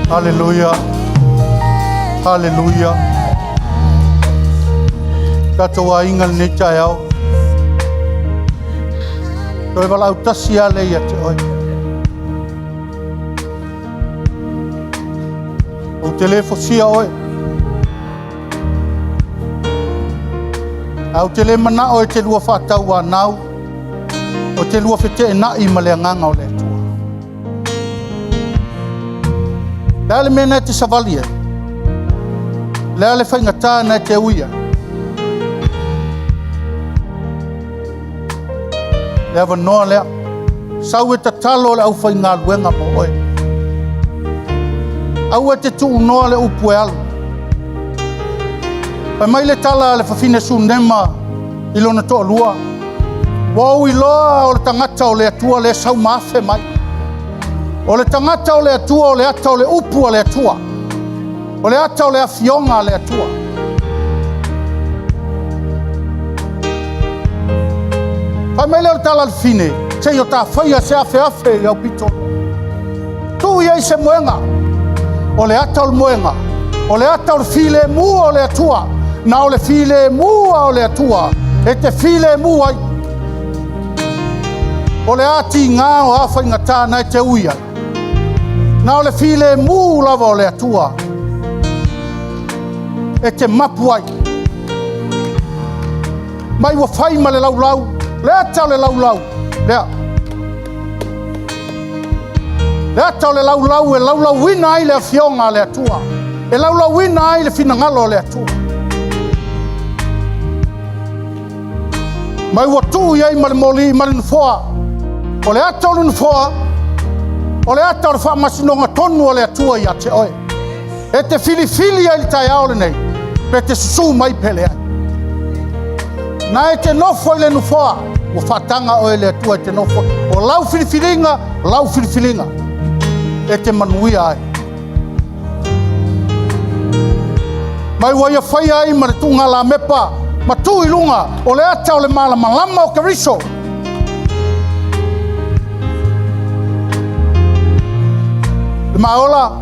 I: Hallelujah. Hallelujah. Katoa ingal ni chayao. Toi wala utasia le ya te oi. O telefosia oi. Au tele mana oi te lua whatau wa nau. O te lua whete na i male nganga o le tua. Lele mena te savalia. Lele whaingata na te uia. Lewa noa lea. Sau e ta talo le au whainga luenga mo oi. Au e te tuu noa le upu e alu. Pai mai le tala le whawhine su nema i lona toa lua. Wau i loa o le tangata o le atua le sau maafe mai. O le tangata o le atua o le ata o le upu o le atua. O le ata o le afionga o le atua. Pai mai le o tala le fine. Se yo ta whaia se afe afe i au pito. Tu iei se moenga. O le ata o le moenga. O le ata o le file mua o le atua. Na o le file mua o le atua. E te file mua ai. O le ati ngā o awhai ngata na te uia. Na o le file mū lava o le atua. E te mapu ai. Mai wa whai ma le laulau. Le ata o le laulau. Lea. Le ata o le laulau e laulau wina ai le afionga le atua. E laulau wina ai le finangalo le atua. Mai wa tu iei ma le moli ma le nufoa. O le ata o le nufoa. O le ata o le whaamasinonga tonu o le atua i ate oe. E te fili ai le tai aole nei. Pe te susu mai pele ai. Na e te nofo i le nufoa. O whatanga o le atua e te nofo. O lau filifilinga. E te manuia ai. Mai waia whai ai ma le tunga la mepa. Ma tu i lunga o le ata o le malama o kariso. Maola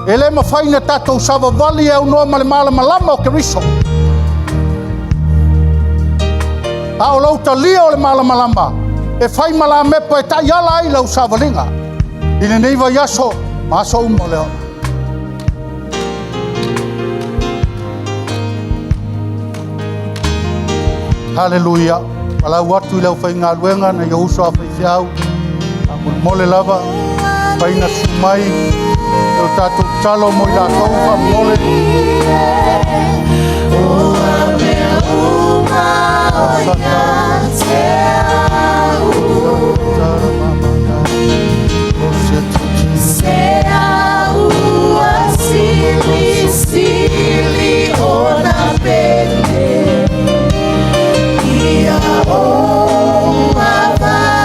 I: ele ma faina tatou sava vali e unoa ma le malama o keriso. A o lau talia o le malama e fai mala mepa e tai ala ai lau savalinga. Ine neiva yaso ma aso umo leo. Hallelujah. Walau watu i lau whainga luenga na Yahuso a whaifiau. A mole lava. Paina sumai o tātou talo mo i la tauha mole. O a mea uma o ia te au. Se au a sili o na pele. Ia o a vatu.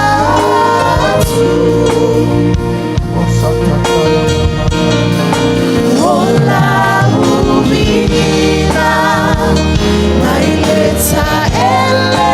I: Hola umina, mai leta ele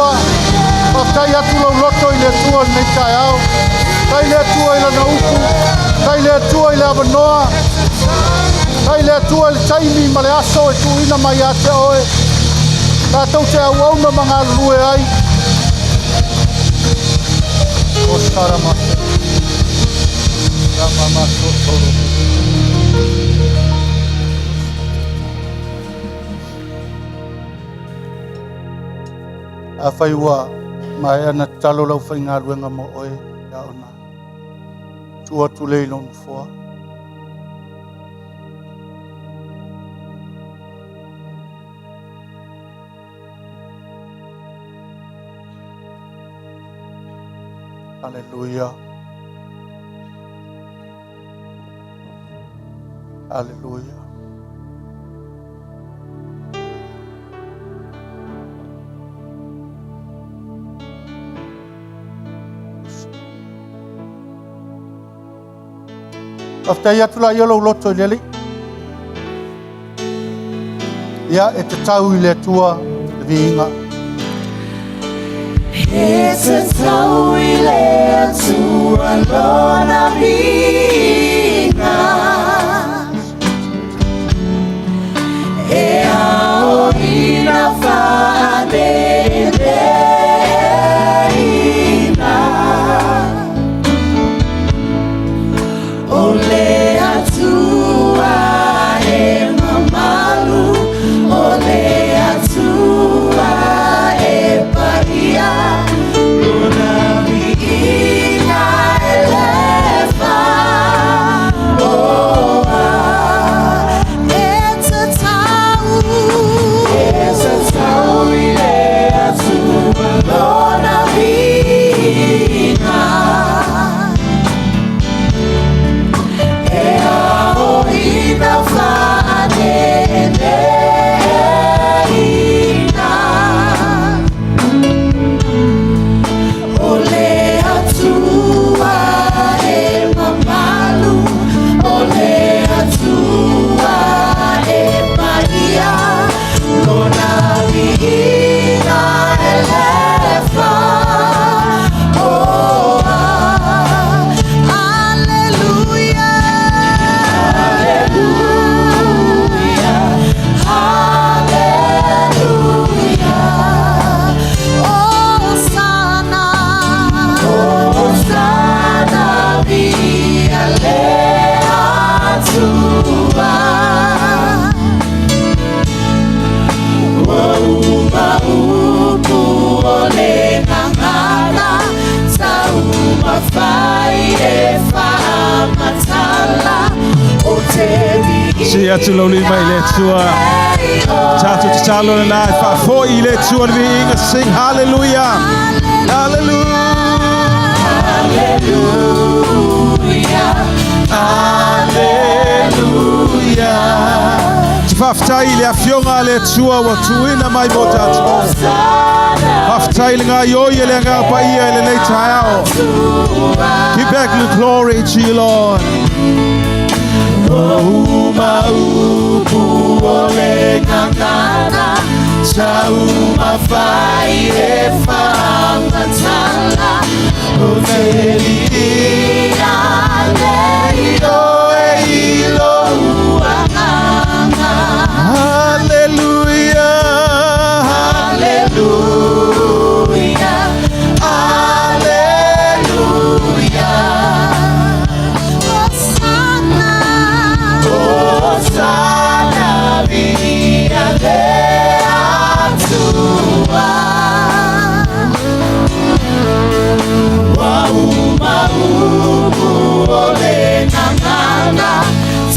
I: tua. Whaftai atu lau loto I le tua nei tai au. Tai le tua I lana upu. Tai le tua I le avanoa. Tai le tua I le taimi ma le aso e tuina mai a te oe. Tātou te au au na mga lue ai. O sarama. Ramama sotoro. A whaiua mai ana talo lau whainga ruenga mo oe ia ona. Tua tu lei non fua. Hallelujah. Hallelujah. After yatula yolo loto leli. Ya e te tau I le tua vinga.
B: E te tau I le tua lona vinga. E ao ina whanele ina. O le atua e mamalu. O le atua e paia. Luna viina e lefa. Oh, e te tau I le atua lona viina. E ao ina whanele ina. O le atua e mamalu. O le atua e paia. Lona viina e lefa. Oh, Alleluia.
C: Si atu lau lima I le tua. Tatu te talo na nai whafo I le tua ni inga sing hallelujah. Hallelujah. Hallelujah. Te whaftai le awhionga le tua wa tuina mai mo tatu. Whaftai le ngā ioi le ngā paia le nei tai ao. Give back the glory to you, Lord.
B: Uma upu ole ngangana. Sauma fai e whaanga tala. O te lia leiro e ilo uanganga.
C: Hallelujah.
B: Hallelujah. Hallelujah. Hosanna via le atua. Wa uma upu ole ngangana.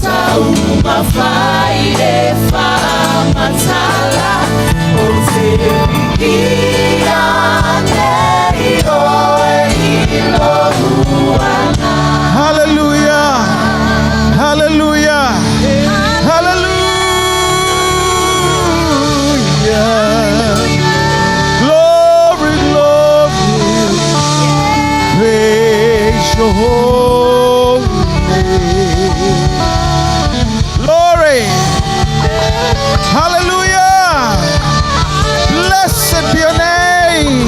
B: Sauma fai e whamatala. O te lia leiro e ilo uana.
C: Hallelujah. Hallelujah. Glory, glory. Praise your holy name. Glory. Hallelujah. Blessed be your name.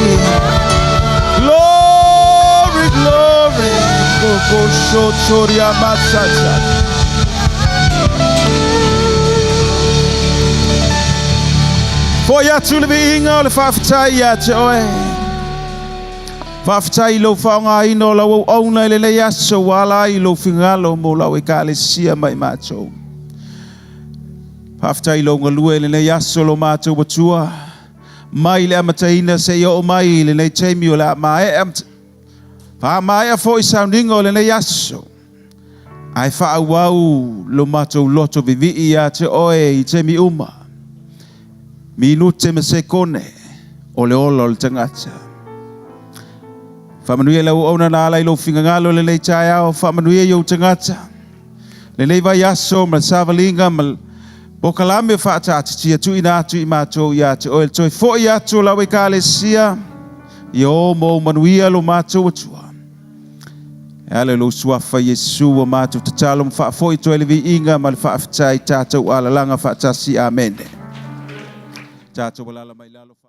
D: sotoria masasa. For ya tu le vinga le whawhitai ya te oe. Whawhitai lo whaonga ino lau auna le le aso wala i lo whingalo mo lau e ka le sia mai mātou. Whawhitai lo ngalue le le aso lo mātou watua. Mai le amataina se o mai le le teimi o la mai fa mai a foi sounding o le le aso. Ai wha wau lo mātou loto vivi ia te oe i teimi uma. Minute me se kone o le olo le tangata. Whamanuia lau ona na alai lo whingangalo le lei tai ao. Whamanuia iau tangata. Le lei vai aso ma savalinga ma pokalame o whaatatitia tu ina atu i mātou i ate oel toi. Fo i atu lau e ka le sia. I o mo manuia lo mātou atua. E ale lo suafa Yesu o mātou tatalo ma wha fo i toi le vi inga ma le wha afitai tātou alalanga whaatasi. Amen. Tātou walala mai lalo.